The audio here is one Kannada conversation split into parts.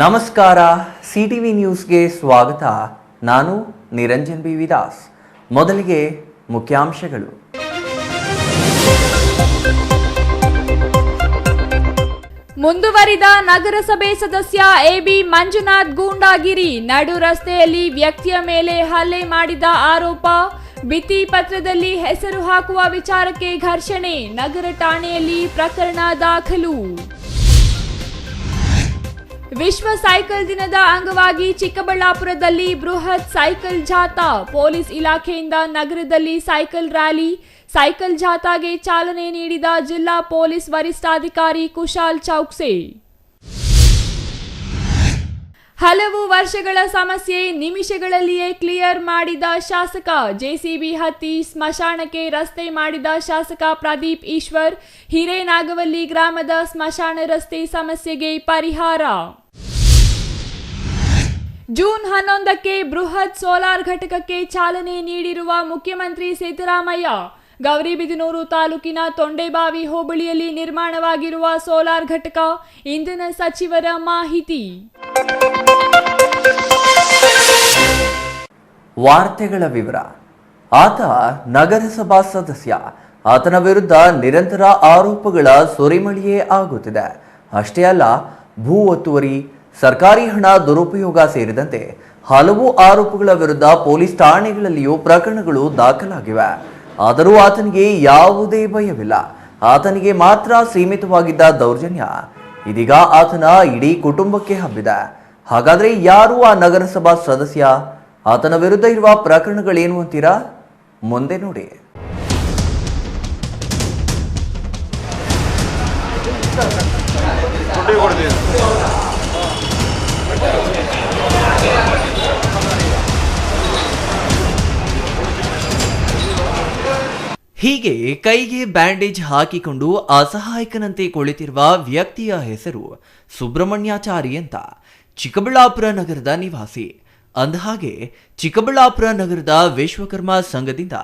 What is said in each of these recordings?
ನಮಸ್ಕಾರ, ಸಿಟಿವಿ ನ್ಯೂಸ್ಗೆ ಸ್ವಾಗತ. ನಾನು ನಿರಂಜನ್ ಬಿ ವಿದಾಸ್. ಮೊದಲಿಗೆ ಮುಖ್ಯಾಂಶಗಳು. ಮುಂದುವರಿದ ನಗರಸಭೆ ಸದಸ್ಯ ಎಬಿ ಮಂಜುನಾಥ್ ಗೂಂಡಾಗಿರಿ. ನಡು ರಸ್ತೆಯಲ್ಲಿ ವ್ಯಕ್ತಿಯ ಮೇಲೆ ಹಲ್ಲೆ ಮಾಡಿದ ಆರೋಪ. ಭಿತ್ತಿ ಪತ್ರದಲ್ಲಿ ಹೆಸರು ಹಾಕುವ ವಿಚಾರಕ್ಕೆ ಘರ್ಷಣೆ. ನಗರ ಠಾಣೆಯಲ್ಲಿ ಪ್ರಕರಣ ದಾಖಲು. ವಿಶ್ವ ಸೈಕಲ್ ದಿನದ ಅಂಗವಾಗಿ ಚಿಕ್ಕಬಳ್ಳಾಪುರದಲ್ಲಿ ಬೃಹತ್ ಸೈಕಲ್ ಜಾಥಾ. ಪೊಲೀಸ್ ಇಲಾಖೆಯಿಂದ ನಗರದಲ್ಲಿ ಸೈಕಲ್ ರ್ಯಾಲಿ. ಸೈಕಲ್ ಜಾಥಾಗೆ ಚಾಲನೆ ನೀಡಿದ ಜಿಲ್ಲಾ ಪೊಲೀಸ್ ವರಿಷ್ಠಾಧಿಕಾರಿ ಕುಶಾಲ್ ಚೌಕ್ಸೆ. ಹಲವು ವರ್ಷಗಳ ಸಮಸ್ಯೆ ನಿಮಿಷಗಳಲ್ಲಿಯೇ ಕ್ಲಿಯರ್ ಮಾಡಿದ ಶಾಸಕ. ಜೆಸಿಬಿ ಹತ್ತಿ ಸ್ಮಶಾನಕ್ಕೆ ರಸ್ತೆ ಮಾಡಿದ ಶಾಸಕ ಪ್ರದೀಪ್ ಈಶ್ವರ್. ಹಿರೇನಾಗವಲ್ಲಿ ಗ್ರಾಮದ ಸ್ಮಶಾನ ರಸ್ತೆ ಸಮಸ್ಯೆಗೆ ಪರಿಹಾರ. ಜೂನ್ 11ಕ್ಕೆ ಬೃಹತ್ ಸೋಲಾರ್ ಘಟಕಕ್ಕೆ ಚಾಲನೆ ನೀಡಿರುವ ಮುಖ್ಯಮಂತ್ರಿ ಸಿದ್ದರಾಮಯ್ಯ. ಗೌರಿಬಿದನೂರು ತಾಲೂಕಿನ ತೊಂಡೆಬಾವಿ ಹೋಬಳಿಯಲ್ಲಿ ನಿರ್ಮಾಣವಾಗಿರುವ ಸೋಲಾರ್ ಘಟಕ. ಇಂಧನ ಸಚಿವರ ಮಾಹಿತಿ. ವಾರ್ತೆಗಳ ವಿವರ. ಆತ ನಗರಸಭಾ ಸದಸ್ಯ. ಆತನ ವಿರುದ್ಧ ನಿರಂತರ ಆರೋಪಗಳ ಸುರಿಮಳೆಯೇ ಆಗುತ್ತಿದೆ. ಅಷ್ಟೇ ಅಲ್ಲ, ಭೂ ಒತ್ತುವರಿ, ಸರ್ಕಾರಿ ಹಣ ದುರುಪಯೋಗ ಸೇರಿದಂತೆ ಹಲವು ಆರೋಪಗಳ ವಿರುದ್ಧ ಪೊಲೀಸ್ ಠಾಣೆಗಳಲ್ಲಿಯೂ ಪ್ರಕರಣಗಳು ದಾಖಲಾಗಿವೆ. ಆದರೂ ಆತನಿಗೆ ಯಾವುದೇ ಭಯವಿಲ್ಲ. ಆತನಿಗೆ ಮಾತ್ರ ಸೀಮಿತವಾಗಿದ್ದ ದೌರ್ಜನ್ಯ ಇದೀಗ ಆತನ ಇಡೀ ಕುಟುಂಬಕ್ಕೆ ಹಬ್ಬಿದೆ. ಹಾಗಾದ್ರೆ ಯಾರು ಆ ನಗರಸಭಾ ಸದಸ್ಯ? ಆತನ ವಿರುದ್ಧ ಇರುವ ಪ್ರಕರಣಗಳೇನು ಅಂತೀರಾ? ಮುಂದೆ ನೋಡಿ. ಹೀಗೆ ಕೈಗೆ ಬ್ಯಾಂಡೇಜ್ ಹಾಕಿಕೊಂಡು ಅಸಹಾಯಕನಂತೆ ಕುಳಿತಿರುವ ವ್ಯಕ್ತಿಯ ಹೆಸರು ಸುಬ್ರಹ್ಮಣ್ಯಾಚಾರಿ ಅಂತ. ಚಿಕ್ಕಬಳ್ಳಾಪುರ ನಗರದ ನಿವಾಸಿ. ಅಂದಹಾಗೆ ಚಿಕ್ಕಬಳ್ಳಾಪುರ ನಗರದ ವಿಶ್ವಕರ್ಮ ಸಂಘದಿಂದ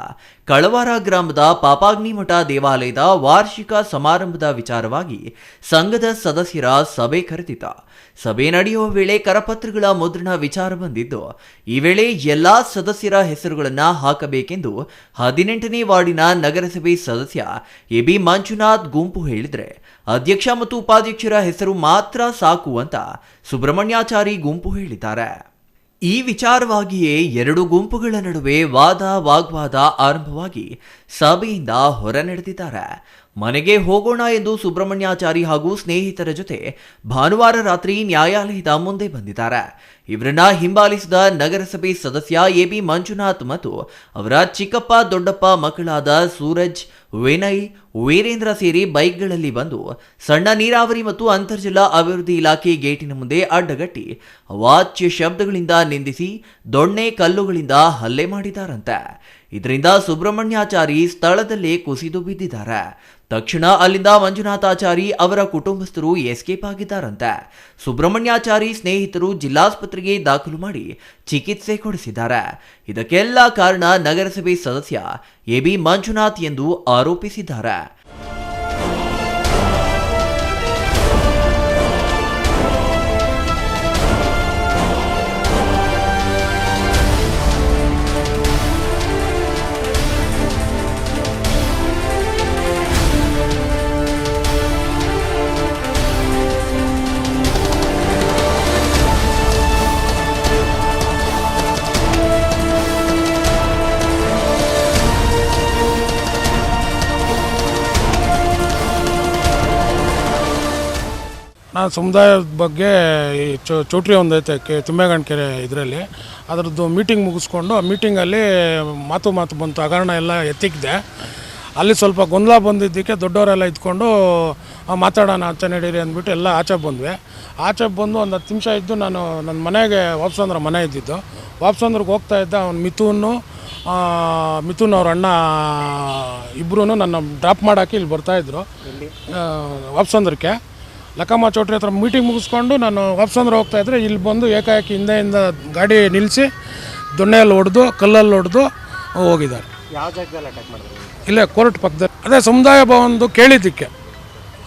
ಕಳವಾರ ಗ್ರಾಮದ ಪಾಪಾಗ್ನಿಮಠ ದೇವಾಲಯದ ವಾರ್ಷಿಕ ಸಮಾರಂಭದ ವಿಚಾರವಾಗಿ ಸಂಘದ ಸದಸ್ಯರ ಸಭೆ ಕರೆದಿದ್ದ. ಸಭೆ ನಡೆಯುವ ವೇಳೆ ಕರಪತ್ರಗಳ ಮುದ್ರಣ ವಿಚಾರ ಬಂದಿದ್ದು, ಈ ವೇಳೆ ಎಲ್ಲಾ ಸದಸ್ಯರ ಹೆಸರುಗಳನ್ನು ಹಾಕಬೇಕೆಂದು 18ನೇ ವಾರ್ಡಿನ ನಗರಸಭೆ ಸದಸ್ಯ ಎಬಿ ಮಂಜುನಾಥ್ ಗುಂಪು ಹೇಳಿದರೆ, ಅಧ್ಯಕ್ಷ ಮತ್ತು ಉಪಾಧ್ಯಕ್ಷರ ಹೆಸರು ಮಾತ್ರ ಸಾಕು ಅಂತ ಸುಬ್ರಹ್ಮಣ್ಯಾಚಾರಿ ಗುಂಪು ಹೇಳಿದ್ದಾರೆ. ಈ ವಿಚಾರವಾಗಿಯೇ ಎರಡು ಗುಂಪುಗಳ ನಡುವೆ ವಾಗ್ವಾದ ಆರಂಭವಾಗಿ ಸಭೆಯಿಂದ ಹೊರ ನಡೆದಿದ್ದಾರೆ. ಮನೆಗೆ ಹೋಗೋಣ ಎಂದು ಸುಬ್ರಹ್ಮಣ್ಯಾಚಾರಿ ಹಾಗೂ ಸ್ನೇಹಿತರ ಜೊತೆ ಭಾನುವಾರ ರಾತ್ರಿ ನ್ಯಾಯಾಲಯದ ಮುಂದೆ ಬಂದಿದ್ದಾರೆ. ಇವರನ್ನ ಹಿಂಬಾಲಿಸಿದ ನಗರಸಭೆ ಸದಸ್ಯ ಎಬಿ ಮಂಜುನಾಥ್ ಮತ್ತು ಅವರ ಚಿಕ್ಕಪ್ಪ ದೊಡ್ಡಪ್ಪ ಮಕ್ಕಳಾದ ಸೂರಜ್, ವಿನಯ್, ವೀರೇಂದ್ರ ಸೇರಿ ಬೈಕ್ಗಳಲ್ಲಿ ಬಂದು ಸಣ್ಣ ನೀರಾವರಿ ಮತ್ತು ಅಂತರ್ಜಲ ಅಭಿವೃದ್ಧಿ ಇಲಾಖೆ ಗೇಟಿನ ಮುಂದೆ ಅಡ್ಡಗಟ್ಟಿ ಅವಾಚ್ಯ ಶಬ್ದಗಳಿಂದ ನಿಂದಿಸಿ ದೊಣ್ಣೆ ಕಲ್ಲುಗಳಿಂದ ಹಲ್ಲೆ ಮಾಡಿದ್ದಾರಂತೆ. ಇದರಿಂದ ಸುಬ್ರಹ್ಮಣ್ಯಾಚಾರಿ ಸ್ಥಳದಲ್ಲೇ ಕುಸಿದು ಬಿದ್ದಿದ್ದಾರೆ. ತಕ್ಷಣ ಅಲ್ಲಿಂದ ಮಂಜುನಾಥಾಚಾರಿ ಅವರ ಕುಟುಂಬಸ್ಥರು ಎಸ್ಕೇಪ್ ಆಗಿದ್ದಾರಂತೆ. ಸುಬ್ರಹ್ಮಣ್ಯಾಚಾರಿ ಸ್ನೇಹಿತರು ಜಿಲ್ಲಾಸ್ಪತ್ರೆಗೆ ದಾಖಲು ಮಾಡಿ ಚಿಕಿತ್ಸೆ ಕೊಡಿಸಿದ್ದಾರೆ. ಇದಕ್ಕೆಲ್ಲ ಕಾರಣ ನಗರಸಭೆ ಸದಸ್ಯ ಎಬಿ ಮಂಜುನಾಥ್ ಎಂದು ಆರೋಪಿಸಿದ್ದಾರೆ. ನಾನು ಸಮುದಾಯದ ಬಗ್ಗೆ ಚೌಟ್ರಿ ಒಂದೈತೆ ತಿಮ್ಮೇಗೌಡ ಕೆರೆ ಇದರಲ್ಲಿ, ಅದರದ್ದು ಮೀಟಿಂಗ್ ಮುಗಿಸ್ಕೊಂಡು ಆ ಮೀಟಿಂಗಲ್ಲಿ ಮಾತು ಬಂತು. ಹಗರಣ ಎಲ್ಲ ಎತ್ತಿಕ್ಕಿದೆ. ಅಲ್ಲಿ ಸ್ವಲ್ಪ ಗೊಂದಲ ಬಂದಿದ್ದಕ್ಕೆ ದೊಡ್ಡವರೆಲ್ಲ ಇದ್ಕೊಂಡು ಮಾತಾಡೋಣ ಆಚೆ ನಡೀರಿ ಅಂದ್ಬಿಟ್ಟು ಎಲ್ಲ ಆಚೆ ಬಂದ್ವಿ. ಆಚೆ ಬಂದು ಒಂದು 10 ನಿಮಿಷ ಇದ್ದು ನಾನು ನನ್ನ ಮನೆಗೆ ವಾಪಸಂದ್ರ ಮನೆ ಇದ್ದಿದ್ದು. ವಾಪಸಂದ್ರಿಗೆ ಹೋಗ್ತಾ ಇದ್ದ ಅವ್ನು ಮಿಥುನ್ ಅವ್ರ ಅಣ್ಣ ಇಬ್ಬರೂ ನನ್ನ ಡ್ರಾಪ್ ಮಾಡೋಕ್ಕೆ ಇಲ್ಲಿ ಬರ್ತಾಯಿದ್ರು ವಾಪಸಂದ್ರಕ್ಕೆ. ಲಕ್ಕಮ್ಮ ಚೌಟ್ರಿ ಹತ್ರ ಮೀಟಿಂಗ್ ಮುಗಿಸ್ಕೊಂಡು ನಾನು ವಾಪಸಂದ್ರ ಹೋಗ್ತಾಯಿದ್ರೆ ಇಲ್ಲಿ ಬಂದು ಏಕಾಏಕಿ ಹಿಂದೆಯಿಂದ ಗಾಡಿ ನಿಲ್ಲಿಸಿ ದೊಣ್ಣೆಯಲ್ಲಿ ಹೊಡೆದು ಕಲ್ಲಲ್ಲಿ ಹೊಡೆದು ಹೋಗಿದ್ದಾರೆ. ಯಾವ ಜಾಗದಲ್ಲಿ ಅಟ್ಯಾಕ್ ಮಾಡಿದ್ರು? ಇಲ್ಲೇ ಕೋರ್ಟ್ ಪಕ್ಕದಲ್ಲಿ. ಅದೇ ಸಮುದಾಯ ಭವನದು ಕೇಳಿದ್ದಕ್ಕೆ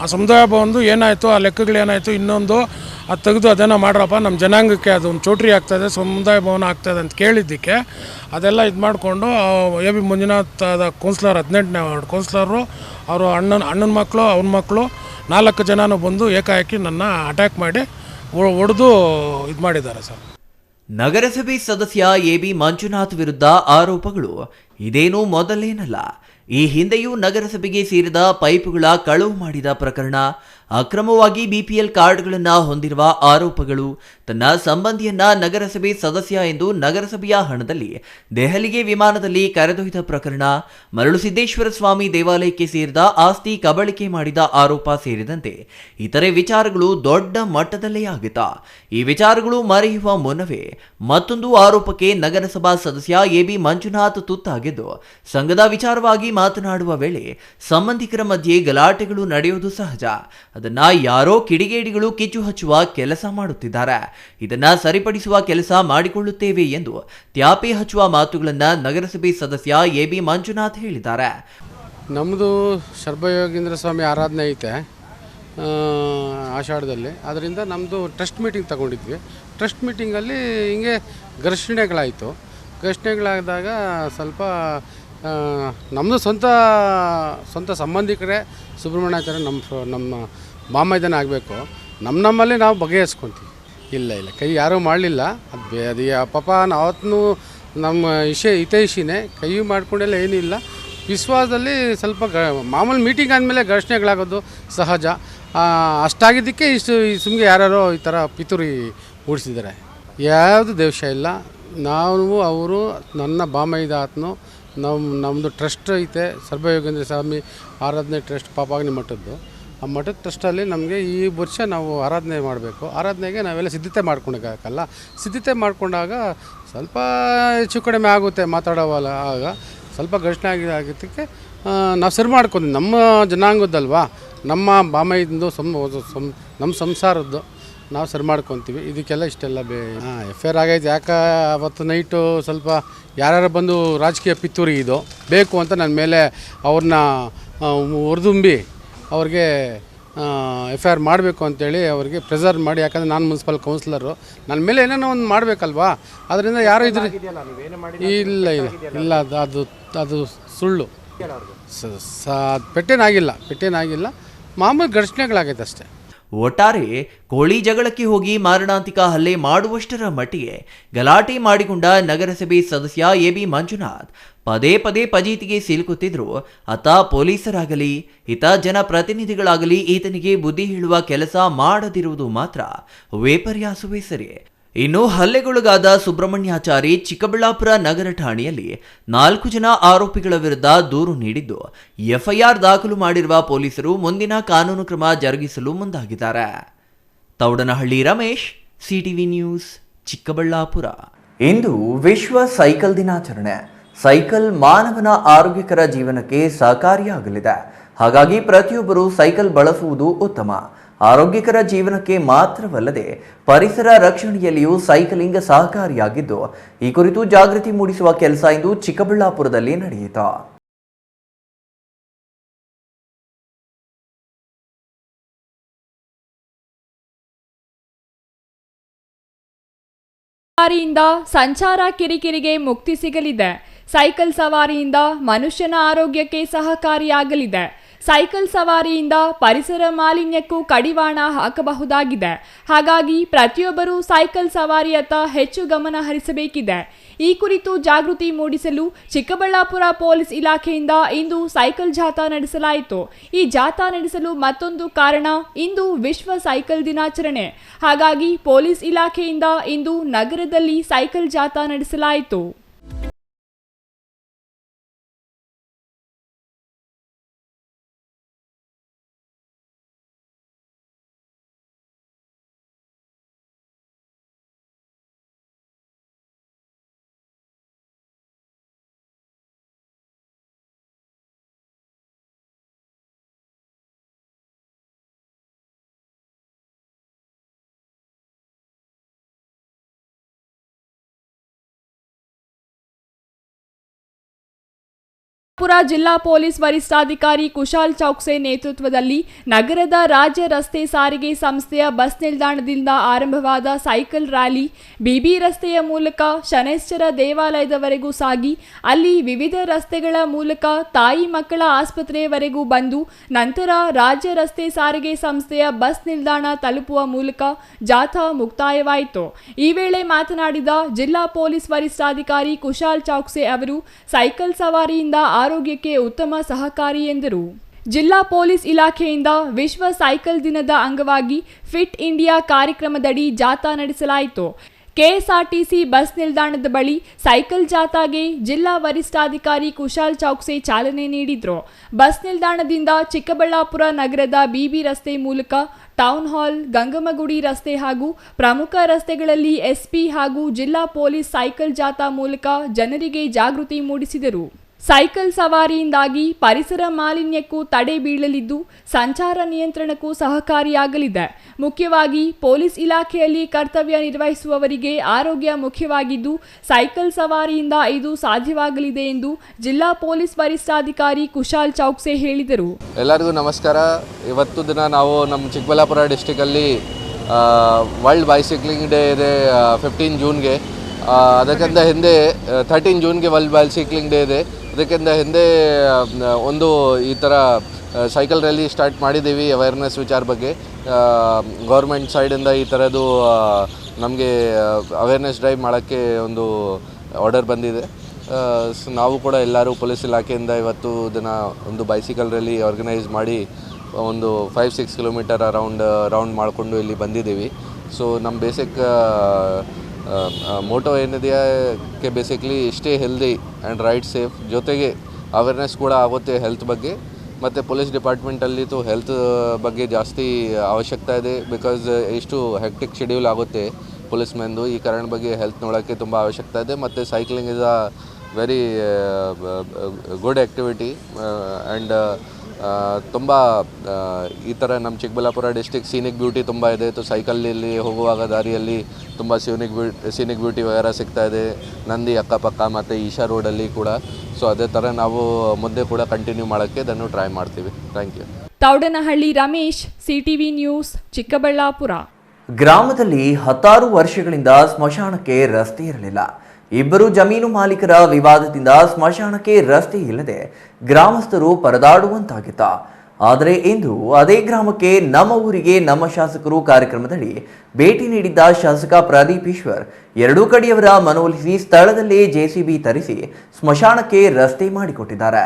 ಆ ಸಮುದಾಯ ಭವನದು ಏನಾಯಿತು, ಆ ಲೆಕ್ಕಗಳೇನಾಯಿತು, ಇನ್ನೊಂದು ಅದು ತೆಗೆದು ಅದೇನೋ ಮಾಡ್ರಪ್ಪ, ನಮ್ಮ ಜನಾಂಗಕ್ಕೆ ಅದೊಂದು ಚೌಟ್ರಿ ಆಗ್ತಾಯಿದೆ, ಸಮುದಾಯ ಭವನ ಆಗ್ತಾಯಿದೆ ಅಂತ ಕೇಳಿದ್ದಕ್ಕೆ ಅದೆಲ್ಲ ಇದು ಮಾಡಿಕೊಂಡು ಎ ಬಿ ಮಂಜುನಾಥ್ ಕೌನ್ಸ್ಲರ್ 18ನೇ ವಾರ್ಡ್ ಕೌನ್ಸ್ಲರು, ಅವರು ಅಣ್ಣನ ಮಕ್ಕಳು, ಅವನ ಮಕ್ಕಳು 4 ಜನನೂ ಬಂದು ಏಕಾಏಕಿ ನನ್ನ ಅಟ್ಯಾಕ್ ಮಾಡಿ ಹೊಡೆದು ಇದು ಮಾಡಿದ್ದಾರೆ ಸರ್. ನಗರಸಭೆ ಸದಸ್ಯ ಎಬಿ ಮಂಜುನಾಥ್ ವಿರುದ್ಧ ಆರೋಪಗಳು ಇದೇನೂ ಮೊದಲೇನಲ್ಲ. ಈ ಹಿಂದೆಯೂ ನಗರಸಭೆಗೆ ಸೇರಿದ ಪೈಪುಗಳ ಕಳವು ಮಾಡಿದ ಪ್ರಕರಣ, ಅಕ್ರಮವಾಗಿ ಬಿಪಿಎಲ್ ಕಾರ್ಡ್ಗಳನ್ನು ಹೊಂದಿರುವ ಆರೋಪಗಳು, ತನ್ನ ಸಂಬಂಧಿಯನ್ನ ನಗರಸಭೆ ಸದಸ್ಯ ಎಂದು ನಗರಸಭೆಯ ಹಣದಲ್ಲಿ ದೆಹಲಿಗೆ ವಿಮಾನದಲ್ಲಿ ಕರೆದೊಯ್ದ ಪ್ರಕರಣ, ಮರಳುಸಿದ್ದೇಶ್ವರ ಸ್ವಾಮಿ ದೇವಾಲಯಕ್ಕೆ ಸೇರಿದ ಆಸ್ತಿ ಕಬಳಿಕೆ ಮಾಡಿದ ಆರೋಪ ಸೇರಿದಂತೆ ಇತರೆ ವಿಚಾರಗಳು ದೊಡ್ಡ ಮಟ್ಟದಲ್ಲೇ ಆಗಿತ್ತ. ಈ ವಿಚಾರಗಳು ಮರೆಯುವ ಮುನ್ನವೇ ಮತ್ತೊಂದು ಆರೋಪಕ್ಕೆ ನಗರಸಭಾ ಸದಸ್ಯ ಎಬಿ ಮಂಜುನಾಥ್ ತುತ್ತಾಗಿದ್ದು, ಸಂಘದ ವಿಚಾರವಾಗಿ ಮಾತನಾಡುವ ವೇಳೆ ಸಂಬಂಧಿಕರ ಮಧ್ಯೆ ಗಲಾಟೆಗಳು ನಡೆಯುವುದು ಸಹಜ. ಅದನ್ನ ಯಾರೋ ಕಿಡಿಗೇಡಿಗಳು ಕಿಚ್ಚು ಹಚ್ಚುವ ಕೆಲಸ ಮಾಡುತ್ತಿದ್ದಾರೆ. ಇದನ್ನ ಸರಿಪಡಿಸುವ ಕೆಲಸ ಮಾಡಿಕೊಳ್ಳುತ್ತೇವೆ ಎಂದು ತ್ಯಾಪೆ ಹಚ್ಚುವ ಮಾತುಗಳನ್ನ ನಗರಸಭೆ ಸದಸ್ಯ ಎಬಿ ಮಂಜುನಾಥ್ ಹೇಳಿದ್ದಾರೆ. ನಮ್ಮದು ಸರ್ವಯೋಗೀಂದ್ರ ಸ್ವಾಮಿ ಆರಾಧನೆ ಐತೆ ಆಷಾಢದಲ್ಲಿ. ಅದರಿಂದ ನಮ್ಮದು ಟ್ರಸ್ಟ್ ಮೀಟಿಂಗ್ ತಗೊಂಡಿದ್ವಿ. ಟ್ರಸ್ಟ್ ಮೀಟಿಂಗಲ್ಲಿ ಹಿಂಗೆ ಘರ್ಷಣೆಗಳಾಯಿತು. ಘರ್ಷಣೆಗಳಾದಾಗ ಸ್ವಲ್ಪ ನಮ್ಮದು ಸ್ವಂತ ಸಂಬಂಧಿಕರೇ ಸುಬ್ರಹ್ಮಣ್ಯಾಚಾರ್ಯ ನಮ್ಮ ಮಾಮೈದನ ಆಗಬೇಕು. ನಮ್ಮಲ್ಲಿ ನಾವು ಬಗೆಹರಿಸ್ಕೊತೀವಿ. ಇಲ್ಲ ಕೈ ಯಾರೂ ಮಾಡಲಿಲ್ಲ. ಅದು ಪಾಪ ಅವತ್ತು ನಮ್ಮ ಹಿತೈಷಿನೇ ಕೈ ಮಾಡ್ಕೊಂಡೆಲ್ಲ ಏನಿಲ್ಲ. ವಿಶ್ವಾಸದಲ್ಲಿ ಸ್ವಲ್ಪ ಮಾಮೂಲಿ ಮೀಟಿಂಗ್ ಆದಮೇಲೆ ಘರ್ಷಣೆಗಳಾಗೋದು ಸಹಜ. ಅಷ್ಟಾಗಿದ್ದಕ್ಕೆ ಸುಮ್ಮನೆ ಯಾರ್ಯಾರೋ ಈ ಥರ ಪಿತೂರಿ ಓಡಿಸಿದ್ದಾರೆ. ಯಾವುದು ದೇಶ ಇಲ್ಲ. ನಾವು ಅವರು ನನ್ನ ಬಾಮೈದ ಆತನು ನಮ್ಮದು ಟ್ರಸ್ಟ್ ಐತೆ, ಸರ್ವಯೋಗೇಂದ್ರ ಸ್ವಾಮಿ ಆರಾಧನೆ ಟ್ರಸ್ಟ್ ಪಾಪಾಗ್ನಿ ಮಠದ್ದು. ಆ ಮಠದ ಟ್ರಸ್ಟಲ್ಲಿ ನಮಗೆ ಈ ವರ್ಷ ನಾವು ಆರಾಧನೆ ಮಾಡಬೇಕು. ಆರಾಧನೆಗೆ ನಾವೆಲ್ಲ ಸಿದ್ಧತೆ ಮಾಡ್ಕೊಳಕ್ಕಾಗಲ್ಲ. ಸಿದ್ಧತೆ ಮಾಡಿಕೊಂಡಾಗ ಸ್ವಲ್ಪ ಹೆಚ್ಚು ಕಡಿಮೆ ಆಗುತ್ತೆ ಮಾತಾಡೋವಲ್ಲ. ಆಗ ಸ್ವಲ್ಪ ಘರ್ಷಣೆ ಆಗಿದ್ದಕ್ಕೆ ನಾವು ಸರಿ ಮಾಡ್ಕೊಂಡು ನಮ್ಮ ಜನಾಂಗದ್ದಲ್ವಾ, ನಮ್ಮ ಬಾಮೈದು ನಮ್ಮ ಸಂಸಾರದ್ದು ನಾವು ಸರಿ ಮಾಡ್ಕೊತೀವಿ. ಇದಕ್ಕೆಲ್ಲ ಇಷ್ಟೆಲ್ಲ ಎಫ್ ಐ ಆರ್ ಆಗೈತೆ. ಯಾಕೆ ಅವತ್ತು ನೈಟು ಸ್ವಲ್ಪ ಯಾರ್ಯಾರು ಬಂದು ರಾಜಕೀಯ ಪಿತ್ತೂರಿ ಇದು ಬೇಕು ಅಂತ ನನ್ನ ಮೇಲೆ ಅವ್ರನ್ನ ಹೊರದುಂಬಿ ಅವ್ರಿಗೆ ಎಫ್ ಐ ಆರ್ ಮಾಡಬೇಕು ಅಂತೇಳಿ ಅವ್ರಿಗೆ ಪ್ರೆಸರ್ ಮಾಡಿ. ಯಾಕಂದರೆ ನಾನು ಮುನ್ಸಿಪಲ್ ಕೌನ್ಸಿಲರು, ನನ್ನ ಮೇಲೆ ಏನೇನೋ ಒಂದು ಮಾಡಬೇಕಲ್ವಾ. ಅದರಿಂದ ಯಾರು ಇದ್ರೆ ಇಲ್ಲ ಅದು ಸುಳ್ಳು. ಪೆಟ್ಟೇನಾಗಿಲ್ಲ, ಮಾಮೂಲಿ ಘರ್ಷಣೆಗಳಾಗೈತೆ ಅಷ್ಟೇ. ಒಟ್ಟಾರೆ ಕೋಳಿ ಜಗಳಕ್ಕೆ ಹೋಗಿ ಮಾರಣಾಂತಿಕ ಹಲ್ಲೆ ಮಾಡುವಷ್ಟರ ಮಟ್ಟಿಗೆ ಗಲಾಟೆ ಮಾಡಿಕೊಂಡ ನಗರಸಭೆ ಸದಸ್ಯ ಎಬಿ ಮಂಜುನಾಥ್ ಪದೇ ಫಜೀತಿಗೆ ಸಿಲುಕುತ್ತಿದ್ರು. ಆತ ಪೊಲೀಸರಾಗಲಿ ಹಿತ ಜನಪ್ರತಿನಿಧಿಗಳಾಗಲಿ ಈತನಿಗೆ ಬುದ್ಧಿ ಹೇಳುವ ಕೆಲಸ ಮಾಡದಿರುವುದು ಮಾತ್ರ ವಿಪರ್ಯಾಸವೇ ಸರಿ. ಇನ್ನು ಹಲ್ಲೆಗೊಳಗಾದ ಸುಬ್ರಹ್ಮಣ್ಯಾಚಾರಿ ಚಿಕ್ಕಬಳ್ಳಾಪುರ ನಗರ ಠಾಣೆಯಲ್ಲಿ 4 ಜನ ಆರೋಪಿಗಳ ವಿರುದ್ಧ ದೂರು ನೀಡಿದ್ದು, ಎಫ್ಐಆರ್ ದಾಖಲು ಮಾಡಿರುವ ಪೊಲೀಸರು ಮುಂದಿನ ಕಾನೂನು ಕ್ರಮ ಜರುಗಿಸಲು ಮುಂದಾಗಿದ್ದಾರೆ. Thoudanahalli Ramesh, CTV news, Chikkaballapur. ಇಂದು ವಿಶ್ವ ಸೈಕಲ್ ದಿನಾಚರಣೆ. ಸೈಕಲ್ ಮಾನವನ ಆರೋಗ್ಯಕರ ಜೀವನಕ್ಕೆ ಸಹಕಾರಿಯಾಗಲಿದೆ. ಹಾಗಾಗಿ ಪ್ರತಿಯೊಬ್ಬರು ಸೈಕಲ್ ಬಳಸುವುದು ಉತ್ತಮ. ಆರೋಗ್ಯಕರ ಜೀವನಕ್ಕೆ ಮಾತ್ರವಲ್ಲದೆ ಪರಿಸರ ರಕ್ಷಣೆಯಲ್ಲಿಯೂ ಸೈಕಲಿಂಗ್ ಸಹಕಾರಿಯಾಗಿದ್ದು, ಈ ಕುರಿತು ಜಾಗೃತಿ ಮೂಡಿಸುವ ಕೆಲಸ ಇಂದು ಚಿಕ್ಕಬಳ್ಳಾಪುರದಲ್ಲಿ ನಡೆಯಿತು. ಸವಾರಿಯಿಂದ ಸಂಚಾರ ಕಿರಿಕಿರಿಗೆ ಮುಕ್ತಿ ಸಿಗಲಿದೆ. ಸೈಕಲ್ ಸವಾರಿಯಿಂದ ಮನುಷ್ಯನ ಆರೋಗ್ಯಕ್ಕೆ ಸಹಕಾರಿಯಾಗಲಿದೆ. ಸೈಕಲ್ ಸವಾರಿಯಿಂದ ಪರಿಸರ ಮಾಲಿನ್ಯಕ್ಕೂ ಕಡಿವಾಣ ಹಾಕಬಹುದಾಗಿದೆ. ಹಾಗಾಗಿ ಪ್ರತಿಯೊಬ್ಬರೂ ಸೈಕಲ್ ಸವಾರಿಯತ್ತ ಹೆಚ್ಚು ಗಮನ ಹರಿಸಬೇಕಿದೆ. ಈ ಕುರಿತು ಜಾಗೃತಿ ಮೂಡಿಸಲು ಚಿಕ್ಕಬಳ್ಳಾಪುರ ಪೊಲೀಸ್ ಇಲಾಖೆಯಿಂದ ಇಂದು ಸೈಕಲ್ ಜಾಥಾ ನಡೆಸಲಾಯಿತು. ಈ ಜಾಥಾ ನಡೆಸಲು ಮತ್ತೊಂದು ಕಾರಣ, ಇಂದು ವಿಶ್ವ ಸೈಕಲ್ ದಿನಾಚರಣೆ. ಹಾಗಾಗಿ ಪೊಲೀಸ್ ಇಲಾಖೆಯಿಂದ ಇಂದು ನಗರದಲ್ಲಿ ಸೈಕಲ್ ಜಾಥಾ ನಡೆಸಲಾಯಿತು. ಪುರ ಜಿಲ್ಲಾ ಪೊಲೀಸ್ ವರಿಷ್ಠಾಧಿಕಾರಿ ಕುಶಾಲ್ ಚೌಕ್ಸೆ ನೇತೃತ್ವದಲ್ಲಿ ನಗರದ ರಾಜ್ಯ ರಸ್ತೆ ಸಾರಿಗೆ ಸಂಸ್ಥೆಯ ಬಸ್ ನಿಲ್ದಾಣದಿಂದ ಆರಂಭವಾದ ಸೈಕಲ್ ರ್ಯಾಲಿ ಬಿಬಿ ರಸ್ತೆಯ ಮೂಲಕ ಶನೈಶ್ಚರ ದೇವಾಲಯದವರೆಗೂ ಸಾಗಿ ಅಲ್ಲಿ ವಿವಿಧ ರಸ್ತೆಗಳ ಮೂಲಕ ತಾಯಿ ಮಕ್ಕಳ ಆಸ್ಪತ್ರೆಯವರೆಗೂ ಬಂದು ನಂತರ ರಾಜ್ಯ ರಸ್ತೆ ಸಾರಿಗೆ ಸಂಸ್ಥೆಯ ಬಸ್ ನಿಲ್ದಾಣ ತಲುಪುವ ಮೂಲಕ ಜಾಥಾ ಮುಕ್ತಾಯವಾಯಿತು. ಈ ವೇಳೆ ಮಾತನಾಡಿದ ಜಿಲ್ಲಾ ಪೊಲೀಸ್ ವರಿಷ್ಠಾಧಿಕಾರಿ ಕುಶಾಲ್ ಚೌಕ್ಸೆ ಅವರು ಸೈಕಲ್ ಸವಾರಿಯಿಂದ ಆರೋಗ್ಯಕ್ಕೆ ಉತ್ತಮ ಸಹಕಾರಿ ಎಂದರು. ಜಿಲ್ಲಾ ಪೊಲೀಸ್ ಇಲಾಖೆಯಿಂದ ವಿಶ್ವ ಸೈಕಲ್ ದಿನದ ಅಂಗವಾಗಿ ಫಿಟ್ ಇಂಡಿಯಾ ಕಾರ್ಯಕ್ರಮದಡಿ ಜಾಥಾ ನಡೆಸಲಾಯಿತು. ಕೆಎಸ್ಆರ್ಟಿಸಿ ಬಸ್ ನಿಲ್ದಾಣದ ಬಳಿ ಸೈಕಲ್ ಜಾಥಾಗೆ ಜಿಲ್ಲಾ ವರಿಷ್ಠಾಧಿಕಾರಿ ಕುಶಾಲ್ ಚೌಕ್ಸೆ ಚಾಲನೆ ನೀಡಿದ್ರು. ಬಸ್ ನಿಲ್ದಾಣದಿಂದ ಚಿಕ್ಕಬಳ್ಳಾಪುರ ನಗರದ ಬಿಬಿ ರಸ್ತೆ ಮೂಲಕ ಟೌನ್ ಹಾಲ್, ಗಂಗಮ್ಮಗುಡಿ ರಸ್ತೆ ಹಾಗೂ ಪ್ರಮುಖ ರಸ್ತೆಗಳಲ್ಲಿ ಎಸ್ಪಿ ಹಾಗೂ ಜಿಲ್ಲಾ ಪೊಲೀಸ್ ಸೈಕಲ್ ಜಾಥಾ ಮೂಲಕ ಜನರಿಗೆ ಜಾಗೃತಿ ಮೂಡಿಸಿದರು. ಸೈಕಲ್ ಸವಾರಿಯಿಂದಾಗಿ ಪರಿಸರ ಮಾಲಿನ್ಯಕ್ಕೂ ತಡೆ ಬೀಳಲಿದ್ದು ಸಂಚಾರ ನಿಯಂತ್ರಣಕ್ಕೂ ಸಹಕಾರಿಯಾಗಲಿದೆ. ಮುಖ್ಯವಾಗಿ ಪೊಲೀಸ್ ಇಲಾಖೆಯಲ್ಲಿ ಕರ್ತವ್ಯ ನಿರ್ವಹಿಸುವವರಿಗೆ ಆರೋಗ್ಯ ಮುಖ್ಯವಾಗಿದ್ದು ಸೈಕಲ್ ಸವಾರಿಯಿಂದ ಇದು ಸಾಧ್ಯವಾಗಲಿದೆ ಎಂದು ಜಿಲ್ಲಾ ಪೊಲೀಸ್ ವರಿಷ್ಠಾಧಿಕಾರಿ ಕುಶಾಲ್ ಚೌಕ್ಸೆ ಹೇಳಿದರು. ಎಲ್ಲರಿಗೂ ನಮಸ್ಕಾರ. ಇವತ್ತು ದಿನ ನಾವು ನಮ್ಮ ಚಿಕ್ಕಬಳ್ಳಾಪುರ ಡಿಸ್ಟಿಕಲ್ಲಿ ವರ್ಲ್ಡ್ ಬೈಸೈಕ್ಲಿಂಗ್ ಡೇ ಇದೆ 15 ಜೂನ್ಗೆ. ಅದಕ್ಕಿಂತ ಹಿಂದೆ 13 ಜೂನ್ಗೆ ವರ್ಲ್ಡ್ ಬೈಸೈಕ್ಲಿಂಗ್ ಡೇ ಇದೆ. ಅದಕ್ಕಿಂತ ಹಿಂದೆ ಒಂದು ಈ ಥರ ಸೈಕಲ್ ರ್ಯಾಲಿ ಸ್ಟಾರ್ಟ್ ಮಾಡಿದ್ದೀವಿ ಅವೇರ್ನೆಸ್ ವಿಚಾರ ಬಗ್ಗೆ. ಗೌರ್ಮೆಂಟ್ ಸೈಡಿಂದ ಈ ಥರದ್ದು ನಮಗೆ ಅವೇರ್ನೆಸ್ ಡ್ರೈವ್ ಮಾಡೋಕ್ಕೆ ಒಂದು ಆರ್ಡರ್ ಬಂದಿದೆ. ಸೊ ನಾವು ಕೂಡ ಎಲ್ಲರೂ ಪೊಲೀಸ್ ಇಲಾಖೆಯಿಂದ ಇವತ್ತು ದಿನ ಒಂದು ಬೈಸಿಕಲ್ ರ್ಯಾಲಿ ಆರ್ಗನೈಸ್ ಮಾಡಿ ಒಂದು 5-6 ಕಿಲೋಮೀಟರ್ ರೌಂಡ್ ಮಾಡಿಕೊಂಡು ಇಲ್ಲಿ ಬಂದಿದ್ದೀವಿ. ಸೊ ನಮ್ಮ ಬೇಸಿಕ್ ಮೋಟೋ ಏನಿದೆಯಕ್ಕೆ basically stay healthy and ride safe, ಜೊತೆಗೆ ಅವೇರ್ನೆಸ್ ಕೂಡ ಆಗುತ್ತೆ ಹೆಲ್ತ್ ಬಗ್ಗೆ. ಮತ್ತು ಪೊಲೀಸ್ ಡಿಪಾರ್ಟ್ಮೆಂಟಲ್ಲಿತು ಹೆಲ್ತ್ ಬಗ್ಗೆ ಜಾಸ್ತಿ ಅವಶ್ಯಕತೆ ಇದೆ. ಬಿಕಾಸ್ ಎಷ್ಟು ಹೆಕ್ಟಿಕ್ ಶೆಡ್ಯೂಲ್ ಆಗುತ್ತೆ ಪೊಲೀಸ್ ಮೆನ್ದು, ಈ ಕಾರಣ ಬಗ್ಗೆ ಹೆಲ್ತ್ ನೋಡೋಕ್ಕೆ ತುಂಬ ಅವಶ್ಯಕತೆ ಇದೆ. ಮತ್ತು cycling is a very good activity and ತುಂಬ ಈ ಥರ ನಮ್ಮ ಚಿಕ್ಕಬಳ್ಳಾಪುರ ಡಿಸ್ಟಿಕ್ ಸೀನಿಕ್ ಬ್ಯೂಟಿ ತುಂಬ ಇದೆ. ಸೈಕಲಲ್ಲಿ ಹೋಗುವಾಗ ದಾರಿಯಲ್ಲಿ ತುಂಬ ಸೀನಿಕ್ ಬ್ಯೂಟಿ ವಗೇರ ಸಿಗ್ತಾ ಇದೆ ನಂದಿ ಅಕ್ಕಪಕ್ಕ ಮತ್ತು ಈಶಾ ರೋಡಲ್ಲಿ ಕೂಡ. ಸೊ ಅದೇ ಥರ ನಾವು ಮುಂದೆ ಕೂಡ ಕಂಟಿನ್ಯೂ ಮಾಡೋಕ್ಕೆ ಅದನ್ನು ಟ್ರೈ ಮಾಡ್ತೀವಿ. Thank you. Taudanahalli Ramesh, CTV news, Chikkaballapura. ಗ್ರಾಮದಲ್ಲಿ 10 ವರ್ಷಗಳಿಂದ ಸ್ಮಶಾನಕ್ಕೆ ರಸ್ತೆ ಇರಲಿಲ್ಲ. ಇಬ್ಬರು ಜಮೀನು ಮಾಲೀಕರ ವಿವಾದದಿಂದ ಸ್ಮಶಾನಕ್ಕೆ ರಸ್ತೆ ಇಲ್ಲದೆ ಗ್ರಾಮಸ್ಥರು ಪರದಾಡುವಂತಾಗಿತ್ತ. ಆದರೆ ಇಂದು ಅದೇ ಗ್ರಾಮಕ್ಕೆ ನಮ್ಮ ಊರಿಗೆ ನಮ್ಮ ಶಾಸಕರು ಕಾರ್ಯಕ್ರಮದಡಿ ಭೇಟಿ ನೀಡಿದ್ದ ಶಾಸಕ ಪ್ರದೀಪ್ ಈಶ್ವರ್ ಎರಡೂ ಕಡೆಯವರ ಮನವೊಲಿಸಿ ಸ್ಥಳದಲ್ಲೇ ಜೆಸಿಬಿ ತರಿಸಿ ಸ್ಮಶಾನಕ್ಕೆ ರಸ್ತೆ ಮಾಡಿಕೊಟ್ಟಿದ್ದಾರೆ.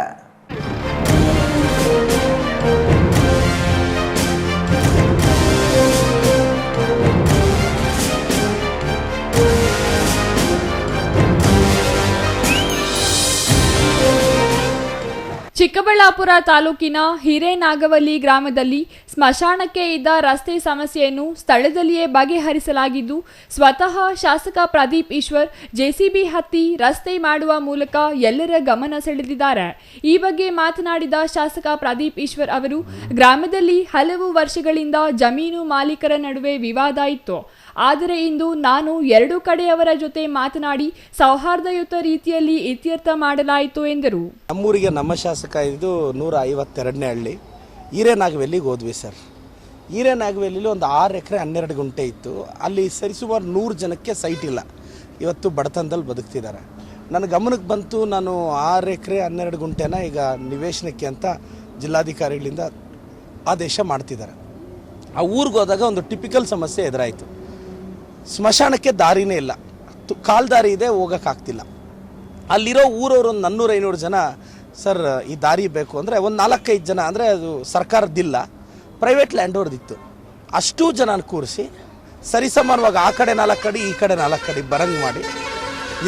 ಚಿಕ್ಕಬಳ್ಳಾಪುರ ತಾಲೂಕಿನ ಹಿರೇನಾಗವಲ್ಲಿ ಗ್ರಾಮದಲ್ಲಿ ಸ್ಮಶಾನಕ್ಕೆ ಇದ್ದ ರಸ್ತೆ ಸಮಸ್ಯೆಯನ್ನು ಸ್ಥಳದಲ್ಲಿಯೇ ಬಗೆಹರಿಸಲಾಗಿದ್ದು, ಸ್ವತಃ ಶಾಸಕ ಪ್ರದೀಪ್ ಈಶ್ವರ್ ಜೆಸಿಬಿ ಹತ್ತಿ ರಸ್ತೆ ಮಾಡುವ ಮೂಲಕ ಎಲ್ಲರ ಗಮನ ಸೆಳೆದಿದ್ದಾರೆ. ಈ ಬಗ್ಗೆ ಮಾತನಾಡಿದ ಶಾಸಕ ಪ್ರದೀಪ್ ಈಶ್ವರ್ ಅವರು, ಗ್ರಾಮದಲ್ಲಿ ಹಲವು ವರ್ಷಗಳಿಂದ ಜಮೀನು ಮಾಲೀಕರ ನಡುವೆ ವಿವಾದ ಇತ್ತು. ಆದರೆ ಇಂದು ನಾನು ಎರಡೂ ಕಡೆಯವರ ಜೊತೆ ಮಾತನಾಡಿ ಸೌಹಾರ್ದಯುತ ರೀತಿಯಲ್ಲಿ ಇತ್ಯರ್ಥ ಮಾಡಲಾಯಿತು ಎಂದರು. ನಮ್ಮೂರಿಗೆ ನಮ್ಮ ಶಾಸಕ ಇದು 152ನೇ ಹಳ್ಳಿ ಹಿರೇನಾಗವೆಲ್ಲಿಗೆ ಹೋದ್ವಿ ಸರ್. ಹಿರೇನಾಗವೆಲ್ಲಿ ಒಂದು 6 ಎಕರೆ 12 ಗುಂಟೆ ಇತ್ತು. ಅಲ್ಲಿ ಸರಿಸುಮಾರು 100 ಜನಕ್ಕೆ ಸೈಟ್ ಇಲ್ಲ. ಇವತ್ತು ಬಡತನದಲ್ಲಿ ಬದುಕ್ತಿದ್ದಾರೆ. ನನ್ನ ಗಮನಕ್ಕೆ ಬಂತು, ನಾನು 6 ಎಕರೆ 12 ಗುಂಟೆನ ಈಗ ನಿವೇಶನಕ್ಕೆ ಅಂತ ಜಿಲ್ಲಾಧಿಕಾರಿಗಳಿಂದ ಆದೇಶ ಮಾಡ್ತಿದ್ದಾರೆ. ಆ ಊರಿಗೆ ಹೋದಾಗ ಒಂದು ಟಿಪಿಕಲ್ ಸಮಸ್ಯೆ ಎದುರಾಯಿತು. ಸ್ಮಶಾನಕ್ಕೆ ದಾರಿನೇ ಇಲ್ಲ, ಕಾಲು ದಾರಿ ಇದೆ, ಹೋಗೋಕ್ಕಾಗ್ತಿಲ್ಲ. ಅಲ್ಲಿರೋ ಊರವರು ಒಂದು 400-500 ಜನ ಸರ್ ಈ ದಾರಿ ಬೇಕು ಅಂದರೆ ಒಂದು 4-5 ಜನ, ಅಂದರೆ ಅದು ಸರ್ಕಾರದ್ದಿಲ್ಲ, ಪ್ರೈವೇಟ್ ಲ್ಯಾಂಡ್ ಅವ್ರದ್ದಿತ್ತು. ಅಷ್ಟೂ ಜನ ಕೂರಿಸಿ ಸರಿಸಮಾನವಾಗಿ ಆ ಕಡೆ 4 ಅಡಿ ಈ ಕಡೆ 4 ಅಡಿ ಬರಂಗೆ ಮಾಡಿ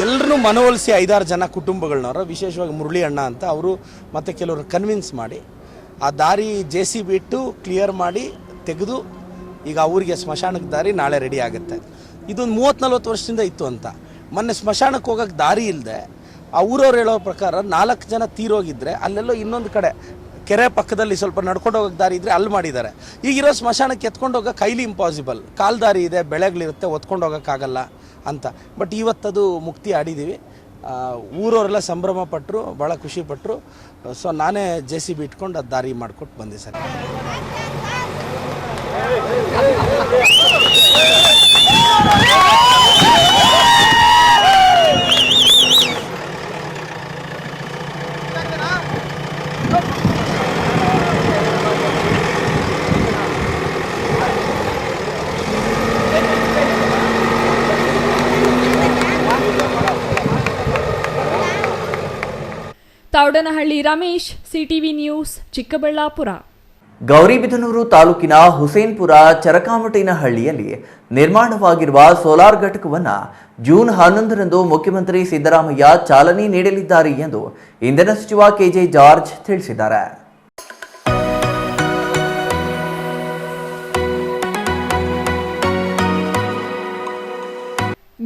ಎಲ್ಲರೂ ಮನವೊಲಿಸಿ 5-6 ಜನ ಕುಟುಂಬಗಳನ್ನವರು, ವಿಶೇಷವಾಗಿ ಮುರಳಿ ಅಣ್ಣ ಅಂತ ಅವರು ಮತ್ತು ಕೆಲವರು ಕನ್ವಿನ್ಸ್ ಮಾಡಿ ಆ ದಾರಿ JCB ಇಟ್ಟು ಕ್ಲಿಯರ್ ಮಾಡಿ ತೆಗೆದು ಈಗ ಊರಿಗೆ ಸ್ಮಶಾನಕ್ಕೆ ದಾರಿ ನಾಳೆ ರೆಡಿ ಆಗುತ್ತೆ. ಇದೊಂದು 30-40 ವರ್ಷದಿಂದ ಇತ್ತು ಅಂತ. ಮೊನ್ನೆ ಸ್ಮಶಾನಕ್ಕೆ ಹೋಗೋಕ್ಕೆ ದಾರಿ ಇಲ್ಲದೆ ಆ ಊರವ್ರು ಹೇಳೋ ಪ್ರಕಾರ 4 ಜನ ತೀರೋಗಿದ್ದರೆ ಅಲ್ಲೆಲ್ಲೋ ಇನ್ನೊಂದು ಕಡೆ ಕೆರೆ ಪಕ್ಕದಲ್ಲಿ ಸ್ವಲ್ಪ ನಡ್ಕೊಂಡು ಹೋಗೋಕ್ಕೆ ದಾರಿ ಇದ್ದರೆ ಅಲ್ಲಿ ಮಾಡಿದ್ದಾರೆ. ಈಗಿರೋ ಸ್ಮಶಾನಕ್ಕೆ ಎತ್ಕೊಂಡು ಹೋಗೋಕೆ ಹೈಲಿ ಇಂಪಾಸಿಬಲ್, ಕಾಲು ದಾರಿ ಇದೆ, ಬೆಳೆಗಳಿರುತ್ತೆ, ಒತ್ಕೊಂಡು ಹೋಗೋಕ್ಕಾಗಲ್ಲ ಅಂತ. ಬಟ್ ಇವತ್ತದು ಮುಕ್ತಿ ಆಡಿದ್ದೀವಿ. ಊರವರೆಲ್ಲ ಸಂಭ್ರಮ ಪಟ್ಟರು, ಭಾಳ ಖುಷಿಪಟ್ಟರು. ಸೊ ನಾನೇ JCB ಇಟ್ಕೊಂಡು ಅದು ದಾರಿ ಮಾಡಿಕೊಟ್ಟು ಬಂದೆ sir. Taudanahalli Ramesh, CTV news, Chikkaballapura. Gauribidanur ತಾಲೂಕಿನ ಹುಸೇನ್ಪುರ ಚರಕಾಮಠೇನಹಳ್ಳಿಯಲ್ಲಿ ನಿರ್ಮಾಣವಾಗಿರುವ ಸೋಲಾರ್ ಘಟಕವನ್ನು ಜೂನ್ 11ರಂದು ಮುಖ್ಯಮಂತ್ರಿ ಸಿದ್ದರಾಮಯ್ಯ ಚಾಲನೆ ನೀಡಲಿದ್ದಾರೆ ಎಂದು ಇಂಧನ ಸಚಿವ KJ ಜಾರ್ಜ್ ತಿಳಿಸಿದ್ದಾರೆ.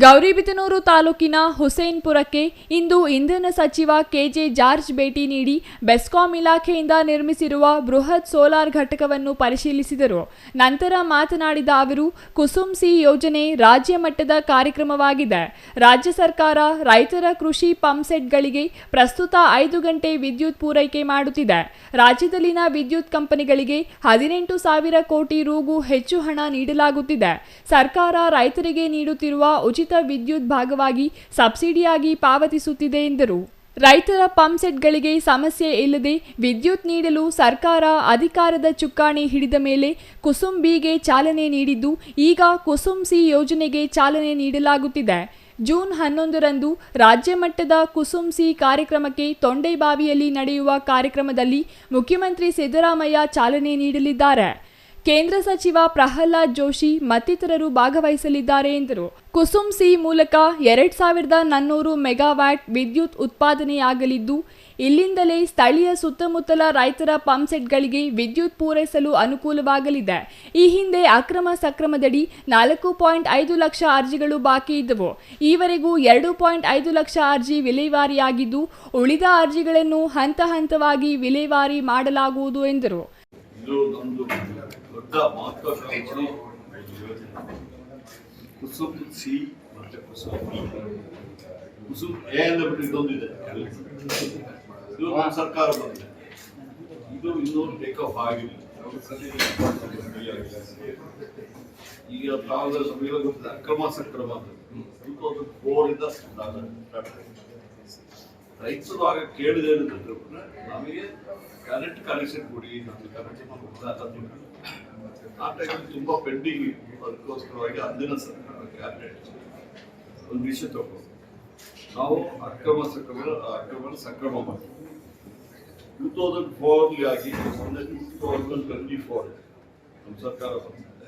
ಗೌರಿಬಿದನೂರು ತಾಲೂಕಿನ ಹುಸೇನ್ಪುರಕ್ಕೆ ಇಂದು ಇಂಧನ ಸಚಿವ KJ ಜಾರ್ಜ್ ಭೇಟಿ ನೀಡಿ ಬೆಸ್ಕಾಂ ಇಲಾಖೆಯಿಂದ ನಿರ್ಮಿಸಿರುವ ಬೃಹತ್ ಸೋಲಾರ್ ಘಟಕವನ್ನು ಪರಿಶೀಲಿಸಿದರು. ನಂತರ ಮಾತನಾಡಿದ ಅವರು, ಕುಸುಮ್ ಸಿ ಯೋಜನೆ ರಾಜ್ಯ ಮಟ್ಟದ ಕಾರ್ಯಕ್ರಮವಾಗಿದೆ. ರಾಜ್ಯ ಸರ್ಕಾರ ರೈತರ ಕೃಷಿ ಪಂಪ್ಸೆಟ್ಗಳಿಗೆ ಪ್ರಸ್ತುತ 5 ಗಂಟೆ ವಿದ್ಯುತ್ ಪೂರೈಕೆ ಮಾಡುತ್ತಿದೆ. ರಾಜ್ಯದಲ್ಲಿನ ವಿದ್ಯುತ್ ಕಂಪನಿಗಳಿಗೆ 18,000 ಕೋಟಿ ರೂ ಹೆಚ್ಚು ಹಣ ನೀಡಲಾಗುತ್ತಿದೆ. ಸರ್ಕಾರ ರೈತರಿಗೆ ನೀಡುತ್ತಿರುವ ಉಚಿತ ವಿದ್ಯುತ್ ಭಾಗವಾಗಿ ಸಬ್ಸಿಡಿಯಾಗಿ ಪಾವತಿಸುತ್ತಿದೆ ಎಂದರು. ರೈತರ ಪಂಪ್ಸೆಟ್ಗಳಿಗೆ ಸಮಸ್ಯೆ ಇಲ್ಲದೆ ವಿದ್ಯುತ್ ನೀಡಲು ಸರ್ಕಾರ ಅಧಿಕಾರದ ಚುಕ್ಕಾಣಿ ಹಿಡಿದ ಮೇಲೆ ಕುಸುಮ್ ಬಿಗೆ ಚಾಲನೆ ನೀಡಿದ್ದು, ಈಗ ಕುಸುಮ್ ಸಿ ಯೋಜನೆಗೆ ಚಾಲನೆ ನೀಡಲಾಗುತ್ತಿದೆ. ಜೂನ್ 11ರಂದು ರಾಜ್ಯ ಮಟ್ಟದ ಕುಸುಮ್ ಸಿ ಕಾರ್ಯಕ್ರಮಕ್ಕೆ ತೊಂಡೆಬಾವಿಯಲ್ಲಿ ನಡೆಯುವ ಕಾರ್ಯಕ್ರಮದಲ್ಲಿ ಮುಖ್ಯಮಂತ್ರಿ ಸಿದ್ದರಾಮಯ್ಯ ಚಾಲನೆ ನೀಡಲಿದ್ದಾರೆ. ಕೇಂದ್ರ ಸಚಿವ ಪ್ರಹ್ಲಾದ್ ಜೋಶಿ ಮತ್ತಿತರರು ಭಾಗವಹಿಸಲಿದ್ದಾರೆ ಎಂದರು. ಕುಸುಮ್ ಸಿ ಮೂಲಕ 2400 ಮೆಗಾವ್ಯಾಟ್ ವಿದ್ಯುತ್ ಉತ್ಪಾದನೆಯಾಗಲಿದ್ದು, ಇಲ್ಲಿಂದಲೇ ಸ್ಥಳೀಯ ಸುತ್ತಮುತ್ತಲ ರೈತರ ಪಂಪ್ಸೆಟ್ಗಳಿಗೆ ವಿದ್ಯುತ್ ಪೂರೈಸಲು ಅನುಕೂಲವಾಗಲಿದೆ. ಈ ಹಿಂದೆ ಅಕ್ರಮ ಸಕ್ರಮದಡಿ 4.5 ಲಕ್ಷ ಅರ್ಜಿಗಳು ಬಾಕಿ ಇದ್ದವು. ಈವರೆಗೂ 2.5 ಲಕ್ಷ ಅರ್ಜಿ ವಿಲೇವಾರಿಯಾಗಿದ್ದು, ಉಳಿದ ಅರ್ಜಿಗಳನ್ನು ಹಂತ ಹಂತವಾಗಿ ವಿಲೇವಾರಿ ಮಾಡಲಾಗುವುದು ಎಂದರು. ದೊಡ್ಡ ಮಹತ್ವಾಕಾಂಕ್ಷಿ ಕುಸುಮ್ ಸಿ ಮತ್ತೆ ಕುಸುಮ್ ಎ ಅಂದ್ಬಿಟ್ಟು ಇದೊಂದಿದೆ. ಇದು ನಮ್ಮ ಸರ್ಕಾರ ಬಂದಿದೆ. ಇದು ಇನ್ನೂ ಟೇಕ್ ಆಫ್ ಆಗಿಲ್ಲ. ಈಗ ಅಕ್ರಮ ಸಕ್ರಮ 2004 ರೈತರು ಆಗ ಕೇಳಿದೇನಂದ್ರೆ ನಮಗೆ ಕರೆಂಟ್ ಕನೆಕ್ಷನ್ ಕೊಡಿ, ನಮಗೆ ಕನೆಕ್ಷನ್ ಆ ಟೈಮಲ್ಲಿ ತುಂಬ ಪೆಂಡಿಂಗ್ ಇತ್ತು. ಅದಕ್ಕೋಸ್ಕರವಾಗಿ ಅಂದಿನ ಸರ್ಕಾರ ಕ್ಯಾಬಿನೆಟ್ ಒಂದು ವಿಷಯ ತಗೊಂಡು ನಾವು ಅಕ್ರಮ ಸಕ್ರಮ ಮಾಡಿ 2004 ಆಗಿ 2024 ನಮ್ಮ ಸರ್ಕಾರ ಬಂದಿದೆ.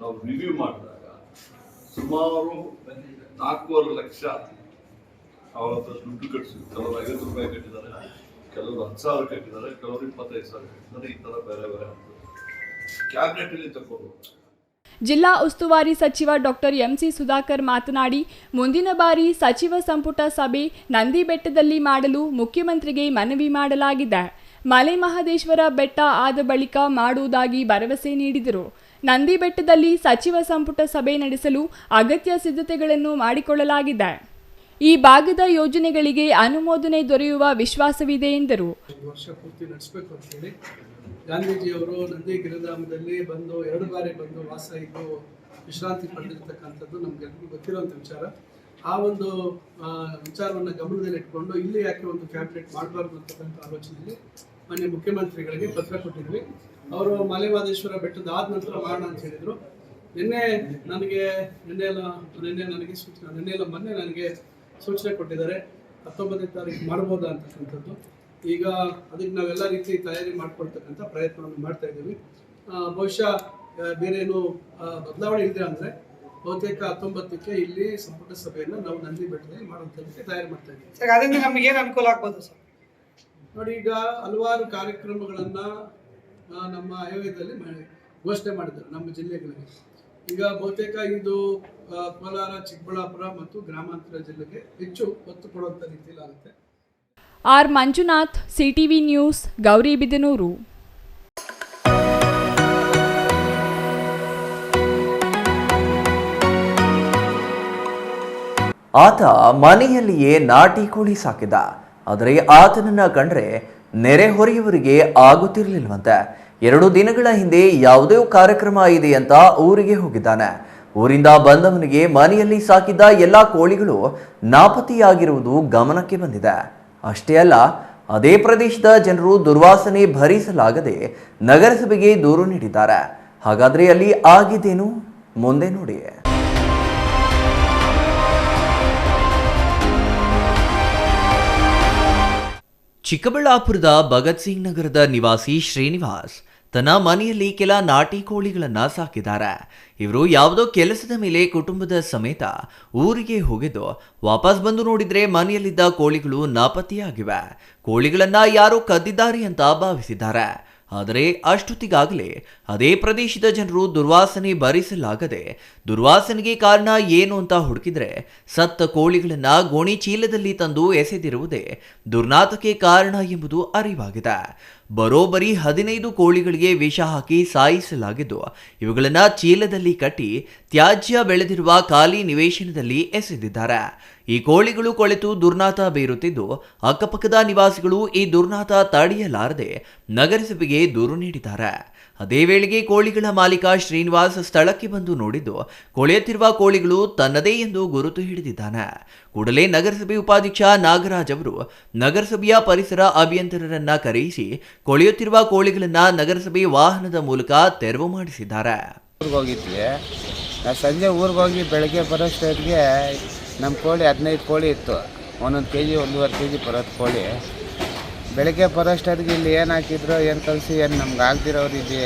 ನಾವು ರಿವ್ಯೂ ಮಾಡಿದಾಗ ಸುಮಾರು 4.5 ಲಕ್ಷ ಅವರ ದುಡ್ಡು ಕಟ್ಟಿಸಿದ್ರು. ಕೆಲವರು 50 ರೂಪಾಯಿ ಕಟ್ಟಿದ್ದಾರೆ, ಕೆಲವರು 10,000 ಕಟ್ಟಿದ್ದಾರೆ, ಕೆಲವರು 25,000 ಕಟ್ಟಿದ್ದಾರೆ. ಈ ತರ ಬೇರೆ ಬೇರೆ ಕ್ಯಾಬಿನೆಟ್ ಅಲ್ಲಿ ತಗೊಂಡು ಜಿಲ್ಲಾ ಉಸ್ತುವಾರಿ ಸಚಿವ ಡಾಕ್ಟರ್ MC ಸುಧಾಕರ್ ಮಾತನಾಡಿ, ಮುಂದಿನ ಬಾರಿ ಸಚಿವ ಸಂಪುಟ ಸಭೆ ನಂದಿಬೆಟ್ಟದಲ್ಲಿ ಮಾಡಲು ಮುಖ್ಯಮಂತ್ರಿಗೆ ಮನವಿ ಮಾಡಲಾಗಿದೆ. ಮಲೆ ಮಹದೇಶ್ವರ ಬೆಟ್ಟ ಆದ ಬಳಿಕ ಮಾಡುವುದಾಗಿ ಭರವಸೆ ನೀಡಿದರು. ನಂದಿಬೆಟ್ಟದಲ್ಲಿ ಸಚಿವ ಸಂಪುಟ ಸಭೆ ನಡೆಸಲು ಅಗತ್ಯ ಸಿದ್ಧತೆಗಳನ್ನು ಮಾಡಿಕೊಳ್ಳಲಾಗಿದೆ. ಈ ಭಾಗದ ಯೋಜನೆಗಳಿಗೆ ಅನುಮೋದನೆ ದೊರೆಯುವ ವಿಶ್ವಾಸವಿದೆ ಎಂದರು. ವರ್ಷ ಪೂರ್ತಿ ನಡೆಸಬೇಕು ಅಂತ ಹೇಳಿ ಗಾಂಧೀಜಿಯವರು ನಂದಿ ಗಿರಿಧಾಮದಲ್ಲಿ ಬಂದು 2 ಬಾರಿ ಬಂದು ವಾಸ ಇದ್ದು ವಿಶ್ರಾಂತಿ ಪಡೆದಿರ್ತಕ್ಕಂಥದ್ದು ನಮಗೆಲ್ಲರಿಗೂ ಗೊತ್ತಿರುವಂಥ ವಿಚಾರ. ಆ ಒಂದು ವಿಚಾರವನ್ನು ಗಮನದಲ್ಲಿ ಇಟ್ಕೊಂಡು ಇಲ್ಲಿ ಯಾಕೆ ಒಂದು ಕ್ಯಾಬಿನೆಟ್ ಮಾಡಬಾರ್ದು ಅಂತಕ್ಕಂಥ ಆಲೋಚನೆಯಲ್ಲಿ ಮಾನ್ಯ ಮುಖ್ಯಮಂತ್ರಿಗಳಿಗೆ ಪತ್ರ ಕೊಟ್ಟಿದ್ವಿ. ಅವರು ಮಲೆಮಹದೇಶ್ವರ ಬೆಟ್ಟದ ಆದ ನಂತರ ಮಾಡೋಣ ಅಂತ ಹೇಳಿದರು. ಮೊನ್ನೆ ನನಗೆ ಸೂಚನೆ ಕೊಟ್ಟಿದ್ದಾರೆ 19ನೇ ತಾರೀಕು ಮಾಡ್ಬೋದಾ ಅಂತಕ್ಕಂಥದ್ದು. ಈಗ ಅದಕ್ಕೆ ನಾವೆಲ್ಲ ರೀತಿ ತಯಾರಿ ಮಾಡ್ಕೊಳ್ತಕ್ಕಂಥ ಪ್ರಯತ್ನವನ್ನು ಮಾಡ್ತಾ ಇದ್ದೀವಿ. ಬಹುಶಃ ಬೇರೇನು ಬದಲಾವಣೆ ಇದೆ ಅಂದರೆ ಬಹುತೇಕ 19ಕ್ಕೆ ಇಲ್ಲಿ ಸಂಪುಟ ಸಭೆಯನ್ನು ನಾವು ನಂದಿ ಬೆಟ್ಟದಲ್ಲಿ ಮಾಡುವಂಥದ್ದಕ್ಕೆ ತಯಾರಿ ಮಾಡ್ತಾ ಇದ್ದೀವಿ. ಸರ್, ಅದರಿಂದ ನಮಗೆ ಏನು ಅನುಕೂಲ ಆಗ್ಬೋದು ಸರ್? ನೋಡಿ, ಈಗ ಹಲವಾರು ಕಾರ್ಯಕ್ರಮಗಳನ್ನು ನಮ್ಮ ಆಯೋಗದಲ್ಲಿ ಘೋಷಣೆ ಮಾಡಿದ್ದಾರೆ ನಮ್ಮ ಜಿಲ್ಲೆಗಳಿಗೆ. ಈಗ ಬಹುತೇಕ ಇದು ಕೋಲಾರ, ಚಿಕ್ಕಬಳ್ಳಾಪುರ ಮತ್ತು ಗ್ರಾಮಾಂತರ ಜಿಲ್ಲೆಗೆ ಹೆಚ್ಚು ಒತ್ತು ಕೊಡುವಂಥ ರೀತಿಯಲ್ಲಿ ಆಗುತ್ತೆ. R Manjunath, CTV news, Gauribidanur. ಆತ ಮನೆಯಲ್ಲಿಯೇ ನಾಟಿ ಕೋಳಿ ಸಾಕಿದ. ಆದರೆ ಆತನನ್ನ ಕಂಡ್ರೆ ನೆರೆಹೊರೆಯವರಿಗೆ ಆಗುತ್ತಿರಲಿಲ್ವಂತೆ. 2 ದಿನಗಳ ಹಿಂದೆ ಯಾವುದೋ ಕಾರ್ಯಕ್ರಮ ಇದೆ ಅಂತ ಊರಿಗೆ ಹೋಗಿದ್ದಾನೆ. ಊರಿಂದ ಬಂದವನಿಗೆ ಮನೆಯಲ್ಲಿ ಸಾಕಿದ್ದ ಎಲ್ಲ ಕೋಳಿಗಳು ನಾಪತ್ತೆಯಾಗಿರುವುದು ಗಮನಕ್ಕೆ ಬಂದಿದೆ. ಅಷ್ಟೇ ಅಲ್ಲ, ಅದೇ ಪ್ರದೇಶದ ಜನರು ದುರ್ವಾಸನೆ ಭರಿಸಲಾಗದೆ ನಗರಸಭೆಗೆ ದೂರು ನೀಡಿದ್ದಾರೆ. ಹಾಗಾದ್ರೆ ಅಲ್ಲಿ ಆಗಿದ್ದೇನು ಮುಂದೆ ನೋಡಿ. ಚಿಕ್ಕಬಳ್ಳಾಪುರದ ಭಗತ್ ಸಿಂಗ್ ನಗರದ ನಿವಾಸಿ ಶ್ರೀನಿವಾಸ್ ತನ್ನ ಮನೆಯಲ್ಲಿ ಕೆಲ ನಾಟಿ ಕೋಳಿಗಳನ್ನ ಸಾಕಿದ್ದಾರೆ. ಇವರು ಯಾವುದೋ ಕೆಲಸದ ಮೇಲೆ ಕುಟುಂಬದ ಸಮೇತ ಊರಿಗೆ ಹೋಗಿದ್ದು ವಾಪಸ್ ಬಂದು ನೋಡಿದ್ರೆ ಮನೆಯಲ್ಲಿದ್ದ ಕೋಳಿಗಳು ನಾಪತ್ತೆಯಾಗಿವೆ. ಕೋಳಿಗಳನ್ನ ಯಾರೋ ಕದ್ದಿದ್ದಾರೆ ಅಂತ ಭಾವಿಸಿದ್ದಾರೆ. ಆದರೆ ಅಷ್ಟೊತ್ತಿಗಾಗಲೇ ಅದೇ ಪ್ರದೇಶದ ಜನರು ದುರ್ವಾಸನೆ ಭರಿಸಲಾಗದೆ ದುರ್ವಾಸನೆಗೆ ಕಾರಣ ಏನು ಅಂತ ಹುಡುಕಿದ್ರೆ ಸತ್ತ ಕೋಳಿಗಳನ್ನ ಗೋಣಿ ಚೀಲದಲ್ಲಿ ತಂದು ಎಸೆದಿರುವುದೇ ದುರ್ನಾತಕ್ಕೆ ಕಾರಣ ಎಂಬುದು ಅರಿವಾಗಿದೆ. ಬರೋಬ್ಬರಿ 15 ಕೋಳಿಗಳಿಗೆ ವಿಷ ಹಾಕಿ ಸಾಯಿಸಲಾಗಿದ್ದು ಇವುಗಳನ್ನ ಚೀಲದಲ್ಲಿ ಕಟ್ಟಿ ತ್ಯಾಜ್ಯ ಬೆಳೆದಿರುವ ಖಾಲಿ ನಿವೇಶನದಲ್ಲಿ ಎಸೆದಿದ್ದಾರೆ. ಈ ಕೋಳಿಗಳು ಕೊಳೆತು ದುರ್ನಾತ ಬೀರುತ್ತಿದ್ದು ಅಕ್ಕಪಕ್ಕದ ನಿವಾಸಿಗಳು ಈ ದುರ್ನಾತ ತಡೆಯಲಾರದೆ ನಗರಸಭೆಗೆ ದೂರು ನೀಡಿದ್ದಾರೆ. ಅದೇ ವೇಳೆಗೆ ಕೋಳಿಗಳ ಮಾಲೀಕ ಶ್ರೀನಿವಾಸ್ ಸ್ಥಳಕ್ಕೆ ಬಂದು ನೋಡಿದ್ದು ಕೊಳೆಯುತ್ತಿರುವ ಕೋಳಿಗಳು ತನ್ನದೇ ಎಂದು ಗುರುತು ಹಿಡಿದಿದ್ದಾನೆ. ಕೂಡಲೇ ನಗರಸಭೆ ಉಪಾಧ್ಯಕ್ಷ ನಾಗರಾಜ್ ಅವರು ನಗರಸಭೆಯ ಪರಿಸರ ಅಭಿಯಂತರರನ್ನ ಕರೆಯಿಸಿ ಕೊಳೆಯುತ್ತಿರುವ ಕೋಳಿಗಳನ್ನ ನಗರಸಭೆ ವಾಹನದ ಮೂಲಕ ತೆರವು ಮಾಡಿಸಿದ್ದಾರೆ. ಸಂಜೆ ಊರಿಗೆ ಹೋಗಿ ಬೆಳಗ್ಗೆ ಬರೋಷ್ಟೊತ್ತಿಗೆ ನಮ್ಮ ಕೋಳಿ 15 ಕೋಳಿ ಇತ್ತು. 1 kg 1.5 kg ಬರೋದು ಕೋಳಿ. ಬೆಳಗ್ಗೆ ಬರೋಷ್ಟೊತ್ತಿಗೆ ಇಲ್ಲಿ ಏನು ಹಾಕಿದ್ರು ಏನು ಕಳಿಸಿ ಏನು ನಮ್ಗೆ ಆಗ್ದಿರೋರು ಇದೆ,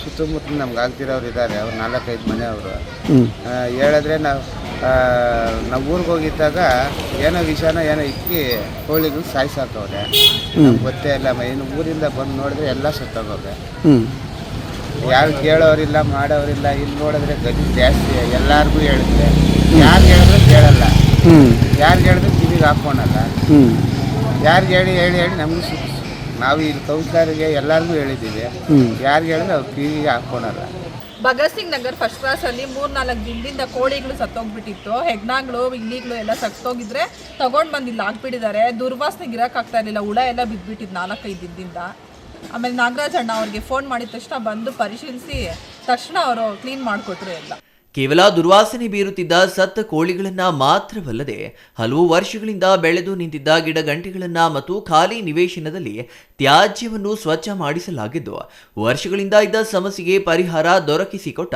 ಸುತ್ತಮುತ್ತ ನಮ್ಗೆ ಆಗ್ದಿರೋರು ಇದ್ದಾರೆ. ಅವ್ರು 4-5 ಮನೆಯವರು ಹೇಳಿದ್ರೆ ನಾವು ಊರಿಗೆ ಹೋಗಿದ್ದಾಗ ಏನೋ ವಿಷಯನ ಏನೋ ಇಕ್ಕಿ ಕೋಳಿಗಳು ಸಾಯಿಸಾಕವ್ರೆ. ನಮ್ಗೆ ಗೊತ್ತೇ ಇಲ್ಲ. ಇನ್ನು ಊರಿಂದ ಬಂದು ನೋಡಿದ್ರೆ ಎಲ್ಲ ಸುತ್ತೋಗವೆ. ಯಾರು ಕೇಳೋರಿಲ್ಲ ಮಾಡೋರಿಲ್ಲ. ಇಲ್ಲಿ ನೋಡಿದ್ರೆ ಗತಿ ಜಾಸ್ತಿ. ಎಲ್ಲರಿಗೂ ಹೇಳಿದ್ರೆ ಯಾರು ಹೇಳಿದ್ರು ಕೇಳಲ್ಲ, ಯಾರು ಹೇಳಿದ್ರು ಕಿವಿಗೆ ಹಾಕೋಣಲ್ಲ. ಯಾರಿಗೆ ಹೇಳಿ ಹೇಳಿ ಹೇಳಿ ನಮಗೂ ನಾವು ಇಲ್ಲಿ ಕೌನ್ಸಿಲರ್ಗೆ ಎಲ್ಲರಿಗೂ ಹೇಳಿದ್ದೀವಿ. ಯಾರಿಗೆ ಹೇಳಿದ್ರೆ ಅವ್ರು ಕಿವಿಗೆ ಹಾಕೋಣಲ್ಲ. ಭಗತ್ ಸಿಂಗ್ ನಗರ್ ಫಸ್ಟ್ ಕ್ಲಾಸಲ್ಲಿ 3-4 ದಿನದಿಂದ ಕೋಳಿಗಳು ಸತ್ತೋಗ್ಬಿಟ್ಟಿತ್ತು. ಹೆಗ್ನಾಗಳು ಇಲ್ಲಿಗಳು ಎಲ್ಲ ಸತ್ತೋಗಿದ್ರೆ ತಗೊಂಡು ಬಂದಿಲ್ಲ ಹಾಕ್ಬಿಟ್ಟಿದ್ದಾರೆ. ದುರ್ವಾಸನೆಗೆ ಇರೋಕ್ಕಾಗ್ತಾ ಇರಲಿಲ್ಲ. ಹುಳ ಎಲ್ಲ ಬಿದ್ದುಬಿಟ್ಟಿದ್ದು 4-5 ದಿನದಿಂದ. ಆಮೇಲೆ ನಾಗರಾಜ್ ಅಣ್ಣ ಅವ್ರಿಗೆ ಫೋನ್ ಮಾಡಿದ ತಕ್ಷಣ ಬಂದು ಪರಿಶೀಲಿಸಿ ತಕ್ಷಣ ಅವರು ಕ್ಲೀನ್ ಮಾಡಿಕೊಟ್ರು ಎಲ್ಲ. ಕೇವಲ ದುರ್ವಾಸನೆ ಬೀರುತ್ತಿದ್ದ ಸತ್ತ ಕೋಳಿಗಳನ್ನ ಮಾತ್ರವಲ್ಲದೆ ಹಲವು ವರ್ಷಗಳಿಂದ ಬೆಳೆದು ನಿಂತಿದ್ದ ಗಿಡಗಂಟಿಗಳನ್ನ ಮತ್ತು ಖಾಲಿ ನಿವೇಶನದಲ್ಲಿ ತ್ಯಾಜ್ಯವನ್ನು ಸ್ವಚ್ಛ ಮಾಡಿಸಲಾಗಿದ್ದು ವರ್ಷಗಳಿಂದ ಇದ್ದ ಸಮಸ್ಯೆಗೆ ಪರಿಹಾರ ದೊರಕಿಸಿಕೊಟ್ಟ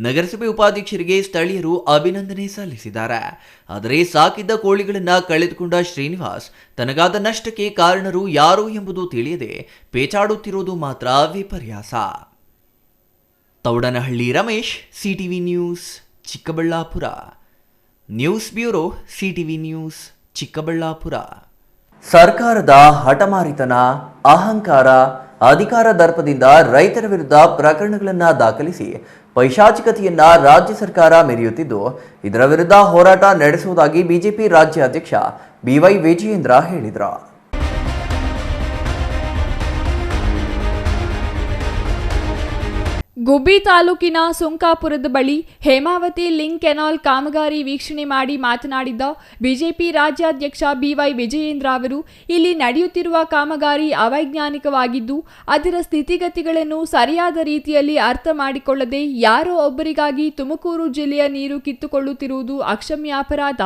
ನಗರಸಭೆ ಉಪಾಧ್ಯಕ್ಷರಿಗೆ ಸ್ಥಳೀಯರು ಅಭಿನಂದನೆ ಸಲ್ಲಿಸಿದ್ದಾರೆ. ಆದರೆ ಸಾಕಿದ್ದ ಕೋಳಿಗಳನ್ನ ಕಳೆದುಕೊಂಡ ಶ್ರೀನಿವಾಸ್ ತನಗಾದ ನಷ್ಟಕ್ಕೆ ಕಾರಣರು ಯಾರು ಎಂಬುದು ತಿಳಿಯದೆ ಪೇಚಾಡುತ್ತಿರುವುದು ಮಾತ್ರ ವಿಪರ್ಯಾಸ. Taudanahalli Ramesh, CTV news, Chikkaballapura. News bureau, CTV news, Chikkaballapura. ಸರ್ಕಾರದ ಹಠಮಾರಿತನ, ಅಹಂಕಾರ, ಅಧಿಕಾರ ದರ್ಪದಿಂದ ರೈತರ ವಿರುದ್ಧ ಪ್ರಕರಣಗಳನ್ನು ದಾಖಲಿಸಿ ಪೈಶಾಚಿಕತೆಯನ್ನ ರಾಜ್ಯ ಸರ್ಕಾರ ಮೆರೆಯುತ್ತಿದ್ದು ಇದರ ವಿರುದ್ಧ ಹೋರಾಟ ನಡೆಸುವುದಾಗಿ ಬಿಜೆಪಿ ರಾಜ್ಯಾಧ್ಯಕ್ಷ BY ವಿಜಯೇಂದ್ರ ಹೇಳಿದರು. ಗುಬ್ಬಿ ತಾಲೂಕಿನ ಸುಂಕಾಪುರದ ಬಳಿ ಹೇಮಾವತಿ ಲಿಂಕ್ ಕೆನಾಲ್ ಕಾಮಗಾರಿ ವೀಕ್ಷಣೆ ಮಾಡಿ ಮಾತನಾಡಿದ ಬಿಜೆಪಿ ರಾಜ್ಯಾಧ್ಯಕ್ಷ BY ವಿಜಯೇಂದ್ರ ಅವರು, ಇಲ್ಲಿ ನಡೆಯುತ್ತಿರುವ ಕಾಮಗಾರಿ ಅವೈಜ್ಞಾನಿಕವಾಗಿದ್ದು ಅದರ ಸ್ಥಿತಿಗತಿಗಳನ್ನು ಸರಿಯಾದ ರೀತಿಯಲ್ಲಿ ಅರ್ಥ ಮಾಡಿಕೊಳ್ಳದೆ ಯಾರೋ ಒಬ್ಬರಿಗಾಗಿ ತುಮಕೂರು ಜಿಲ್ಲೆಯ ನೀರು ಕಿತ್ತುಕೊಳ್ಳುತ್ತಿರುವುದು ಅಕ್ಷಮ್ಯ ಅಪರಾಧ.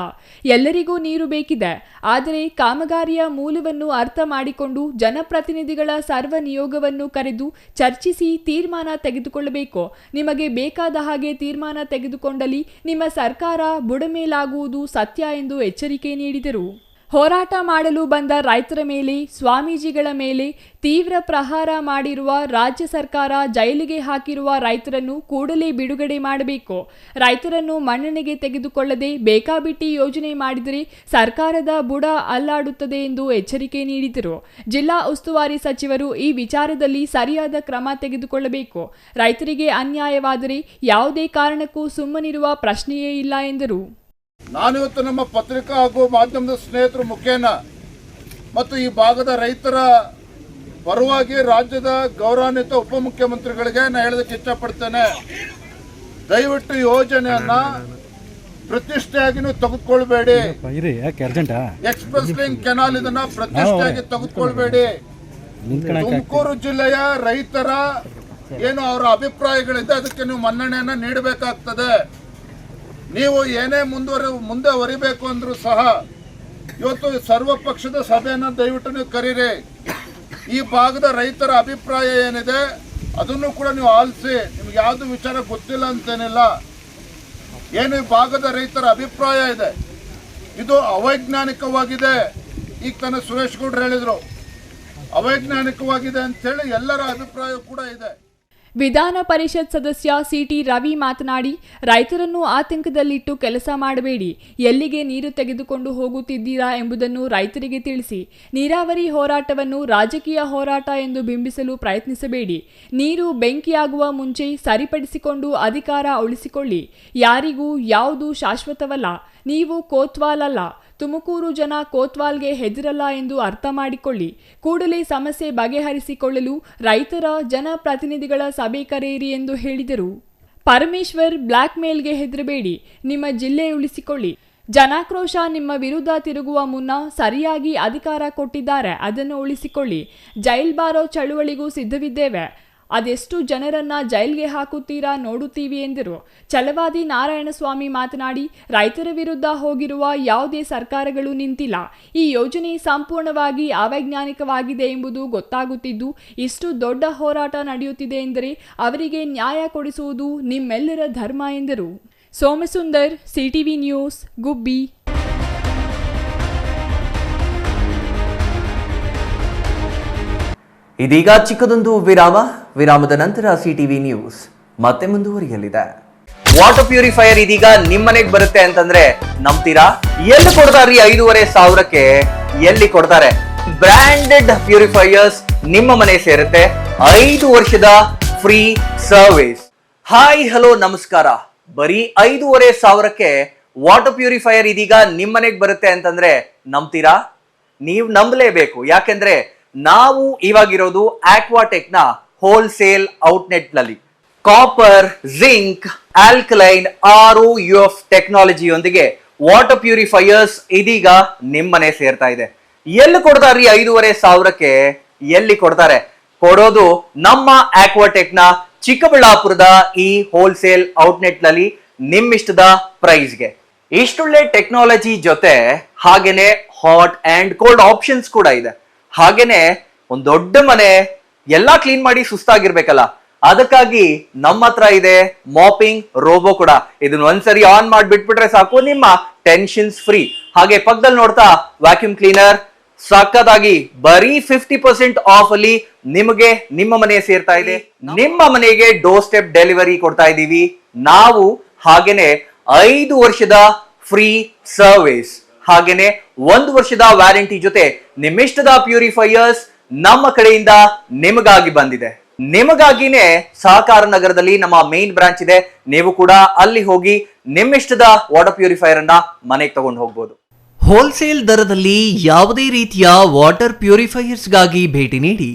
ಎಲ್ಲರಿಗೂ ನೀರು ಬೇಕಿದೆ, ಆದರೆ ಕಾಮಗಾರಿಯ ಮೂಲವನ್ನು ಅರ್ಥ ಮಾಡಿಕೊಂಡು ಜನಪ್ರತಿನಿಧಿಗಳ ಸರ್ವ ನಿಯೋಗವನ್ನು ಕರೆದು ಚರ್ಚಿಸಿ ತೀರ್ಮಾನ ತೆಗೆದುಕೊಳ್ಳಬೇಕು. ನಿಮಗೆ ಬೇಕಾದ ಹಾಗೆ ತೀರ್ಮಾನ ತೆಗೆದುಕೊಂಡಲ್ಲಿ ನಿಮ್ಮ ಸರ್ಕಾರ ಬುಡಮೇಲಾಗುವುದು ಸತ್ಯ ಎಂದು ಎಚ್ಚರಿಕೆ ನೀಡಿದರು. ಹೋರಾಟ ಮಾಡಲು ಬಂದ ರೈತರ ಮೇಲೆ, ಸ್ವಾಮೀಜಿಗಳ ಮೇಲೆ ತೀವ್ರ ಪ್ರಹಾರ ಮಾಡಿರುವ ರಾಜ್ಯ ಸರ್ಕಾರ ಜೈಲಿಗೆ ಹಾಕಿರುವ ರೈತರನ್ನು ಕೂಡಲೇ ಬಿಡುಗಡೆ ಮಾಡಬೇಕು. ರೈತರನ್ನು ಮನ್ನಣೆಗೆ ತೆಗೆದುಕೊಳ್ಳದೆ ಬೇಕಾಬಿಟ್ಟಿ ಯೋಜನೆ ಮಾಡಿದರೆ ಸರ್ಕಾರದ ಬುಡ ಅಲ್ಲಾಡುತ್ತದೆ ಎಂದು ಎಚ್ಚರಿಕೆ ನೀಡಿದರು. ಜಿಲ್ಲಾ ಉಸ್ತುವಾರಿ ಸಚಿವರು ಈ ವಿಚಾರದಲ್ಲಿ ಸರಿಯಾದ ಕ್ರಮ ತೆಗೆದುಕೊಳ್ಳಬೇಕು. ರೈತರಿಗೆ ಅನ್ಯಾಯವಾದರೆ ಯಾವುದೇ ಕಾರಣಕ್ಕೂ ಸುಮ್ಮನಿರುವ ಪ್ರಶ್ನೆಯೇ ಇಲ್ಲ ಎಂದರು. ನಾನಿವತ್ತು ನಮ್ಮ ಪತ್ರಿಕಾ ಹಾಗೂ ಮಾಧ್ಯಮದ ಸ್ನೇಹಿತರ ಮುಖೇನ ಮತ್ತು ಈ ಭಾಗದ ರೈತರ ಪರವಾಗಿ ರಾಜ್ಯದ ಗೌರವಾನ್ವಿತ ಉಪಮುಖ್ಯಮಂತ್ರಿಗಳಿಗೆ ನಾನು ಹೇಳೋದಕ್ಕೆ ಇಷ್ಟಪಡ್ತೇನೆ. ದಯವಿಟ್ಟು ಯೋಜನೆಯನ್ನ ಪ್ರತಿಷ್ಠೆಯಾಗಿ ನೀವು ತೆಗೆದುಕೊಳ್ಬೇಡಿ. ಎಕ್ಸ್ಪ್ರೆಸ್ ಲಿಂಕ್ ಕೆನಾಲ್ ಇದನ್ನ ಪ್ರತಿಷ್ಠೆಯಾಗಿ ತೆಗೆದುಕೊಳ್ಬೇಡಿ. ತುಮಕೂರು ಜಿಲ್ಲೆಯ ರೈತರ ಏನು ಅವರ ಅಭಿಪ್ರಾಯಗಳಿದೆ ಅದಕ್ಕೆ ನೀವು ಮನ್ನಣೆಯನ್ನ ನೀಡಬೇಕಾಗ್ತದೆ. ನೀವು ಏನೇ ಮುಂದೆ ಹೊರಿಬೇಕು ಅಂದ್ರೂ ಸಹ ಇವತ್ತು ಸರ್ವ ಪಕ್ಷದ ಸಭೆಯನ್ನು ದಯವಿಟ್ಟು ನೀವು ಕರೀರಿ. ಈ ಭಾಗದ ರೈತರ ಅಭಿಪ್ರಾಯ ಏನಿದೆ ಅದನ್ನು ಕೂಡ ನೀವು ಆಲಿಸಿ. ನಿಮ್ಗೆ ಯಾವುದು ವಿಚಾರ ಗೊತ್ತಿಲ್ಲ ಅಂತೇನಿಲ್ಲ. ಏನು ಈ ಭಾಗದ ರೈತರ ಅಭಿಪ್ರಾಯ ಇದೆ ಇದು ಅವೈಜ್ಞಾನಿಕವಾಗಿದೆ. ಈಗ ತಾನೇ ಸುರೇಶ್ ಗೌಡ್ರು ಹೇಳಿದ್ರು ಅವೈಜ್ಞಾನಿಕವಾಗಿದೆ ಅಂತೇಳಿ ಎಲ್ಲರ ಅಭಿಪ್ರಾಯ ಕೂಡ ಇದೆ. ವಿಧಾನ ಪರಿಷತ್ ಸದಸ್ಯ ಸಿಟಿ ರವಿ ಮಾತನಾಡಿ, ರೈತರನ್ನು ಆತಂಕದಲ್ಲಿಟ್ಟು ಕೆಲಸ ಮಾಡಬೇಡಿ. ಎಲ್ಲಿಗೆ ನೀರು ತೆಗೆದುಕೊಂಡು ಹೋಗುತ್ತಿದ್ದೀರಾ ಎಂಬುದನ್ನು ರೈತರಿಗೆ ತಿಳಿಸಿ. ನೀರಾವರಿ ಹೋರಾಟವನ್ನು ರಾಜಕೀಯ ಹೋರಾಟ ಎಂದು ಬಿಂಬಿಸಲು ಪ್ರಯತ್ನಿಸಬೇಡಿ. ನೀರು ಬೆಂಕಿಯಾಗುವ ಮುಂಚೆ ಸರಿಪಡಿಸಿಕೊಂಡು ಅಧಿಕಾರ ಉಳಿಸಿಕೊಳ್ಳಿ. ಯಾರಿಗೂ ಯಾವುದು ಶಾಶ್ವತವಲ್ಲ. ನೀವು ಕೋತ್ವಾಲ್ ಅಲ್ಲ. ತುಮಕೂರು ಜನ ಕೋತ್ವಾಲ್ಗೆ ಹೆದರಲ್ಲ ಎಂದು ಅರ್ಥ ಮಾಡಿಕೊಳ್ಳಿ. ಕೂಡಲೇ ಸಮಸ್ಯೆ ಬಗೆಹರಿಸಿಕೊಳ್ಳಲು ರೈತರ ಜನಪ್ರತಿನಿಧಿಗಳ ಸಭೆ ಕರೆಯಿರಿ ಎಂದು ಹೇಳಿದರು. ಪರಮೇಶ್ವರ್ ಬ್ಲ್ಯಾಕ್ ಮೇಲ್ಗೆ ಹೆದರಬೇಡಿ. ನಿಮ್ಮ ಜಿಲ್ಲೆ ಉಳಿಸಿಕೊಳ್ಳಿ. ಜನಾಕ್ರೋಶ ನಿಮ್ಮ ವಿರುದ್ಧ ತಿರುಗುವ ಮುನ್ನ ಸರಿಯಾಗಿ ಅಧಿಕಾರ ಕೊಟ್ಟಿದ್ದಾರೆ, ಅದನ್ನು ಉಳಿಸಿಕೊಳ್ಳಿ. ಜೈಲ್ ಬಾರೋ ಚಳುವಳಿಗೂ ಸಿದ್ಧವಿದ್ದೇವೆ. ಅದೆಷ್ಟು ಜನರನ್ನ ಜೈಲ್ಗೆ ಹಾಕುತ್ತೀರಾ ನೋಡುತ್ತೀವಿ ಎಂದರು. ಛಲವಾದಿ ನಾರಾಯಣಸ್ವಾಮಿ ಮಾತನಾಡಿ, ರೈತರ ವಿರುದ್ಧ ಹೋಗಿರುವ ಯಾವುದೇ ಸರ್ಕಾರಗಳು ನಿಂತಿಲ್ಲ. ಈ ಯೋಜನೆ ಸಂಪೂರ್ಣವಾಗಿ ಅವೈಜ್ಞಾನಿಕವಾಗಿದೆ ಎಂಬುದು ಗೊತ್ತಾಗುತ್ತಿದ್ದು ಇಷ್ಟು ದೊಡ್ಡ ಹೋರಾಟ ನಡೆಯುತ್ತಿದೆ ಎಂದರೆ ಅವರಿಗೆ ನ್ಯಾಯ ಕೊಡಿಸುವುದು ನಿಮ್ಮೆಲ್ಲರ ಧರ್ಮ ಎಂದರು. ಸೋಮಸುಂದರ್, ಸಿಟಿವಿ ನ್ಯೂಸ್, ಗುಬ್ಬಿ. ಇದೀಗ ಚಿಕ್ಕದೊಂದು ವಿರಾಮದ ನಂತರ ಸಿಟಿವಿ ನ್ಯೂಸ್ ಮತ್ತೆ ಮುಂದುವರಿಯಲಿದೆ. ವಾಟರ್ ಪ್ಯೂರಿಫೈಯರ್ ಇದೀಗ ನಿಮ್ಮನೆಗೆ ಬರುತ್ತೆ ಅಂತಂದ್ರೆ ನಂಬ್ತೀರಾ? ಎಲ್ಲಿ ಕೊಡ್ತಾರ್ರಿ 5,500ಕ್ಕೆ? ಎಲ್ಲಿ ಕೊಡ್ತಾರೆ? ಬ್ರಾಂಡೆಡ್ ಪ್ಯೂರಿಫೈಯರ್ಸ್ ನಿಮ್ಮ ಮನೆ ಸೇರುತ್ತೆ. 5 ವರ್ಷದ ಫ್ರೀ ಸರ್ವಿಸ್. ಹಾಯ್ ಹಲೋ ನಮಸ್ಕಾರ. ಬರೀ 5,500ಕ್ಕೆ ವಾಟರ್ ಪ್ಯೂರಿಫೈಯರ್ ಇದೀಗ ನಿಮ್ಮನೆಗೆ ಬರುತ್ತೆ ಅಂತಂದ್ರೆ ನಂಬ್ತೀರಾ? ನೀವು ನಂಬಲೇಬೇಕು. ಯಾಕೆಂದ್ರೆ ನಾವು ಇವಾಗಿರೋದು ಆಕ್ವಾಟೆಕ್ ನ ಹೋಲ್ಸೇಲ್ ಔಟ್ಲೆಟ್ ನಲ್ಲಿ ಕಾಪರ್, ಜಿಂಕ್, ಆಲ್ಕಲೈನ್, ROUF ಟೆಕ್ನಾಲಜಿಯೊಂದಿಗೆ ವಾಟರ್ ಪ್ಯೂರಿಫೈಯರ್ಸ್ ಇದೀಗ ನಿಮ್ಮನೆ ಸೇರ್ತಾ ಇದೆ. ಎಲ್ಲಿ ಕೊಡ್ತಾರ್ರಿ 5,500ಕ್ಕೆ? ಎಲ್ಲಿ ಕೊಡ್ತಾರೆ? ಕೊಡೋದು ನಮ್ಮ ಆಕ್ವಾಟೆಕ್ ನ ಚಿಕ್ಕಬಳ್ಳಾಪುರದ ಈ ಹೋಲ್ಸೇಲ್ ಔಟ್ಲೆಟ್ ನಲ್ಲಿ ನಿಮ್ಮಿಷ್ಟದ ಪ್ರೈಸ್ಗೆ. ಇಷ್ಟೊಳ್ಳೆ ಟೆಕ್ನಾಲಜಿ ಜೊತೆ ಹಾಗೇನೆ ಹಾಟ್ ಅಂಡ್ ಕೋಲ್ಡ್ ಆಪ್ಷನ್ಸ್ ಕೂಡ ಇದೆ. ಹಾಗೇನೆ ಒಂದ್ ದೊಡ್ಡ ಮನೆ ಎಲ್ಲಾ ಕ್ಲೀನ್ ಮಾಡಿ ಸುಸ್ತಾಗಿರ್ಬೇಕಲ್ಲ, ಅದಕ್ಕಾಗಿ ನಮ್ಮ ಹತ್ರ ಇದೆ ಮಾಪಿಂಗ್ ರೋಬೋ ಕೂಡ. ಇದನ್ನ ಒಂದ್ಸರಿ ಆನ್ ಮಾಡಿ ಬಿಟ್ಬಿಟ್ರೆ ಸಾಕು, ನಿಮ್ಮ ಟೆನ್ಷನ್ಸ್ ಫ್ರೀ. ಹಾಗೆ ಪಕ್ಕದಲ್ಲಿ ನೋಡ್ತಾ ವ್ಯಾಕ್ಯೂಮ್ ಕ್ಲೀನರ್ ಸಕ್ಕತ್ತಾಗಿ ಬರೀ 50% ಆಫ್ ಅಲ್ಲಿ ನಿಮಗೆ ನಿಮ್ಮ ಮನೆ ಸೇರ್ತಾ ಇದೆ. ನಿಮ್ಮ ಮನೆಗೆ ಡೋರ್ ಸ್ಟೆಪ್ ಡೆಲಿವರಿ ಕೊಡ್ತಾ ಇದೀವಿ ನಾವು. ಹಾಗೇನೆ 5 ವರ್ಷದ ಫ್ರೀ ಸರ್ವಿಸ್, ಹಾಗೇನೆ 1 ವರ್ಷದ ವ್ಯಾರಂಟಿ ಜೊತೆ ನಿಮ್ಮಿಷ್ಟದ ಪ್ಯೂರಿಫೈಯರ್ಸ್ ನಮ್ಮ ಕಡೆಯಿಂದ ನಿಮಗಾಗಿ ಬಂದಿದೆ. ನಿಮಗಾಗಿನೇ ಸಹಕಾರ ನಗರದಲ್ಲಿ ನಮ್ಮ ಮೇನ್ ಬ್ರಾಂಚ್ ಇದೆ. ನೀವು ಕೂಡ ಅಲ್ಲಿ ಹೋಗಿ ನಿಮ್ಮಿಷ್ಟದ ವಾಟರ್ ಪ್ಯೂರಿಫೈಯರ್ ಅನ್ನ ಮನೆಗೆ ತಗೊಂಡು ಹೋಗ್ಬೋದು. ಹೋಲ್ಸೇಲ್ ದರದಲ್ಲಿ ಯಾವುದೇ ರೀತಿಯ ವಾಟರ್ ಪ್ಯೂರಿಫೈಯರ್ಸ್ಗಾಗಿ ಭೇಟಿ ನೀಡಿ.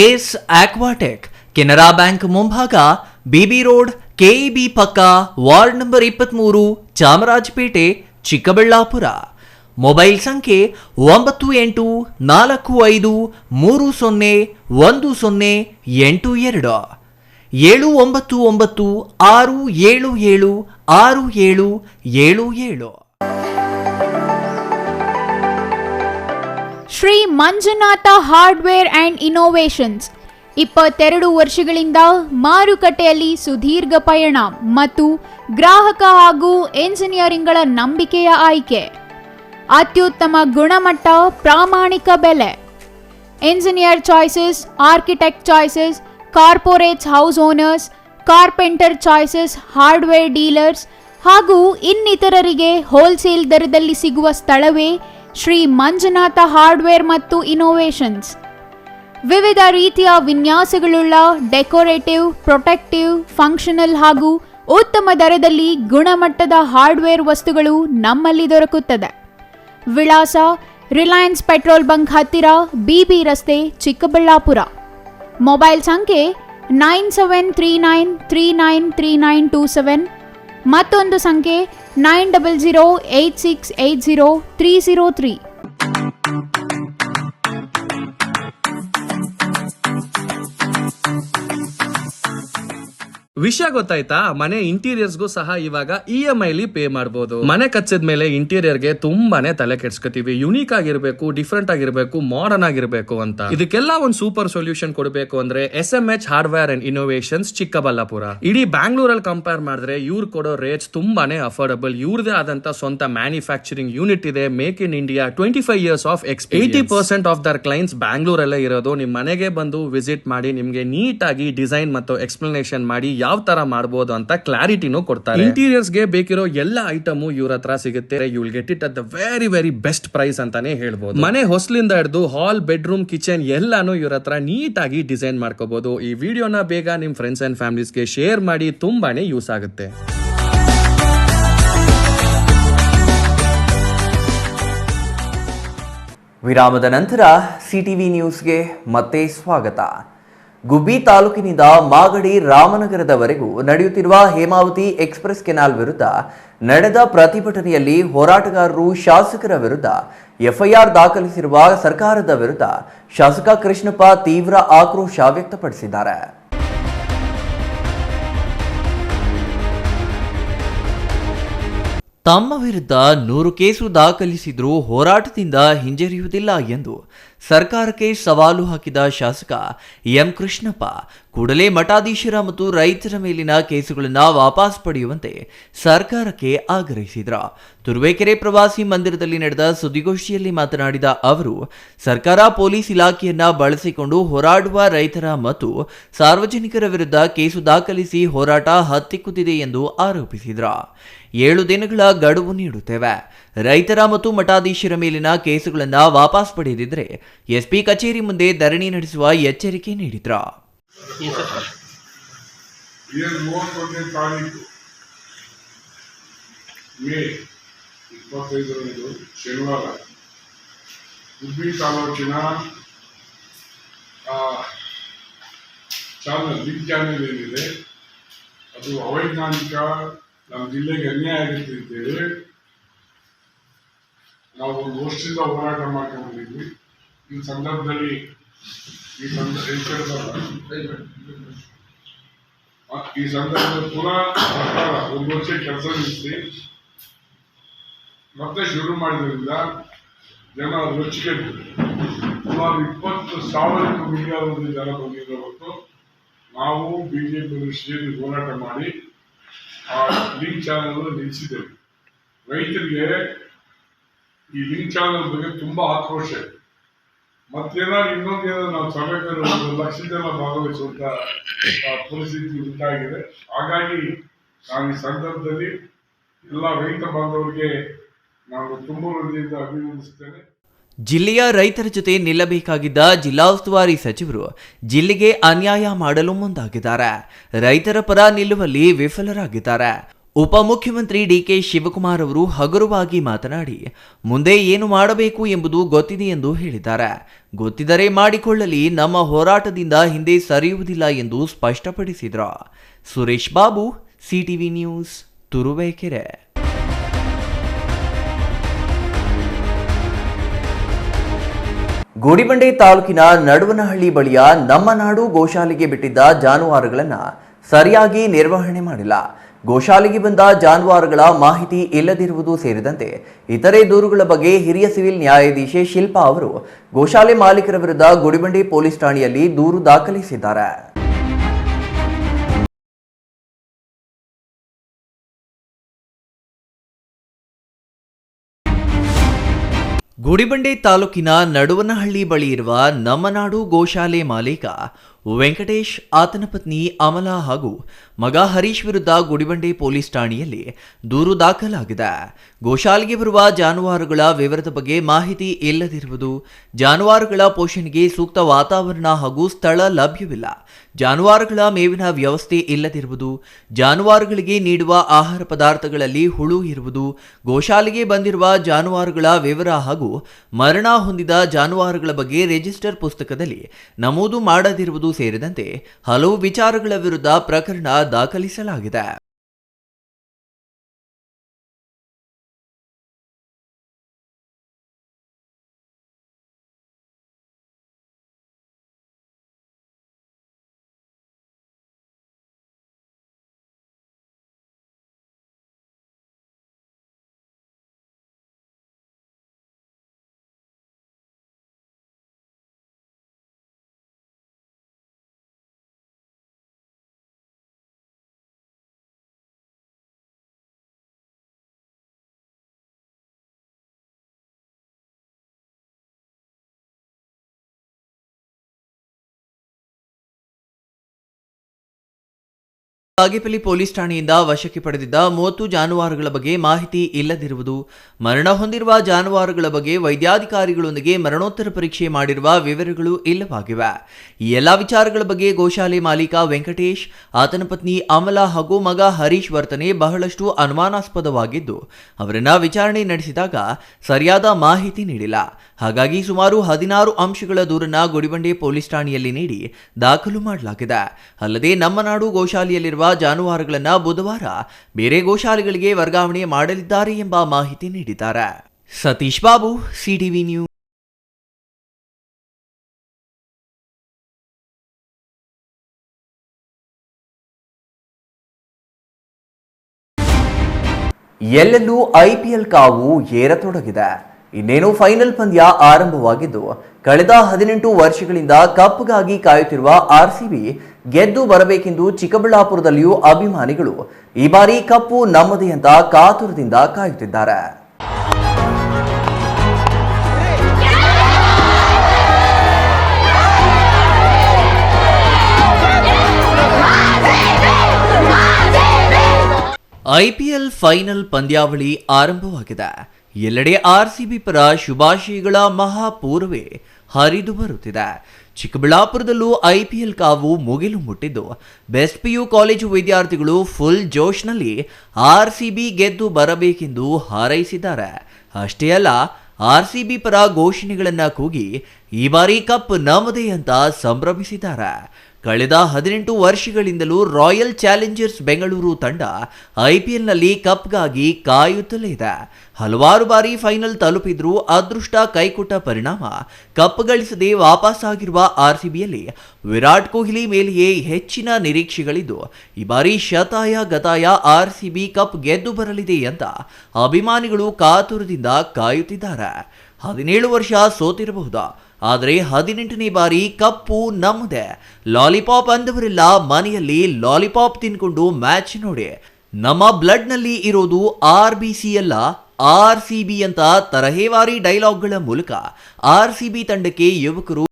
ಏಸ್ ಆಕ್ವಾಟೆಕ್, ಕೆನರಾ ಬ್ಯಾಂಕ್ ಮುಂಭಾಗ, BB ರೋಡ್, KEB ಪಕ್ಕ, ward number 23, Chamarajpet, Chikkaballapur. Mobile ಸಂಖ್ಯೆ 9845301082, 7996776777. Shri Manjunatha hardware and innovations 22 ವರ್ಷಗಳಿಂದ ಮಾರುಕಟ್ಟೆಯಲ್ಲಿ ಸುದೀರ್ಘ ಪಯಣ ಮತ್ತು ಗ್ರಾಹಕ ಹಾಗೂ ಎಂಜಿನಿಯರಿಂಗ್ಗಳ ನಂಬಿಕೆಯ ಆಯ್ಕೆ. ಅತ್ಯುತ್ತಮ ಗುಣಮಟ್ಟ, ಪ್ರಾಮಾಣಿಕ ಬೆಲೆ. Engineer choices, architect choices, corporates house owners, carpenter choices, hardware dealers ಹಾಗೂ ಇನ್ನಿತರರಿಗೆ ಹೋಲ್ಸೇಲ್ ದರದಲ್ಲಿ ಸಿಗುವ ಸ್ಥಳವೇ ಶ್ರೀ ಮಂಜುನಾಥ ಹಾರ್ಡ್ವೇರ್ ಮತ್ತು ಇನ್ನೋವೇಷನ್ಸ್. ವಿವಿಧ ರೀತಿಯ ವಿನ್ಯಾಸಗಳುಳ್ಳ ಡೆಕೋರೇಟಿವ್, ಪ್ರೊಟೆಕ್ಟಿವ್, ಫಂಕ್ಷನಲ್ ಹಾಗೂ ಉತ್ತಮ ದರದಲ್ಲಿ ಗುಣಮಟ್ಟದ ಹಾರ್ಡ್ವೇರ್ ವಸ್ತುಗಳು ನಮ್ಮಲ್ಲಿ ದೊರಕುತ್ತದೆ. ವಿಳಾಸ: ರಿಲಯನ್ಸ್ ಪೆಟ್ರೋಲ್ ಬಂಕ್ ಹತ್ತಿರ, BB ರಸ್ತೆ, ಚಿಕ್ಕಬಳ್ಳಾಪುರ. ಮೊಬೈಲ್ ಸಂಖ್ಯೆ 9739393927. ಮತ್ತೊಂದು ಸಂಖ್ಯೆ 9008680303. ವಿಷಯ ಗೊತ್ತಾಯ್ತಾ? ಮನೆ ಇಂಟೀರಿಯರ್ಸ್ಗೂ ಸಹ ಇವಾಗ EMI ಪೇ ಮಾಡಬಹುದು. ಮನೆ ಕಚ್ಚಿದ ಮೇಲೆ ಇಂಟೀರಿಯರ್ಗೆ ತುಂಬಾನೇ ತಲೆ ಕೆಡ್ಸ್ಕೊತೀವಿ. ಯುನೀಕ್ ಆಗಿರ್ಬೇಕು, ಡಿಫ್ರೆಂಟ್ ಆಗಿರ್ಬೇಕು, ಮಾಡರ್ನ್ ಆಗಿರ್ಬೇಕು ಅಂತ. ಇದಕ್ಕೆಲ್ಲ ಒಂದು ಸೂಪರ್ ಸೊಲ್ಯೂಷನ್ ಕೊಡಬೇಕು ಅಂದ್ರೆ SMH hardware and innovations Chikkaballapur. ಇಡೀ ಬ್ಯಾಂಗ್ಳೂರಲ್ಲಿ ಕಂಪೇರ್ ಮಾಡಿದ್ರೆ ಇವ್ರು ಕೊಡೋ ರೇಟ್ಸ್ ತುಂಬಾನೇ ಅಫೋರ್ಡಬಲ್. ಇವ್ರದೇ ಆದಂತ ಸ್ವಂತ ಮ್ಯಾನುಫ್ಯಾಕ್ಚರಿಂಗ್ ಯೂನಿಟ್ ಇದೆ. Make in India 25 years of experience. 80% of their clients ಬ್ಯಾಂಗ್ಳೂರಲ್ಲೇ ಇರೋದು. ನಿಮ್ ಮನೆಗೆ ಬಂದು ವಿಸಿಟ್ ಮಾಡಿ ನಿಮ್ಗೆ ನೀಟ್ ಆಗಿ ಡಿಸೈನ್ ಮತ್ತು ಎಕ್ಸ್ಪ್ಲನೇಷನ್ ಮಾಡಿ ಯಾವ ತರ ಮಾಡಬಹುದು ಅಂತ ಕ್ಲಾರಿಟಿನೂ ಕೊಡ್ತಾರೆ. ಇಂಟೀರಿಯರ್ಸ್ ಗೆ ಬೇಕಿರೋ ಎಲ್ಲ ಐಟಮ್ ಇವ್ರ ಹತ್ರ ಸಿಗುತ್ತೆ. You will get it at the very very best price ಅಂತಾನೆ ಹೇಳ್ಬೋದು. ಮನೆ ಹೊಸಲಿಂದ ಹಿಡಿದು ಹಾಲ್, ಬೆಡ್ರೂಮ್, ಕಿಚನ್ ಎಲ್ಲಾನು ಇವ್ರ ಹತ್ರ ನೀಟ್ ಆಗಿ ಡಿಸೈನ್ ಮಾಡ್ಕೋಬಹುದು. ಈ ವಿಡಿಯೋನ ಬೇಗ ನಿಮ್ ಫ್ರೆಂಡ್ಸ್ ಅಂಡ್ ಫ್ಯಾಮಿಲೀಸ್ಗೆ ಶೇರ್ ಮಾಡಿ, ತುಂಬಾನೇ ಯೂಸ್ ಆಗುತ್ತೆ. ವಿರಾಮದ ನಂತರ CTV ನ್ಯೂಸ್ಗೆ ಮತ್ತೆ ಸ್ವಾಗತ. ಗುಬ್ಬಿ ತಾಲೂಕಿನಿಂದ ಮಾಗಡಿ ರಾಮನಗರದವರೆಗೂ ನಡೆಯುತ್ತಿರುವ ಹೇಮಾವತಿ ಎಕ್ಸ್ಪ್ರೆಸ್ ಕೆನಾಲ್ ವಿರುದ್ಧ ನಡೆದ ಪ್ರತಿಭಟನೆಯಲ್ಲಿ ಹೋರಾಟಗಾರರು ಶಾಸಕರ ವಿರುದ್ಧ FIR ದಾಖಲಿಸಿರುವ ಸರ್ಕಾರದ ವಿರುದ್ಧ ಶಾಸಕ ಕೃಷ್ಣಪ್ಪ ತೀವ್ರ ಆಕ್ರೋಶ ವ್ಯಕ್ತಪಡಿಸಿದ್ದಾರೆ. ತಮ್ಮ ವಿರುದ್ಧ 100 ಕೇಸು ದಾಖಲಿಸಿದ್ರೂ ಹೋರಾಟದಿಂದ ಹಿಂಜರಿಯುವುದಿಲ್ಲ ಎಂದು ಸರ್ಕಾರಕ್ಕೆ ಸವಾಲು ಹಾಕಿದ ಶಾಸಕ ಎಂ ಕೃಷ್ಣಪ್ಪ ಕೂಡಲೇ ಮಠಾಧೀಶರ ಮತ್ತು ರೈತರ ಮೇಲಿನ ಕೇಸುಗಳನ್ನು ವಾಪಸ್ ಪಡೆಯುವಂತೆ ಸರ್ಕಾರಕ್ಕೆ ಆಗ್ರಹಿಸಿದರು. ತುರುವೇಕೆರೆ ಪ್ರವಾಸಿ ಮಂದಿರದಲ್ಲಿ ನಡೆದ ಸುದ್ದಿಗೋಷ್ಠಿಯಲ್ಲಿ ಮಾತನಾಡಿದ ಅವರು, ಸರ್ಕಾರ ಪೊಲೀಸ್ ಇಲಾಖೆಯನ್ನ ಬಳಸಿಕೊಂಡು ಹೋರಾಡುವ ರೈತರ ಮತ್ತು ಸಾರ್ವಜನಿಕರ ವಿರುದ್ಧ ಕೇಸು ದಾಖಲಿಸಿ ಹೋರಾಟ ಹತ್ತಿಕ್ಕುತ್ತಿದೆ ಎಂದು ಆರೋಪಿಸಿದರು. 7 ದಿನಗಳ ಗಡುವು ನೀಡುತ್ತೇವೆ. ರೈತರ ಮತ್ತು ಮಠಾಧೀಶರ ಮೇಲಿನ ಕೇಸುಗಳನ್ನು ವಾಪಸ್ ಪಡೆಯದಿದ್ದರೆ SP ಕಚೇರಿ ಮುಂದೆ ಧರಣಿ ನಡೆಸುವ ಎಚ್ಚರಿಕೆ ನೀಡಿದ್ರು. 31ನೇ ತಾರೀಕು ಮೇ 25ರಂದು ಶನಿವಾರ ಗುಬ್ಬಿ ತಾಲೂಕಿನ ಬಿಗ್ ಚಾನೆಲ್ ಏನಿದೆ ಅದು ಅವೈಜ್ಞಾನಿಕ, ನಮ್ಮ ಜಿಲ್ಲೆಗೆ ಅನ್ಯಾಯ ಆಗುತ್ತೆ ಅಂತೇಳಿ ನಾವು ಒಂದು ವರ್ಷದಿಂದ ಹೋರಾಟ ಮಾಡ್ಕೊಂಡಿದ್ವಿ. ಈ ಸಂದರ್ಭದಲ್ಲಿ ಪುನಃ ಸರ್ಕಾರ 1 ವರ್ಷ ಕೆಲಸ ನಿಲ್ಲಿಸಿ ಮತ್ತೆ ಶುರು ಮಾಡಿದ್ರಿಂದ ಜನ ರೊಚ್ಚಿಗೆದ್ದು ಸುಮಾರು 20,000 ಮೀಡಿಯಾದಲ್ಲಿ ಜನ ಬಂದಿರೋ ಹೊತ್ತು ನಾವು BJP ಸೇರಿ ಹೋರಾಟ ಮಾಡಿ ಆ ಲಿಂಕ್ ಚಾನಲ್ ನಿಲ್ಲಿಸಿದ್ದೇವೆ. ರೈತರಿಗೆ ಈ ಲಿಂಕ್ ಚಾನಲ್ ಬಗ್ಗೆ ತುಂಬಾ ಆಕ್ರೋಶ ಇದೆ. ಮತ್ತೇನಾದ್ರು ಇನ್ನೊಂದೇನಾದ್ರು ನಾವು ಸಭೆಗಳು 1 ಲಕ್ಷ ಜನ ಭಾಗವಹಿಸುವಂತ ಪರಿಸ್ಥಿತಿ ಉಂಟಾಗಿದೆ. ಹಾಗಾಗಿ ನಾನು ಈ ಸಂದರ್ಭದಲ್ಲಿ ಎಲ್ಲ ರೈತ ಬಾಂಧವರಿಗೆ ನಾನು ತುಂಬ ಹೃದಯದಿಂದ ಅಭಿನಂದಿಸುತ್ತೇನೆ. ಜಿಲ್ಲೆಯ ರೈತರ ಜೊತೆ ನಿಲ್ಲಬೇಕಾಗಿದ್ದ ಜಿಲ್ಲಾ ಉಸ್ತುವಾರಿ ಸಚಿವರು ಜಿಲ್ಲೆಗೆ ಅನ್ಯಾಯ ಮಾಡಲು ಮುಂದಾಗಿದ್ದಾರೆ. ರೈತರ ಪರ ನಿಲ್ಲುವಲ್ಲಿ ವಿಫಲರಾಗಿದ್ದಾರೆ. ಉಪಮುಖ್ಯಮಂತ್ರಿ DK ಶಿವಕುಮಾರ್ ಅವರು ಹಗುರವಾಗಿ ಮಾತನಾಡಿ, ಮುಂದೆ ಏನು ಮಾಡಬೇಕು ಎಂಬುದು ಗೊತ್ತಿದೆ ಎಂದು ಹೇಳಿದ್ದಾರೆ. ಗೊತ್ತಿದ್ದರೆ ಮಾಡಿಕೊಳ್ಳಲಿ, ನಮ್ಮ ಹೋರಾಟದಿಂದ ಹಿಂದೆ ಸರಿಯುವುದಿಲ್ಲ ಎಂದು ಸ್ಪಷ್ಟಪಡಿಸಿದರು. Suresh Babu, CTV news, Turuvekere. ಗುಡಿಬಂಡೆ ತಾಲೂಕಿನ ನಡುವನಹಳ್ಳಿ ಬಳಿಯ ನಮ್ಮ ನಾಡು ಗೋಶಾಲೆಗೆ ಬಿಟ್ಟಿದ್ದ ಜಾನುವಾರುಗಳನ್ನು ಸರಿಯಾಗಿ ನಿರ್ವಹಣೆ ಮಾಡಿಲ್ಲ. ಗೋಶಾಲೆಗೆ ಬಂದ ಜಾನುವಾರುಗಳ ಮಾಹಿತಿ ಇಲ್ಲದಿರುವುದು ಸೇರಿದಂತೆ ಇತರೆ ದೂರುಗಳ ಬಗ್ಗೆ ಹಿರಿಯ ಸಿವಿಲ್ ನ್ಯಾಯಾಧೀಶೆ ಶಿಲ್ಪಾ ಅವರು ಗೋಶಾಲೆ ಮಾಲೀಕರ ವಿರುದ್ಧ ಗುಡಿಬಂಡೆ ಪೊಲೀಸ್ ಠಾಣೆಯಲ್ಲಿ ದೂರು ದಾಖಲಿಸಿದ್ದಾರೆ. ಗುಡಿಬಂಡೆ ತಾಲೂಕಿನ ನಡುವನಹಳ್ಳಿ ಬಳಿ ಇರುವ ನಮ್ಮ ನಾಡು ಗೋಶಾಲೆ ಮಾಲೀಕ ವೆಂಕಟೇಶ್, ಆತನ ಪತ್ನಿ ಅಮಲಾ ಹಾಗೂ ಮಗ ಹರೀಶ್ ವಿರುದ್ಧ ಗುಡಿಬಂಡೆ ಪೊಲೀಸ್ ಠಾಣೆಯಲ್ಲಿ ದೂರು ದಾಖಲಾಗಿದೆ. ಗೋಶಾಲೆಗೆ ಬರುವ ಜಾನುವಾರುಗಳ ವಿವರದ ಬಗ್ಗೆ ಮಾಹಿತಿ ಇಲ್ಲದಿರುವುದು, ಜಾನುವಾರುಗಳ ಪೋಷಣೆಗೆ ಸೂಕ್ತ ವಾತಾವರಣ ಹಾಗೂ ಸ್ಥಳ ಲಭ್ಯವಿಲ್ಲ, ಜಾನುವಾರುಗಳ ಮೇವಿನ ವ್ಯವಸ್ಥೆ ಇಲ್ಲದಿರುವುದು, ಜಾನುವಾರುಗಳಿಗೆ ನೀಡುವ ಆಹಾರ ಪದಾರ್ಥಗಳಲ್ಲಿ ಹುಳು ಇರುವುದು, ಗೋಶಾಲೆಗೆ ಬಂದಿರುವ ಜಾನುವಾರುಗಳ ವಿವರ ಹಾಗೂ ಮರಣ ಹೊಂದಿದ ಜಾನುವಾರುಗಳ ಬಗ್ಗೆ ರಿಜಿಸ್ಟರ್ ಪುಸ್ತಕದಲ್ಲಿ ನಮೂದು ಮಾಡದಿರುವುದು ಸೇರಿದಂತೆ ಹಲವು ವಿಚಾರಗಳ ವಿರುದ್ಧ ಪ್ರಕರಣ ದಾಖಲಿಸಲಾಗಿದೆ. ಬಾಗೇಪಲ್ಲಿ ಪೊಲೀಸ್ ಠಾಣೆಯಿಂದ ವಶಕ್ಕೆ ಪಡೆದಿದ್ದ 30 ಜಾನುವಾರುಗಳ ಬಗ್ಗೆ ಮಾಹಿತಿ ಇಲ್ಲದಿರುವುದು, ಮರಣ ಹೊಂದಿರುವ ಜಾನುವಾರುಗಳ ಬಗ್ಗೆ ವೈದ್ಯಾಧಿಕಾರಿಗಳೊಂದಿಗೆ ಮರಣೋತ್ತರ ಪರೀಕ್ಷೆ ಮಾಡಿರುವ ವಿವರಗಳು ಇಲ್ಲವಾಗಿವೆ. ಈ ಎಲ್ಲ ವಿಚಾರಗಳ ಬಗ್ಗೆ ಗೋಶಾಲೆ ಮಾಲೀಕ ವೆಂಕಟೇಶ್, ಆತನ ಪತ್ನಿ ಅಮಲಾ ಹಾಗೂ ಮಗ ಹರೀಶ್ ವರ್ತನೆ ಬಹಳಷ್ಟು ಅನುಮಾನಾಸ್ಪದವಾಗಿದ್ದು, ಅವರನ್ನ ವಿಚಾರಣೆ ನಡೆಸಿದಾಗ ಸರಿಯಾದ ಮಾಹಿತಿ ನೀಡಿಲ್ಲ. ಹಾಗಾಗಿ ಸುಮಾರು 16 ಅಂಶಗಳ ದೂರನ್ನ ಗುಡಿಬಂಡೆ ಪೊಲೀಸ್ ಠಾಣೆಯಲ್ಲಿ ನೀಡಿ ದಾಖಲು ಮಾಡಲಾಗಿದೆ. ಅಲ್ಲದೆ ನಮ್ಮ ನಾಡು ಗೋಶಾಲೆಯಲ್ಲಿರುವ ಜಾನುವಾರುಗಳನ್ನು ಬುಧವಾರ ಬೇರೆ ಗೋಶಾಲೆಗಳಿಗೆ ವರ್ಗಾವಣೆ ಮಾಡಲಿದ್ದಾರೆ ಎಂಬ ಮಾಹಿತಿ ನೀಡಿದ್ದಾರೆ. Satish Babu, CTV news. ಎಲ್ಲೆಲ್ಲೂ ಐಪಿಎಲ್ ಕಾವು ಏರತೊಡಗಿದೆ. ಇನ್ನೇನು ಫೈನಲ್ ಪಂದ್ಯ ಆರಂಭವಾಗಿದ್ದು, ಕಳೆದ 18 ವರ್ಷಗಳಿಂದ ಕಪ್ಗಾಗಿ ಕಾಯುತ್ತಿರುವ ಆರ್ಸಿಬಿ ಗೆದ್ದು ಬರಬೇಕೆಂದು ಚಿಕ್ಕಬಳ್ಳಾಪುರದಲ್ಲಿಯೂ ಅಭಿಮಾನಿಗಳು ಈ ಬಾರಿ ಕಪ್ಪು ನಮ್ಮದೇ ಅಂತ ಕಾತುರದಿಂದ ಕಾಯುತ್ತಿದ್ದಾರೆ. ಐಪಿಎಲ್ ಫೈನಲ್ ಪಂದ್ಯಾವಳಿ ಆರಂಭವಾಗಿದೆ. ಎಲ್ಲೆಡೆ ಆರ್ಸಿಬಿ ಪರ ಶುಭಾಶಯಗಳ ಮಹಾಪೂರ್ವೇ ಹರಿದು ಬರುತ್ತಿದೆ. ಚಿಕ್ಕಬಳ್ಳಾಪುರದಲ್ಲೂ ಐಪಿಎಲ್ ಕಾವು ಮುಗಿಲು ಮುಟ್ಟಿದ್ದು, ಬೆಸ್ಟ್ ಪಿಯು ಕಾಲೇಜು ವಿದ್ಯಾರ್ಥಿಗಳು ಫುಲ್ ಜೋಶ್ನಲ್ಲಿ ಆರ್ಸಿಬಿ ಗೆದ್ದು ಬರಬೇಕೆಂದು ಹಾರೈಸಿದ್ದಾರೆ. ಅಷ್ಟೇ ಅಲ್ಲ, ಆರ್ಸಿಬಿ ಪರ ಘೋಷಣೆಗಳನ್ನ ಕೂಗಿ ಈ ಬಾರಿ ಕಪ್ ನಮ್ಮದೇ ಅಂತ ಸಂಭ್ರಮಿಸಿದ್ದಾರೆ. ಕಳೆದ 18 ವರ್ಷಗಳಿಂದಲೂ ರಾಯಲ್ ಚಾಲೆಂಜರ್ಸ್ ಬೆಂಗಳೂರು ತಂಡ ಐಪಿಎಲ್ನಲ್ಲಿ ಕಪ್ಗಾಗಿ ಕಾಯುತ್ತಲೇ ಇದೆ. ಹಲವಾರು ಬಾರಿ ಫೈನಲ್ ತಲುಪಿದ್ರೂ ಅದೃಷ್ಟ ಕೈಕೊಟ್ಟ ಪರಿಣಾಮ ಕಪ್ ಗಳಿಸದೆ ವಾಪಸ್ಸಾಗಿರುವ ಆರ್ಸಿಬಿಯಲ್ಲಿ ವಿರಾಟ್ ಕೊಹ್ಲಿ ಮೇಲೆಯೇ ಹೆಚ್ಚಿನ ನಿರೀಕ್ಷೆಗಳಿದ್ದು, ಈ ಬಾರಿ ಶತಾಯ ಗತಾಯ ಆರ್ಸಿಬಿ ಕಪ್ ಗೆದ್ದು ಬರಲಿದೆ ಅಂತ ಅಭಿಮಾನಿಗಳು ಕಾತುರದಿಂದ ಕಾಯುತ್ತಿದ್ದಾರೆ. 17 ವರ್ಷ ಸೋತಿರಬಹುದು, ಆದರೆ 18ನೇ ಬಾರಿ ಕಪ್ಪು ನಮ್ಮದೇ. ಲಾಲಿಪಾಪ್ ಅಂದವರೆಲ್ಲ ಮನೆಯಲ್ಲಿ ಲಾಲಿಪಾಪ್ ತಿನ್ಕೊಂಡು ಮ್ಯಾಚ್ ನೋಡಿ. ನಮ್ಮ ಬ್ಲಡ್ನಲ್ಲಿ ಇರೋದು RBC ಅಲ್ಲ RCB ಅಂತ ತರಹೇವಾರಿ ಡೈಲಾಗ್ಗಳ ಮೂಲಕ RCB ತಂಡಕ್ಕೆ ಯುವಕರು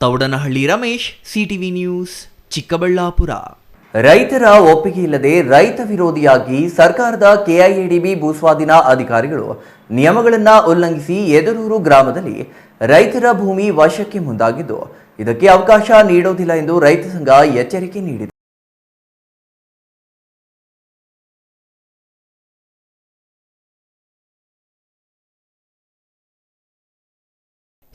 ತೌಡನಹಳ್ಳಿ ರಮೇಶ್, ಸಿಟಿವಿ ನ್ಯೂಸ್, ಚಿಕ್ಕಬಳ್ಳಾಪುರ. ರೈತರ ಒಪ್ಪಿಗೆ ಇಲ್ಲದೆ ರೈತ ವಿರೋಧಿಯಾಗಿ ಸರ್ಕಾರದ ಕೆಐಎಡಿಬಿ ಭೂಸ್ವಾಧೀನ ಅಧಿಕಾರಿಗಳು ನಿಯಮಗಳನ್ನು ಉಲ್ಲಂಘಿಸಿ ಎದರೂರು ಗ್ರಾಮದಲ್ಲಿ ರೈತರ ಭೂಮಿ ವಶಕ್ಕೆ ಮುಂದಾಗಿದ್ದು, ಇದಕ್ಕೆ ಅವಕಾಶ ನೀಡೋದಿಲ್ಲ ಎಂದು ರೈತ ಸಂಘ ಎಚ್ಚರಿಕೆ ನೀಡಿದೆ.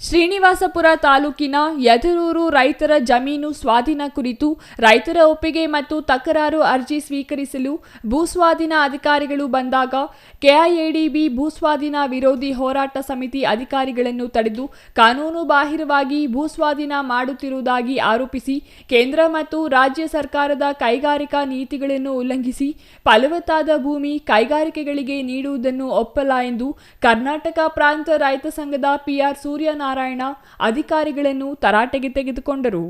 ಶ್ರೀನಿವಾಸಪುರ ತಾಲೂಕಿನ ಯದರೂರು ರೈತರ ಜಮೀನು ಸ್ವಾಧೀನ ಕುರಿತು ರೈತರ ಒಪ್ಪಿಗೆ ಮತ್ತು ತಕರಾರು ಅರ್ಜಿ ಸ್ವೀಕರಿಸಲು ಭೂಸ್ವಾಧೀನ ಅಧಿಕಾರಿಗಳು ಬಂದಾಗ ಕೆಐಎಡಿಬಿ ಭೂಸ್ವಾಧೀನ ವಿರೋಧಿ ಹೋರಾಟ ಸಮಿತಿ ಅಧಿಕಾರಿಗಳನ್ನು ತಡೆದು ಕಾನೂನು ಬಾಹಿರವಾಗಿ ಭೂಸ್ವಾಧೀನ ಮಾಡುತ್ತಿರುವುದಾಗಿ ಆರೋಪಿಸಿ ಕೇಂದ್ರ ಮತ್ತು ರಾಜ್ಯ ಸರ್ಕಾರದ ಕೈಗಾರಿಕಾ ನೀತಿಗಳನ್ನು ಉಲ್ಲಂಘಿಸಿ ಫಲವತ್ತಾದ ಭೂಮಿ ಕೈಗಾರಿಕೆಗಳಿಗೆ ನೀಡುವುದನ್ನು ಒಪ್ಪಲ್ಲ ಎಂದು ಕರ್ನಾಟಕ ಪ್ರಾಂತ ರೈತ ಸಂಘದ ಪಿಆರ್ ಸೂರ್ಯನಾರಾಯಣ ಅಧಿಕಾರಿಗಳನ್ನು ತರಾಟೆಗೆ ತೆಗೆದುಕೊಂಡರು.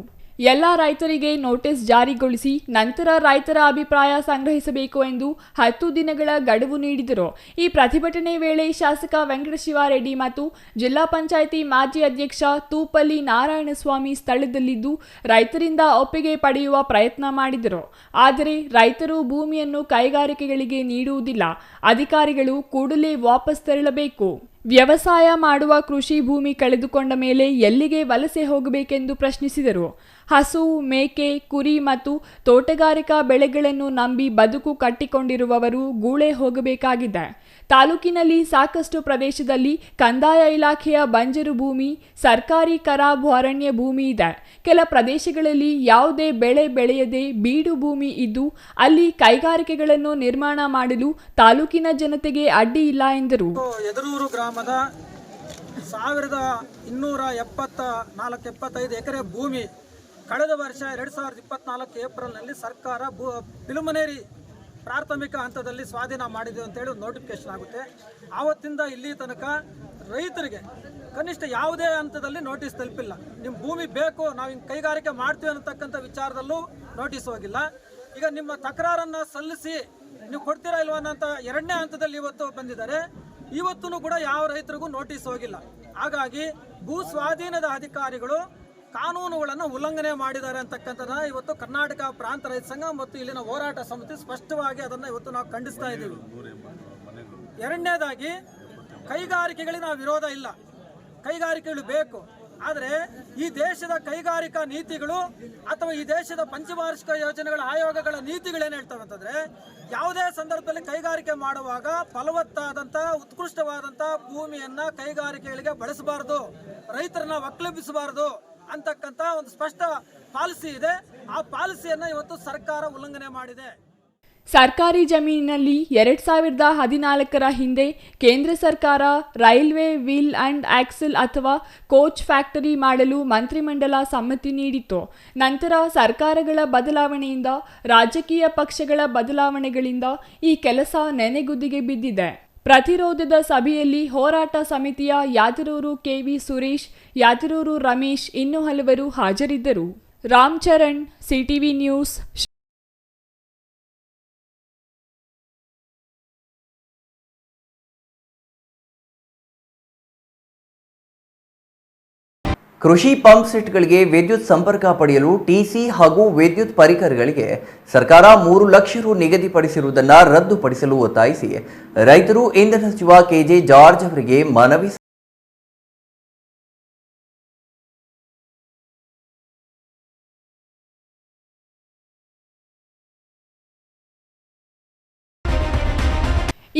ಎಲ್ಲ ರೈತರಿಗೆ ನೋಟಿಸ್ ಜಾರಿಗೊಳಿಸಿ ನಂತರ ರೈತರ ಅಭಿಪ್ರಾಯ ಸಂಗ್ರಹಿಸಬೇಕು ಎಂದು 10 ದಿನಗಳ ಗಡುವು ನೀಡಿದರು. ಈ ಪ್ರತಿಭಟನೆ ವೇಳೆ ಶಾಸಕ ವೆಂಕಟಶಿವಾರೆಡ್ಡಿ ಮತ್ತು ಜಿಲ್ಲಾ ಪಂಚಾಯಿತಿ ಮಾಜಿ ಅಧ್ಯಕ್ಷ ತೂಪಲ್ಲಿ ನಾರಾಯಣಸ್ವಾಮಿ ಸ್ಥಳದಲ್ಲಿದ್ದು ರೈತರಿಂದ ಒಪ್ಪಿಗೆ ಪಡೆಯುವ ಪ್ರಯತ್ನ ಮಾಡಿದರು. ಆದರೆ ರೈತರು ಭೂಮಿಯನ್ನು ಕೈಗಾರಿಕೆಗಳಿಗೆ ನೀಡುವುದಿಲ್ಲ, ಅಧಿಕಾರಿಗಳು ಕೂಡಲೇ ವಾಪಸ್ ತೆರಳಬೇಕು. ವ್ಯವಸಾಯ ಮಾಡುವ ಕೃಷಿ ಭೂಮಿ ಕಳೆದುಕೊಂಡ ಮೇಲೆ ಎಲ್ಲಿಗೆ ವಲಸೆ ಹೋಗಬೇಕೆಂದು ಪ್ರಶ್ನಿಸಿದರು. ಹಸು, ಮೇಕೆ, ಕುರಿ ಮತ್ತು ತೋಟಗಾರಿಕಾ ಬೆಳೆಗಳನ್ನು ನಂಬಿ ಬದುಕು ಕಟ್ಟಿಕೊಂಡಿರುವವರು ಗೂಳೆ ಹೋಗಬೇಕಾಗಿದೆ. ತಾಲೂಕಿನಲ್ಲಿ ಸಾಕಷ್ಟು ಪ್ರದೇಶದಲ್ಲಿ ಕಂದಾಯ ಇಲಾಖೆಯ ಬಂಜರು ಭೂಮಿ, ಸರ್ಕಾರಿ ಕರಾಬು ಅರಣ್ಯ ಭೂಮಿ ಇದೆ. ಕೆಲ ಪ್ರದೇಶಗಳಲ್ಲಿ ಯಾವುದೇ ಬೆಳೆ ಬೆಳೆಯದೆ ಬೀಡು ಭೂಮಿ ಇದ್ದು ಅಲ್ಲಿ ಕೈಗಾರಿಕೆಗಳನ್ನು ನಿರ್ಮಾಣ ಮಾಡಲು ತಾಲೂಕಿನ ಜನತೆಗೆ ಅಡ್ಡಿ ಇಲ್ಲ ಎಂದರು. ಯದರೂರು ಗ್ರಾಮದ 1274-75 ಎಕರೆ ಭೂಮಿ ಕಳೆದ ವರ್ಷ 2024 ಏಪ್ರಿಲ್ನಲ್ಲಿ ಸರ್ಕಾರ ಪಿಲುಮನೇರಿ ಪ್ರಾಥಮಿಕ ಹಂತದಲ್ಲಿ ಸ್ವಾಧೀನ ಮಾಡಿದೆ ಅಂತೇಳಿ ಒಂದು ನೋಟಿಫಿಕೇಶನ್ ಆಗುತ್ತೆ. ಆವತ್ತಿಂದ ಇಲ್ಲಿ ತನಕ ರೈತರಿಗೆ ಕನಿಷ್ಠ ಯಾವುದೇ ಹಂತದಲ್ಲಿ ನೋಟಿಸ್ ತಲುಪಿಲ್ಲ. ನಿಮ್ಮ ಭೂಮಿ ಬೇಕು, ನಾವು ಹಿಂಗೆ ಕೈಗಾರಿಕೆ ಮಾಡ್ತೀವಿ ಅನ್ನತಕ್ಕಂಥ ವಿಚಾರದಲ್ಲೂ ನೋಟಿಸ್ ಹೋಗಿಲ್ಲ. ಈಗ ನಿಮ್ಮ ತಕರಾರನ್ನು ಸಲ್ಲಿಸಿ ನೀವು ಕೊಡ್ತೀರಾ ಇಲ್ವಾ ಅನ್ನೋಂಥ 2ನೇ ಹಂತದಲ್ಲಿ ಇವತ್ತು ಬಂದಿದ್ದಾರೆ. ಇವತ್ತೂ ಕೂಡ ಯಾವ ರೈತರಿಗೂ ನೋಟಿಸ್ ಹೋಗಿಲ್ಲ. ಹಾಗಾಗಿ ಭೂ ಸ್ವಾಧೀನದ ಅಧಿಕಾರಿಗಳು ಕಾನೂನುಗಳನ್ನು ಉಲ್ಲಂಘನೆ ಮಾಡಿದ್ದಾರೆ ಅಂತಕ್ಕಂಥದ್ದನ್ನ ಇವತ್ತು ಕರ್ನಾಟಕ ಪ್ರಾಂತ ರೈತ ಸಂಘ ಮತ್ತು ಇಲ್ಲಿನ ಹೋರಾಟ ಸಮಿತಿ ಸ್ಪಷ್ಟವಾಗಿ ಅದನ್ನು ಇವತ್ತು ನಾವು ಖಂಡಿಸ್ತಾ ಇದ್ದೀವಿ. 2ನೇದಾಗಿ ಕೈಗಾರಿಕೆಗಳಿಗೆ ನಾವು ವಿರೋಧ ಇಲ್ಲ, ಕೈಗಾರಿಕೆಗಳು ಬೇಕು. ಆದರೆ ಈ ದೇಶದ ಕೈಗಾರಿಕಾ ನೀತಿಗಳು ಅಥವಾ ಈ ದೇಶದ ಪಂಚವಾರ್ಷಿಕ ಯೋಜನೆಗಳ ಆಯೋಗಗಳ ನೀತಿಗಳೇನು ಹೇಳ್ತವೆ ಅಂತಂದರೆ, ಯಾವುದೇ ಸಂದರ್ಭದಲ್ಲಿ ಕೈಗಾರಿಕೆ ಮಾಡುವಾಗ ಫಲವತ್ತಾದಂಥ ಉತ್ಕೃಷ್ಟವಾದಂಥ ಭೂಮಿಯನ್ನು ಕೈಗಾರಿಕೆಗಳಿಗೆ ಬಳಸಬಾರ್ದು, ರೈತರನ್ನ ಒಕ್ಕಲೆಬ್ಬಿಸಬಾರ್ದು ಅಂತಕ್ಕಂಥ ಒಂದು ಸ್ಪಷ್ಟ ಪಾಲಿಸಿ ಇದೆ. ಆ ಪಾಲಿಸಿಯನ್ನು ಇವತ್ತು ಸರ್ಕಾರ ಉಲ್ಲಂಘನೆ ಮಾಡಿದೆ. ಸರ್ಕಾರಿ ಜಮೀನಿನಲ್ಲಿ 2014ರ ಹಿಂದೆ ಕೇಂದ್ರ ಸರ್ಕಾರ ರೈಲ್ವೆ ವೀಲ್ ಆ್ಯಂಡ್ ಆಕ್ಸಲ್ ಅಥವಾ ಕೋಚ್ ಫ್ಯಾಕ್ಟರಿ ಮಾಡಲು ಮಂತ್ರಿಮಂಡಲ ಸಮ್ಮತಿ ನೀಡಿತ್ತು. ನಂತರ ಸರ್ಕಾರಗಳ ಬದಲಾವಣೆಯಿಂದ, ರಾಜಕೀಯ ಪಕ್ಷಗಳ ಬದಲಾವಣೆಗಳಿಂದ ಈ ಕೆಲಸ ನೆನೆಗುದಿಗೆ ಬಿದ್ದಿದೆ. ಪ್ರತಿರೋಧದ ಸಭೆಯಲ್ಲಿ ಹೋರಾಟ ಸಮಿತಿಯ ಯಾದರೂರು ಕೆವಿ ಸುರೇಶ್, ಯಾದರೂರು ರಮೇಶ್ ಇನ್ನೂ ಹಲವರು ಹಾಜರಿದ್ದರು. Ram Charan, CTV news. ಕೃಷಿ ಪಂಪ್ ಸೆಟ್ಗಳಿಗೆ ವಿದ್ಯುತ್ ಸಂಪರ್ಕ ಪಡೆಯಲು ಟಿಸಿ ಹಾಗೂ ವಿದ್ಯುತ್ ಪರಿಕರಗಳಿಗೆ ಸರ್ಕಾರ 3 ಲಕ್ಷ ರು ನಿಗದಿಪಡಿಸಿರುವುದನ್ನು ರದ್ದುಪಡಿಸಲು ಒತ್ತಾಯಿಸಿ ರೈತರು ಇಂಧನ ಸಚಿವ ಕೆಜೆ ಜಾರ್ಜ್ ಅವರಿಗೆ ಮನವಿ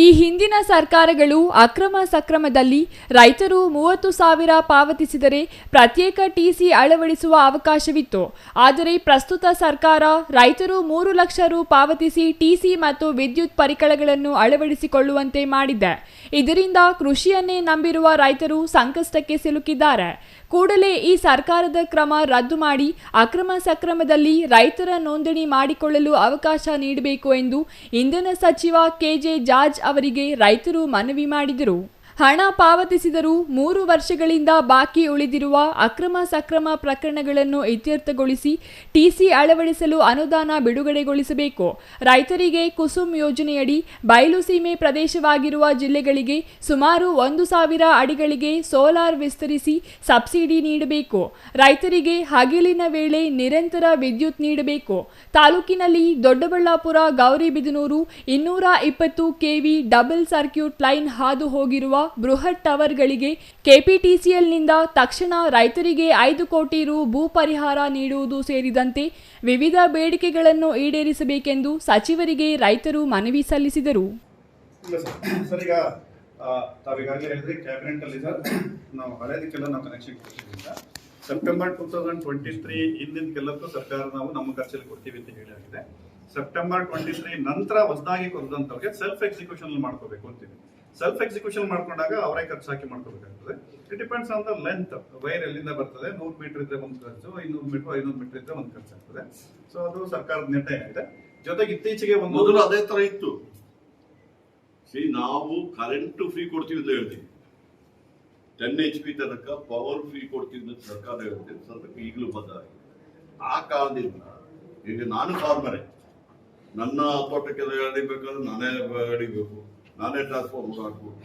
ಈ ಹಿಂದಿನ ಸರ್ಕಾರಗಳು ಅಕ್ರಮ ಸಕ್ರಮದಲ್ಲಿ ರೈತರು 30,000 ಪಾವತಿಸಿದರೆ ಪ್ರತ್ಯೇಕ ಟಿಸಿ ಅಳವಡಿಸುವ ಅವಕಾಶವಿತ್ತು. ಆದರೆ ಪ್ರಸ್ತುತ ಸರ್ಕಾರ ರೈತರು 3 ಲಕ್ಷ ರು ಪಾವತಿಸಿ ಟಿಸಿ ಮತ್ತು ವಿದ್ಯುತ್ ಪರಿಕರಗಳನ್ನು ಅಳವಡಿಸಿಕೊಳ್ಳುವಂತೆ ಮಾಡಿದೆ. ಇದರಿಂದ ಕೃಷಿಯನ್ನೇ ನಂಬಿರುವ ರೈತರು ಸಂಕಷ್ಟಕ್ಕೆ ಸಿಲುಕಿದ್ದಾರೆ. ಕೂಡಲೇ ಈ ಸರ್ಕಾರದ ಕ್ರಮ ರದ್ದು ಮಾಡಿ ಅಕ್ರಮ ಸಕ್ರಮದಲ್ಲಿ ರೈತರ ನೋಂದಣಿ ಮಾಡಿಕೊಳ್ಳಲು ಅವಕಾಶ ನೀಡಬೇಕು ಎಂದು ಇಂಧನ ಸಚಿವ ಕೆಜೆ ಜಾರ್ಜ್ ಅವರಿಗೆ ರೈತರು ಮನವಿ ಮಾಡಿದರು. ಹಣ ಪಾವತಿಸಿದರೂ 3 ವರ್ಷಗಳಿಂದ ಬಾಕಿ ಉಳಿದಿರುವ ಅಕ್ರಮ ಸಕ್ರಮ ಪ್ರಕರಣಗಳನ್ನು ಇತ್ಯರ್ಥಗೊಳಿಸಿ ಟಿಸಿ ಅಳವಡಿಸಲು ಅನುದಾನ ಬಿಡುಗಡೆಗೊಳಿಸಬೇಕು. ರೈತರಿಗೆ ಕುಸುಮ್ ಯೋಜನೆಯಡಿ ಬಯಲು ಸೀಮೆ ಪ್ರದೇಶವಾಗಿರುವ ಜಿಲ್ಲೆಗಳಿಗೆ ಸುಮಾರು 1,000 ಅಡಿಗಳಿಗೆ ಸೋಲಾರ್ ವಿಸ್ತರಿಸಿ ಸಬ್ಸಿಡಿ ನೀಡಬೇಕು. ರೈತರಿಗೆ ಹಗಲಿನ ವೇಳೆ ನಿರಂತರ ವಿದ್ಯುತ್ ನೀಡಬೇಕು. ತಾಲೂಕಿನಲ್ಲಿ Doddaballapur Gauribidanur 220 KV double circuit line ಹಾದು ಹೋಗಿರುವ ಬೃಹತ್ ಟವರ್ಗಳಿಗೆ ಕೆಪಿಟಿಸಿಎಲ್ನಿಂದ ತಕ್ಷಣ ರೈತರಿಗೆ 5 ಕೋಟಿ ರು ಭೂ ಪರಿಹಾರ ನೀಡುವುದು ಸೇರಿದಂತೆ ವಿವಿಧ ಬೇಡಿಕೆಗಳನ್ನು ಈಡೇರಿಸಬೇಕೆಂದು ಸಚಿವರಿಗೆ ರೈತರು ಮನವಿ ಸಲ್ಲಿಸಿದರು. ಸರ್, ಈಗ ತಾವೀಗಾಗಲೇ ಹೇಳಿದ್ರೆ ಕ್ಯಾಬಿನೆಟ್ ಅಲ್ಲಿ ಸರ್ ನಾವು ಹಳೆದಕ್ಕೆಲ್ಲ ನಾವು ಕನೆಕ್ಷನ್ ಕೊಡ್ತೀವಿ. ಸೆಪ್ಟೆಂಬರ್ 2023 ಹಿಂದಿನಕ್ಕೆಲ್ಲಕ್ಕೂ ಸರ್ಕಾರ ನಾವು ನಮ್ಮ ಖರ್ಚಲ್ಲಿ ಕೊಡ್ತೀವಿ ಅಂತ ಹೇಳಿದೆ. ಸೆಪ್ಟೆಂಬರ್ 23 ನಂತರ ಹೊಸದಾಗಿ ಕೊಡದಂತವ್ರಿಗೆ ಸೆಲ್ಫ್ ಎಕ್ಸಿಕ್ಯೂಷನ್ ಮಾಡ್ಕೋಬೇಕು ಅಂತೀವಿ. ಸೆಲ್ಫ್ ಎಕ್ಸಿಕ್ಯೂಷನ್ ಮಾಡ್ಕೊಂಡಾಗ ಅವರೇ ಖರ್ಚು ಹಾಕಿ ಮಾಡ್ಕೋಬೇಕಾಗ್ತದೆ. It depends on the length. Wire ಎಲ್ಲಿಂದ ಬರ್ತದೆ, 100 ಮೀಟರ್ ಇದ್ರೆ ಒಂದು ಖರ್ಚು, 200 ಮೀಟರ್ 500 ಮೀಟರ್ ಇದ್ರೆ ಒಂದು ಖರ್ಚು ಆಗ್ತದೆ. ಸೊ ಅದು ಸರ್ಕಾರದ ನಿರ್ಣಯ ಇದೆ. ಜೊತೆಗೆ ಇತ್ತೀಚೆಗೆ ಮೊದಲು ಅದೇ ತರ ಇತ್ತು. ನಾವು ಕರೆಂಟ್ ಫ್ರೀ ಕೊಡ್ತೀವಿ ಅಂತ ಹೇಳ್ತೀವಿ, 10 HP ತನಕ ಪವರ್ ಫ್ರೀ ಕೊಡ್ತೀವಿ ಅಂತ ಸರ್ಕಾರ ಹೇಳ್ತೀವಿ. ಸ್ವಲ್ಪ ಈಗಲೂ ಬದಲಾಗಿದೆ. ಆ ಕಾಲದಿಂದ ಈಗ ನಾನು ಫಾರ್ಮರೇ, ನನ್ನ ತೋಟಕ್ಕೆಲ್ಲ ಎಳಿಬೇಕಾದ್ರೆ ನಾನೇ ಎಳಿಬೇಕು, ನಾನೇ ಟ್ರಾನ್ಸ್ಫಾರ್ಮರ್ ಹಾಕ್ಬೇಕು,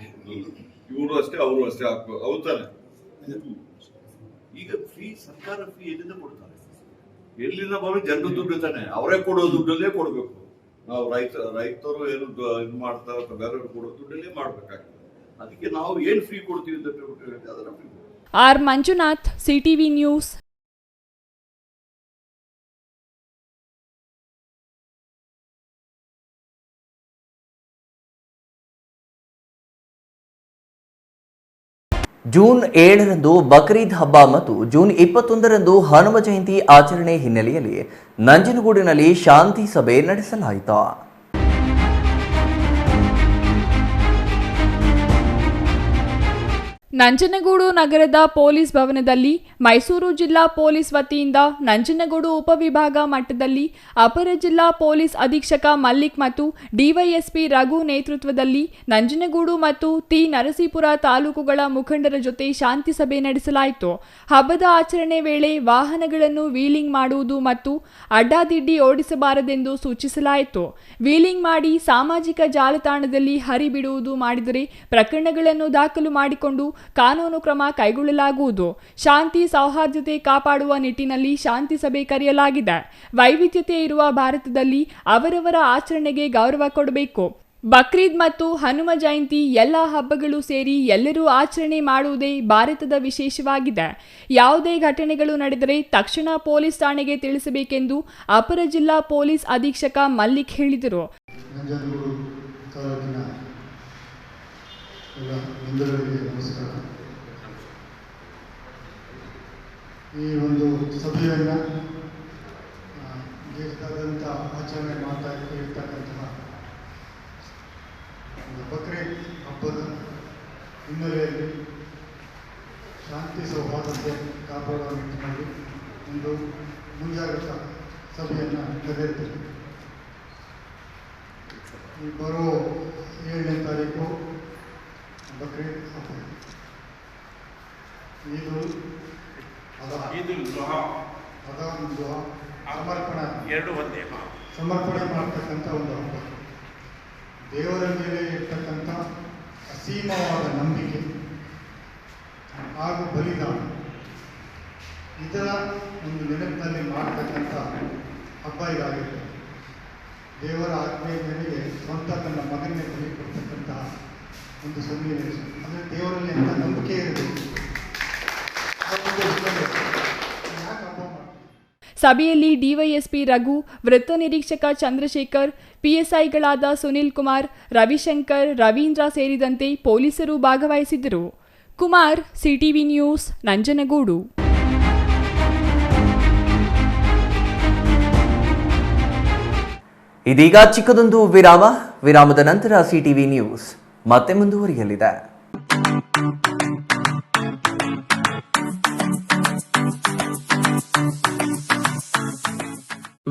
ಇವರು ಅಷ್ಟೇ ಅವರು ಅಷ್ಟೇ ಹಾಕ್ಬೇಕು, ಅವತಾನೆ. ಈಗ ಫ್ರೀ ಸರ್ಕಾರ ಫ್ರೀ ಎಲ್ಲಿಂದ ಕೊಡ್ತಾರೆ? ಎಲ್ಲಿಂದ ಬರೋ ಜನರು ದುಡ್ಡು ತಾನೆ, ಅವರೇ ಕೊಡೋ ದುಡ್ಡಲ್ಲೇ ಕೊಡಬೇಕು. ನಾವು ರೈತರು ಏನು ಇದು ಮಾಡ್ತಾರೆ ಅಥವಾ ಬೇರೆಯವರು ಕೊಡೋ ದುಡ್ಡಲ್ಲೇ ಮಾಡ್ಬೇಕಾಗ್ತದೆ. ಅದಕ್ಕೆ ನಾವು ಏನು ಫ್ರೀ ಕೊಡ್ತೀವಿ ಅಂತ ಹೇಳ್ಬಿಟ್ಟು ಅದರ free. R Manjunath, CTV news. June 7ರಂದು ಬಕ್ರೀದ್ ಹಬ್ಬ ಮತ್ತು ಜೂನ್ 21ರಂದು ಹನುಮ ಜಯಂತಿ ಆಚರಣೆ ಹಿನ್ನೆಲೆಯಲ್ಲಿ ನಂಜನಗೂಡಿನಲ್ಲಿ ಶಾಂತಿ ಸಭೆ ನಡೆಸಲಾಯಿತು. ನಂಜನಗೂಡು ನಗರದ ಪೊಲೀಸ್ ಭವನದಲ್ಲಿ ಮೈಸೂರು ಜಿಲ್ಲಾ ಪೊಲೀಸ್ ವತಿಯಿಂದ ನಂಜನಗೂಡು ಉಪವಿಭಾಗ ಮಟ್ಟದಲ್ಲಿ ಅಪರ ಜಿಲ್ಲಾ ಪೊಲೀಸ್ ಅಧೀಕ್ಷಕ ಮಲ್ಲಿಕ್ ಮತ್ತು ಡಿವೈಎಸ್ಪಿ ರಘು ನೇತೃತ್ವದಲ್ಲಿ ನಂಜನಗೂಡು ಮತ್ತು ಟಿ ನರಸೀಪುರ ತಾಲೂಕುಗಳ ಮುಖಂಡರ ಜೊತೆ ಶಾಂತಿ ಸಭೆ ನಡೆಸಲಾಯಿತು. ಹಬ್ಬದ ಆಚರಣೆ ವೇಳೆ ವಾಹನಗಳನ್ನು ವೀಲಿಂಗ್ ಮಾಡುವುದು ಮತ್ತು ಅಡ್ಡಾದಿಡ್ಡಿ ಓಡಿಸಬಾರದೆಂದು ಸೂಚಿಸಲಾಯಿತು. ವೀಲಿಂಗ್ ಮಾಡಿ ಸಾಮಾಜಿಕ ಜಾಲತಾಣದಲ್ಲಿ ಹರಿಬಿಡುವುದು ಮಾಡಿದರೆ ಪ್ರಕರಣಗಳನ್ನು ದಾಖಲು ಮಾಡಿಕೊಂಡು ಕಾನೂನು ಕ್ರಮ ಕೈಗೊಳ್ಳಲಾಗುವುದು. ಶಾಂತಿ ಸೌಹಾರ್ದತೆ ಕಾಪಾಡುವ ನಿಟ್ಟಿನಲ್ಲಿ ಶಾಂತಿ ಸಭೆ ಕರೆಯಲಾಗಿದೆ. ವೈವಿಧ್ಯತೆ ಇರುವ ಭಾರತದಲ್ಲಿ ಅವರವರ ಆಚರಣೆಗೆ ಗೌರವ ಕೊಡಬೇಕು. ಬಕ್ರೀದ್ ಮತ್ತು ಹನುಮ ಜಯಂತಿ ಎಲ್ಲ ಹಬ್ಬಗಳು ಸೇರಿ ಎಲ್ಲರೂ ಆಚರಣೆ ಮಾಡುವುದೇ ಭಾರತದ ವಿಶೇಷವಾಗಿದೆ. ಯಾವುದೇ ಘಟನೆಗಳು ನಡೆದರೆ ತಕ್ಷಣ ಪೊಲೀಸ್ ಠಾಣೆಗೆ ತಿಳಿಸಬೇಕೆಂದು ಅಪರ ಜಿಲ್ಲಾ ಪೊಲೀಸ್ ಅಧೀಕ್ಷಕ ಮಲ್ಲಿಕ್ ಹೇಳಿದರು. ನಮಸ್ಕಾರ. ಈ ಒಂದು ಸಭೆಯನ್ನು ದೇಶದಾದ್ಯಂತ ಆಚರಣೆ ಮಾಡ್ತಾ ಇರ್ತಕ್ಕಂತಹ ಬಕ್ರೀದ್ ಹಬ್ಬದ ಹಿನ್ನೆಲೆಯಲ್ಲಿ ಶಾಂತಿ ಸೌಹಾರ್ದತೆ ಕಾಪಾಡುವ ನಿಟ್ಟಿನಲ್ಲಿ ಒಂದು ಮುಂಜಾಗ್ರತಾ ಸಭೆಯನ್ನು ಕರೆದಿರ್ತೇವೆ. ಈ ಬರೋ 7ನೇ ತಾರೀಕು ಬಕ್ರೀದ್ ಹಬ್ಬ. ಸಮರ್ಪಣೆ ಮಾಡ್ತಕ್ಕಂಥ ಒಂದು ಹಬ್ಬ. ದೇವರ ಮೇಲೆ ಇರ್ತಕ್ಕಂಥ ಅಸೀಮವಾದ ನಂಬಿಕೆ ಹಾಗೂ ಬಲಿದಾನ ಇದರ ಒಂದು ನೆನಪಿನಲ್ಲಿ ಮಾಡ್ತಕ್ಕಂಥ ಹಬ್ಬ ಇದಾಗಿರ್ತದೆ. ದೇವರ ಆಜ್ಞೆಯ ಮೇರೆಗೆ ಸ್ವಂತ ತನ್ನ ಮಗನ್ನೇ ಬಲಿ ಕೊಡ್ತಕ್ಕಂತಹ ಒಂದು ಸನ್ನಿವೇಶ. ಅಂದರೆ ದೇವರಲ್ಲಿ ಎಂಥ ನಂಬಿಕೆ ಇರಬೇಕು. ಸಭೆಯಲ್ಲಿ ಡಿವೈಎಸ್ಪಿ ರಘು, ವೃತ್ತ ನಿರೀಕ್ಷಕ ಚಂದ್ರಶೇಖರ್, ಪಿಎಸ್ಐಗಳಾದ ಸುನಿಲ್ ಕುಮಾರ್, ರವಿಶಂಕರ್, ರವೀಂದ್ರ ಸೇರಿದಂತೆ ಪೊಲೀಸರು ಭಾಗವಹಿಸಿದ್ದರು. Kumar, CTV news, Nanjangud. ಇದೀಗ ಚಿಕ್ಕದೊಂದು ವಿರಾಮದ ನಂತರ ಸಿಟಿವಿ ನ್ಯೂಸ್ ಮತ್ತೆ ಮುಂದುವರಿಯಲಿದೆ.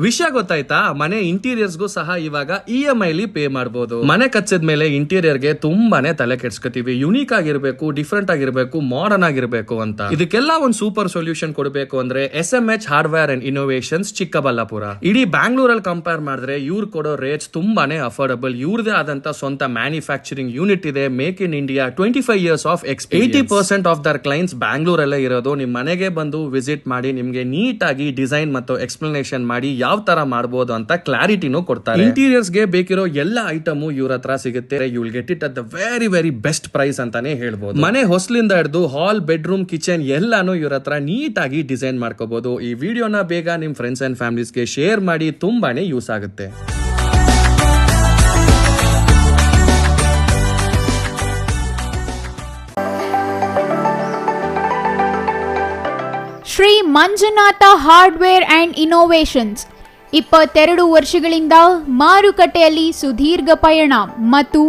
ವಿಷಯ ಗೊತ್ತಾಯ್ತಾ? ಮನೆ ಇಂಟೀರಿಯರ್ಸ್ಗೂ ಸಹ ಇವಾಗ EMI ಪೇ ಮಾಡಬಹುದು. ಮನೆ ಕಚ್ಚಿದ ಮೇಲೆ ಇಂಟೀರಿಯರ್ಗೆ ತುಂಬಾನೇ ತಲೆ ಕೆಡ್ಸ್ಕೊತೀವಿ. ಯುನೀಕ್ ಆಗಿರ್ಬೇಕು, ಡಿಫ್ರೆಂಟ್ ಆಗಿರ್ಬೇಕು, ಮಾಡರ್ನ್ ಆಗಿರ್ಬೇಕು ಅಂತ. ಇದಕ್ಕೆಲ್ಲ ಒಂದು ಸೂಪರ್ ಸೊಲ್ಯೂಷನ್ ಕೊಡಬೇಕು ಅಂದ್ರೆ SMH hardware and innovations Chikkaballapur. ಇಡೀ ಬ್ಯಾಂಗ್ಳೂರಲ್ಲಿ ಕಂಪೇರ್ ಮಾಡಿದ್ರೆ ಇವ್ರು ಕೊಡೋ ರೇಟ್ಸ್ ತುಂಬಾನೇ ಅಫೋರ್ಡಬಲ್. ಇವ್ರದೇ ಆದಂತ ಸ್ವಂತ ಮ್ಯಾನುಫ್ಯಾಕ್ಚರಿಂಗ್ ಯೂನಿಟ್ ಇದೆ. Make in India, 25 years of experience. 80% of their clients ಬ್ಯಾಂಗ್ಳೂರಲ್ಲೇ ಇರೋದು. ನಿಮ್ ಮನೆಗೆ ಬಂದು ವಿಸಿಟ್ ಮಾಡಿ ನಿಮ್ಗೆ ನೀಟ್ ಆಗಿ ಡಿಸೈನ್ ಮತ್ತು ಎಕ್ಸ್ಪ್ಲನೇಷನ್ ಮಾಡಿ ಯಾವ ತರ ಮಾಡಬಹುದು ಅಂತ ಕ್ಲಾರಿಟಿನೂ ಕೊಡ್ತಾರೆ. ಇಂಟೀರಿಯರ್ಸ್ ಗೆ ಬೇಕಿರೋ ಎಲ್ಲ ಐಟಮ್ ಇವ್ರ ಹತ್ರ ಸಿಗುತ್ತೆ. You will get it at the very best price ಅಂತಾನೆ ಹೇಳ್ಬೋದು. ಮನೆ ಹೊಸಲಿಂದ ಹಿಡಿದು ಹಾಲ್, ಬೆಡ್ರೂಮ್, ಕಿಚನ್ ಎಲ್ಲಾನು ಇವ್ರ ಹತ್ರ ನೀಟ್ ಆಗಿ ಡಿಸೈನ್ ಮಾಡ್ಕೋಬಹುದು. ಈ ವಿಡಿಯೋನ ಬೇಗ ನಿಮ್ ಫ್ರೆಂಡ್ಸ್ ಅಂಡ್ ಫ್ಯಾಮಿಲೀಸ್ಗೆ ಶೇರ್ ಮಾಡಿ, ತುಂಬಾನೇ ಯೂಸ್ ಆಗುತ್ತೆ. Shri Manjunatha hardware and innovations 22 ವರ್ಷಗಳಿಂದ ಮಾರುಕಟ್ಟೆಯಲ್ಲಿ ಸುದೀರ್ಘ ಪಯಣ ಮತ್ತು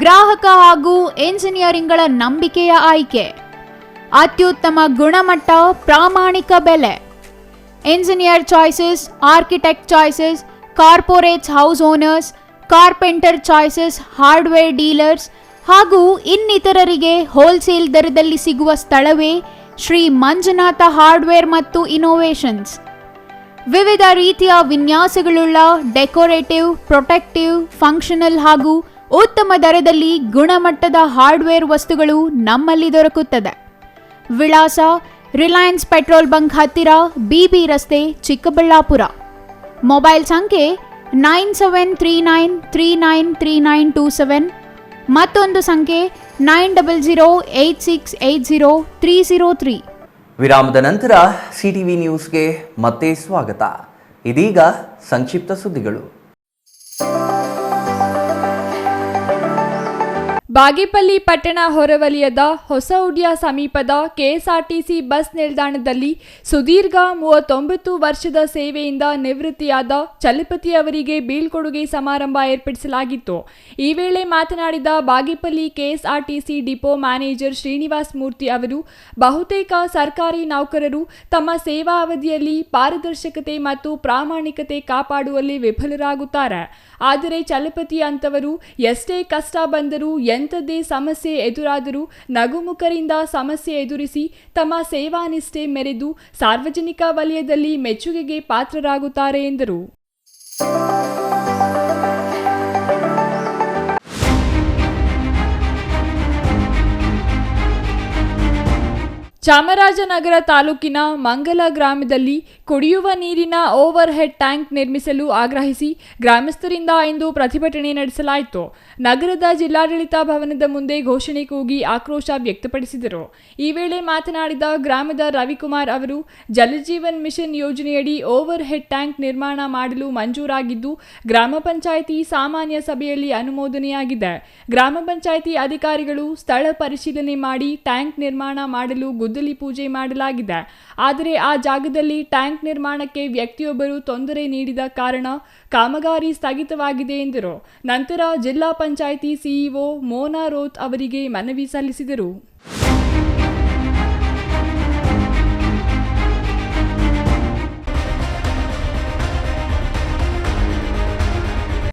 ಗ್ರಾಹಕ ಹಾಗೂ ಎಂಜಿನಿಯರಿಂಗ್ಗಳ ನಂಬಿಕೆಯ ಆಯ್ಕೆ. ಅತ್ಯುತ್ತಮ ಗುಣಮಟ್ಟ, ಪ್ರಾಮಾಣಿಕ ಬೆಲೆ. Engineer choices, architect choices, corporates, house owners, carpenter choices, hardware dealers ಹಾಗೂ ಇನ್ನಿತರರಿಗೆ ಹೋಲ್ಸೇಲ್ ದರದಲ್ಲಿ ಸಿಗುವ ಸ್ಥಳವೇ ಶ್ರೀ ಮಂಜುನಾಥ ಹಾರ್ಡ್ವೇರ್ ಮತ್ತು ಇನ್ನೋವೇಷನ್ಸ್. ವಿವಿಧ ರೀತಿಯ ವಿನ್ಯಾಸಗಳುಳ್ಳ ಡೆಕೋರೇಟಿವ್, ಪ್ರೊಟೆಕ್ಟಿವ್, ಫಂಕ್ಷನಲ್ ಹಾಗೂ ಉತ್ತಮ ದರದಲ್ಲಿ ಗುಣಮಟ್ಟದ ಹಾರ್ಡ್ವೇರ್ ವಸ್ತುಗಳು ನಮ್ಮಲ್ಲಿ ದೊರಕುತ್ತದೆ. ವಿಳಾಸ: ರಿಲಯನ್ಸ್ ಪೆಟ್ರೋಲ್ ಬಂಕ್ ಹತ್ತಿರ, BB ರಸ್ತೆ, ಚಿಕ್ಕಬಳ್ಳಾಪುರ. ಮೊಬೈಲ್ ಸಂಖ್ಯೆ 9739393927. ಮತ್ತೊಂದು ಸಂಖ್ಯೆ 9008680303. ವಿರಾಮದ ನಂತರ ಸಿಟಿವಿ ನ್ಯೂಸ್ಗೆ ಮತ್ತೆ ಸ್ವಾಗತ. ಇದೀಗ ಸಂಕ್ಷಿಪ್ತ ಸುದ್ದಿಗಳು. ಬಾಗೇಪಲ್ಲಿ ಪಟ್ಟಣ ಹೊರವಲಯದ ಹೊಸಉಡ್ಯ ಸಮೀಪದ ಕೆಎಸ್ಆರ್ಟಿಸಿ ಬಸ್ ನಿಲ್ದಾಣದಲ್ಲಿ ಸುದೀರ್ಘ 39 ವರ್ಷದ ಸೇವೆಯಿಂದ ನಿವೃತ್ತಿಯಾದ ಚಲಪತಿ ಅವರಿಗೆ ಬೀಳ್ಕೊಡುಗೆ ಸಮಾರಂಭ ಏರ್ಪಡಿಸಲಾಗಿತ್ತು. ಈ ವೇಳೆ ಮಾತನಾಡಿದ Bagepalli KSRTC depot manager Srinivas Murthy ಅವರು, ಬಹುತೇಕ ಸರ್ಕಾರಿ ನೌಕರರು ತಮ್ಮ ಸೇವಾ ಅವಧಿಯಲ್ಲಿ ಪಾರದರ್ಶಕತೆ ಮತ್ತು ಪ್ರಾಮಾಣಿಕತೆ ಕಾಪಾಡುವಲ್ಲಿ ವಿಫಲರಾಗುತ್ತಾರೆ. ಆದರೆ ಚಲಪತಿ ಅಂತವರು ಎಷ್ಟೇ ಕಷ್ಟ ಬಂದರೂ ಎಂಥದೇ ಸಮಸ್ಯೆ ಎದುರಾದರೂ ನಗುಮುಖರಿಂದ ಸಮಸ್ಯೆ ಎದುರಿಸಿ ತಮ್ಮ ಸೇವಾ ನಿಷ್ಠೆ ಮೆರೆದು ಸಾರ್ವಜನಿಕ ವಲಯದಲ್ಲಿ ಮೆಚ್ಚುಗೆಗೆ ಪಾತ್ರರಾಗುತ್ತಾರೆ ಎಂದರು. ಚಾಮರಾಜನಗರ ತಾಲೂಕಿನ ಮಂಗಲ ಗ್ರಾಮದಲ್ಲಿ ಕುಡಿಯುವ ನೀರಿನ ಓವರ್ ಹೆಡ್ ಟ್ಯಾಂಕ್ ನಿರ್ಮಿಸಲು ಆಗ್ರಹಿಸಿ ಗ್ರಾಮಸ್ಥರಿಂದ ಇಂದು ಪ್ರತಿಭಟನೆ ನಡೆಸಲಾಯಿತು. ನಗರದ ಜಿಲ್ಲಾಡಳಿತ ಭವನದ ಮುಂದೆ ಘೋಷಣೆ ಕೂಗಿ ಆಕ್ರೋಶ ವ್ಯಕ್ತಪಡಿಸಿದರು. ಈ ವೇಳೆ ಮಾತನಾಡಿದ ಗ್ರಾಮದ ರವಿಕುಮಾರ್ ಅವರು, ಜಲಜೀವನ್ ಮಿಷನ್ ಯೋಜನೆಯಡಿ ಓವರ್ ಹೆಡ್ ಟ್ಯಾಂಕ್ ನಿರ್ಮಾಣ ಮಾಡಲು ಮಂಜೂರಾಗಿದ್ದು ಗ್ರಾಮ ಪಂಚಾಯಿತಿ ಸಾಮಾನ್ಯ ಸಭೆಯಲ್ಲಿ ಅನುಮೋದನೆಯಾಗಿದೆ. ಗ್ರಾಮ ಪಂಚಾಯಿತಿ ಅಧಿಕಾರಿಗಳು ಸ್ಥಳ ಪರಿಶೀಲನೆ ಮಾಡಿ ಟ್ಯಾಂಕ್ ನಿರ್ಮಾಣ ಮಾಡಲು ಗುದ್ದಲಿ ಪೂಜೆ ಮಾಡಲಾಗಿದೆ. ಆದರೆ ಆ ಜಾಗದಲ್ಲಿ ಟ್ಯಾಂಕ್ ನಿರ್ಮಾಣಕ್ಕೆ ವ್ಯಕ್ತಿಯೊಬ್ಬರು ತೊಂದರೆ ನೀಡಿದ ಕಾರಣ ಕಾಮಗಾರಿ ಸ್ಥಗಿತವಾಗಿದೆ ಎಂದರು. ನಂತರ ಜಿಲ್ಲಾ ಪಂಚಾಯಿತಿ ಸಿಇಒ ಮೋನಾ ರೋತ್ ಅವರಿಗೆ ಮನವಿ ಸಲ್ಲಿಸಿದರು.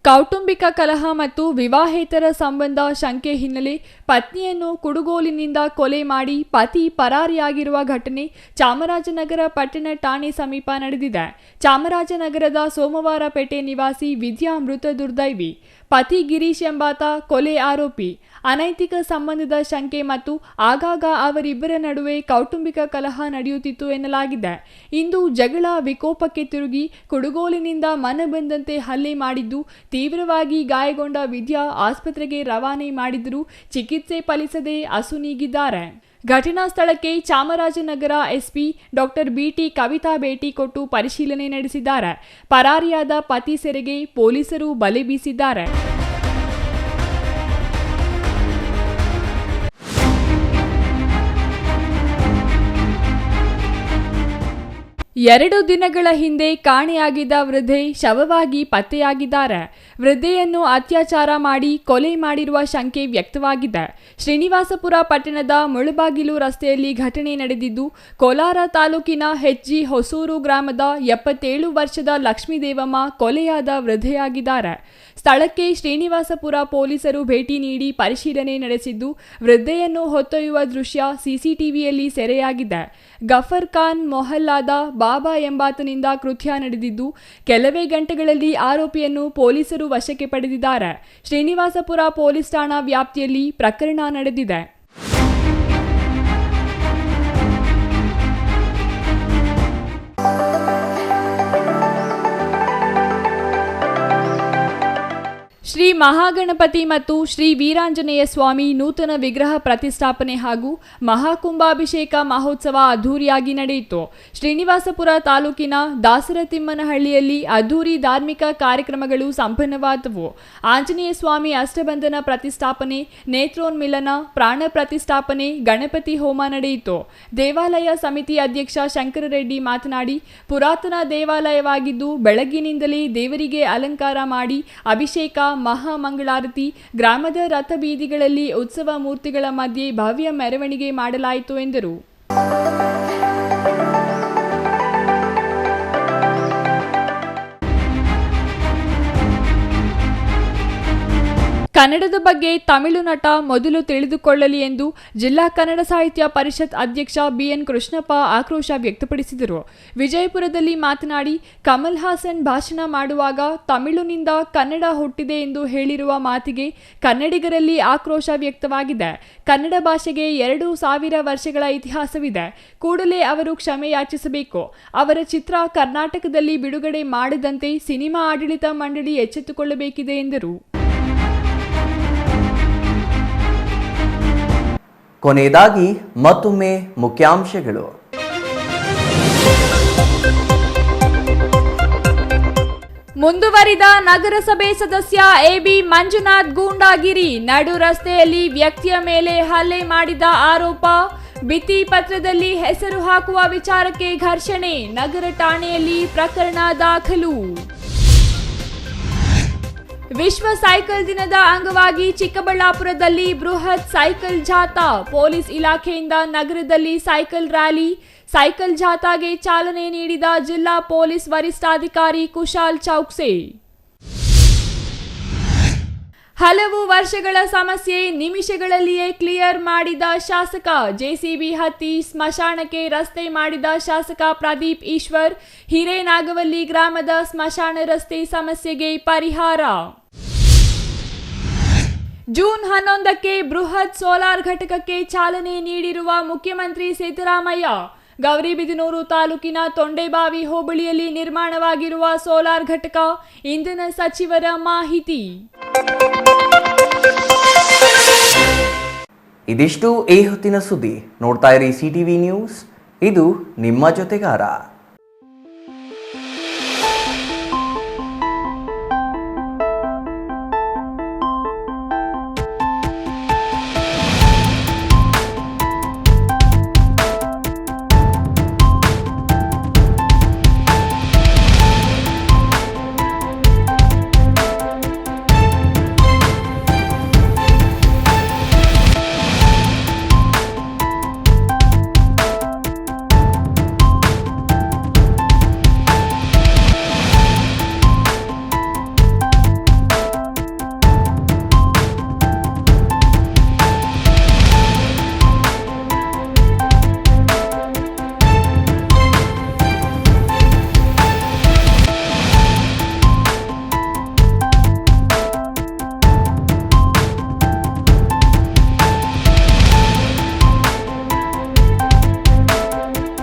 ಕೌಟುಂಬಿಕ ಕಲಹ ಮತ್ತು ವಿವಾಹೇತರ ಸಂಬಂಧ ಶಂಕೆ ಹಿನ್ನೆಲೆ ಪತ್ನಿಯನ್ನು ಕುಡುಗೋಲಿನಿಂದ ಕೊಲೆ ಮಾಡಿ ಪತಿ ಪರಾರಿಯಾಗಿರುವ ಘಟನೆ ಚಾಮರಾಜನಗರ ಪಟ್ಟಣ ಠಾಣೆ ಸಮೀಪ ನಡೆದಿದೆ. ಚಾಮರಾಜನಗರದ ಸೋಮವಾರಪೇಟೆ ನಿವಾಸಿ ವಿದ್ಯಾ ಮೃತ ದುರ್ದೈವಿ. ಪತಿ ಗಿರೀಶ್ ಎಂಬಾತ ಕೊಲೆ ಆರೋಪಿ. ಅನೈತಿಕ ಸಂಬಂಧದ ಶಂಕೆ ಮತ್ತು ಆಗಾಗ ಅವರಿಬ್ಬರ ನಡುವೆ ಕೌಟುಂಬಿಕ ಕಲಹ ನಡೆಯುತ್ತಿತ್ತು ಎನ್ನಲಾಗಿದೆ. ಇಂದು ಜಗಳ ವಿಕೋಪಕ್ಕೆ ತಿರುಗಿ ಕುಡುಗೋಲಿನಿಂದ ಮನಬಂದಂತೆ ಹಲ್ಲೆ ಮಾಡಿದ್ದು ತೀವ್ರವಾಗಿ ಗಾಯಗೊಂಡ ವಿದ್ಯಾ ಆಸ್ಪತ್ರೆಗೆ ರವಾನೆ ಮಾಡಿದರೂ ಚಿಕಿತ್ಸೆ ಫಲಿಸದೆ ಅಸುನೀಗಿದ್ದಾರೆ. ಘಟನಾ ಸ್ಥಳಕ್ಕೆ Chamarajanagar SP doctor BT Kavitha ಭೇಟಿ ಕೊಟ್ಟು ಪರಿಶೀಲನೆ ನಡೆಸಿದ್ದಾರೆ. ಪರಾರಿಯಾದ ಪತಿ ಸೆರೆಗೆ ಪೊಲೀಸರು ಬಲೆ ಬೀಸಿದ್ದಾರೆ. 2 ದಿನಗಳ ಹಿಂದೆ ಕಾಣೆಯಾಗಿದ್ದ ವೃದ್ಧೆ ಶವವಾಗಿ ಪತ್ತೆಯಾಗಿದ್ದಾರೆ. ವೃದ್ಧೆಯನ್ನು ಅತ್ಯಾಚಾರ ಮಾಡಿ ಕೊಲೆ ಮಾಡಿರುವ ಶಂಕೆ ವ್ಯಕ್ತವಾಗಿದೆ. ಶ್ರೀನಿವಾಸಪುರ ಪಟ್ಟಣದ ಮುಳಬಾಗಿಲು ರಸ್ತೆಯಲ್ಲಿ ಘಟನೆ ನಡೆದಿದ್ದು, ಕೋಲಾರ ತಾಲೂಕಿನ ಹೆಜ್ಜಿ ಹೊಸೂರು ಗ್ರಾಮದ 77 ವರ್ಷದ ಲಕ್ಷ್ಮೀದೇವಮ್ಮ ಕೊಲೆಯಾದ ವೃದ್ಧೆಯಾಗಿದ್ದಾರೆ. ಸ್ಥಳಕ್ಕೆ ಶ್ರೀನಿವಾಸಪುರ ಪೊಲೀಸರು ಭೇಟಿ ನೀಡಿ ಪರಿಶೀಲನೆ ನಡೆಸಿದ್ದು, ವೃದ್ಧೆಯನ್ನು ಹೊತ್ತೊಯ್ಯುವ ದೃಶ್ಯ ಸಿಸಿಟಿವಿಯಲ್ಲಿ ಸೆರೆಯಾಗಿದೆ. ಗಫರ್ ಖಾನ್ ಮೊಹಲ್ಲಾದ ಬಾಬಾ ಎಂಬಾತನಿಂದ ಕೃತ್ಯ ನಡೆದಿದ್ದು, ಕೆಲವೇ ಗಂಟೆಗಳಲ್ಲಿ ಆರೋಪಿಯನ್ನು ಪೊಲೀಸರು ವಶಕ್ಕೆ ಪಡೆದಿದ್ದಾರೆ. ಶ್ರೀನಿವಾಸಪುರ ಪೊಲೀಸ್ ಠಾಣಾ ವ್ಯಾಪ್ತಿಯಲ್ಲಿ ಪ್ರಕರಣ ನಡೆದಿದೆ. ಶ್ರೀ ಮಹಾಗಣಪತಿ ಮತ್ತು ಶ್ರೀ ವೀರಾಂಜನೇಯ ಸ್ವಾಮಿ ನೂತನ ವಿಗ್ರಹ ಪ್ರತಿಷ್ಠಾಪನೆ ಹಾಗೂ ಮಹಾಕುಂಭಾಭಿಷೇಕ ಮಹೋತ್ಸವ ಅದ್ದೂರಿಯಾಗಿ ನಡೆಯಿತು. ಶ್ರೀನಿವಾಸಪುರ ತಾಲೂಕಿನ ದಾಸರತಿಮ್ಮನಹಳ್ಳಿಯಲ್ಲಿ ಅದ್ದೂರಿ ಧಾರ್ಮಿಕ ಕಾರ್ಯಕ್ರಮಗಳು ಸಂಪನ್ನವಾದವು. ಆಂಜನೇಯ ಸ್ವಾಮಿ ಅಷ್ಟಬಂಧನ ಪ್ರತಿಷ್ಠಾಪನೆ, ನೇತ್ರೋನ್ಮಿಲನ, ಪ್ರಾಣ ಪ್ರತಿಷ್ಠಾಪನೆ, ಗಣಪತಿ ಹೋಮ ನಡೆಯಿತು. ದೇವಾಲಯ ಸಮಿತಿ ಅಧ್ಯಕ್ಷ ಶಂಕರರೆಡ್ಡಿ ಮಾತನಾಡಿ, ಪುರಾತನ ದೇವಾಲಯವಾಗಿದ್ದು ಬೆಳಗ್ಗಿನಿಂದಲೇ ದೇವರಿಗೆ ಅಲಂಕಾರ ಮಾಡಿ ಅಭಿಷೇಕ, ಮಹಾಮಂಗಳಾರತಿ, ಗ್ರಾಮದ ರಥಬೀದಿಗಳಲ್ಲಿ ಉತ್ಸವ ಮೂರ್ತಿಗಳ ಮಧ್ಯೆ ಭವ್ಯ ಮೆರವಣಿಗೆ ಮಾಡಲಾಯಿತು ಎಂದರು. ಕನ್ನಡದ ಬಗ್ಗೆ ತಮಿಳು ನಟ ಮೊದಲು ತಿಳಿದುಕೊಳ್ಳಲಿ ಎಂದು ಜಿಲ್ಲಾ ಕನ್ನಡ ಸಾಹಿತ್ಯ ಪರಿಷತ್ ಅಧ್ಯಕ್ಷ ಬಿಎನ್ ಕೃಷ್ಣಪ್ಪ ಆಕ್ರೋಶ ವ್ಯಕ್ತಪಡಿಸಿದರು. ವಿಜಯಪುರದಲ್ಲಿ ಮಾತನಾಡಿ, ಕಮಲ್ ಹಾಸನ್ ಭಾಷಣ ಮಾಡುವಾಗ ತಮಿಳಿನಿಂದ ಕನ್ನಡ ಹುಟ್ಟಿದೆ ಎಂದು ಹೇಳಿರುವ ಮಾತಿಗೆ ಕನ್ನಡಿಗರಲ್ಲಿ ಆಕ್ರೋಶ ವ್ಯಕ್ತವಾಗಿದೆ. ಕನ್ನಡ ಭಾಷೆಗೆ 2000 ವರ್ಷಗಳ ಇತಿಹಾಸವಿದೆ. ಕೂಡಲೇ ಅವರು ಕ್ಷಮೆ ಯಾಚಿಸಬೇಕು. ಅವರ ಚಿತ್ರ ಕರ್ನಾಟಕದಲ್ಲಿ ಬಿಡುಗಡೆ ಮಾಡದಂತೆ ಸಿನಿಮಾ ಆಡಳಿತ ಮಂಡಳಿ ಎಚ್ಚೆತ್ತುಕೊಳ್ಳಬೇಕಿದೆ ಎಂದರು. ಕೊನೆಯದಾಗಿ ಮತ್ತೊಮ್ಮೆ ಮುಂದುವರಿದ ನಗರಸಭೆ ಸದಸ್ಯ ಎಬಿ ಮಂಜುನಾಥ್ ಗೂಂಡಾಗಿರಿ, ನಡು ರಸ್ತೆಯಲ್ಲಿ ವ್ಯಕ್ತಿಯ ಮೇಲೆ ಹಲ್ಲೆ ಮಾಡಿದ ಆರೋಪ, ಭಿತ್ತಿ ಪತ್ರದಲ್ಲಿ ಹೆಸರು ಹಾಕುವ ವಿಚಾರಕ್ಕೆ ಘರ್ಷಣೆ, ನಗರ ಠಾಣೆಯಲ್ಲಿ ಪ್ರಕರಣ ದಾಖಲು. ವಿಶ್ವ ಸೈಕಲ್ ದಿನದ ಅಂಗವಾಗಿ ಚಿಕ್ಕಬಳ್ಳಾಪುರದಲ್ಲಿ ಬೃಹತ್ ಸೈಕಲ್ ಜಾಥಾ, ಪೊಲೀಸ್ ಇಲಾಖೆಯಿಂದ ನಗರದಲ್ಲಿ ಸೈಕಲ್ ರ್ಯಾಲಿ, ಸೈಕಲ್ ಜಾಥಾಗೆ ಚಾಲನೆ ನೀಡಿದ ಜಿಲ್ಲಾ ಪೊಲೀಸ್ ವರಿಷ್ಠಾಧಿಕಾರಿ ಕುಶಾಲ್ ಚೌಕ್ಸೆ. ಹಲವು ವರ್ಷಗಳ ಸಮಸ್ಯೆ ನಿಮಿಷಗಳಲ್ಲಿಯೇ ಕ್ಲಿಯರ್ ಮಾಡಿದ ಶಾಸಕ, ಜೆಸಿಬಿ ಹತ್ತಿ ಸ್ಮಶಾನಕ್ಕೆ ರಸ್ತೆ ಮಾಡಿದ ಶಾಸಕ ಪ್ರದೀಪ್ ಈಶ್ವರ್, ಹಿರೇನಾಗವಲ್ಲಿ ಗ್ರಾಮದ ಸ್ಮಶಾನ ರಸ್ತೆ ಸಮಸ್ಯೆಗೆ ಪರಿಹಾರ. ಜೂನ್ 11ಕ್ಕೆ ಬೃಹತ್ ಸೋಲಾರ್ ಘಟಕಕ್ಕೆ ಚಾಲನೆ ನೀಡಿರುವ ಮುಖ್ಯಮಂತ್ರಿ ಸಿದ್ದರಾಮಯ್ಯ, ಗೌರಿಬಿದನೂರು ತಾಲೂಕಿನ ತೊಂಡೆಬಾವಿ ಹೋಬಳಿಯಲ್ಲಿ ನಿರ್ಮಾಣವಾಗಿರುವ ಸೋಲಾರ್ ಘಟಕ, ಇಂಧನ ಸಚಿವರ ಮಾಹಿತಿ. ಇದಿಷ್ಟು ಈ ಹೊತ್ತಿನ ಸುದ್ದಿ. ನೋಡ್ತಾ ಇರಿ ಸಿಟಿವಿ ನ್ಯೂಸ್, ಇದು ನಿಮ್ಮ ಜೊತೆಗಾರ.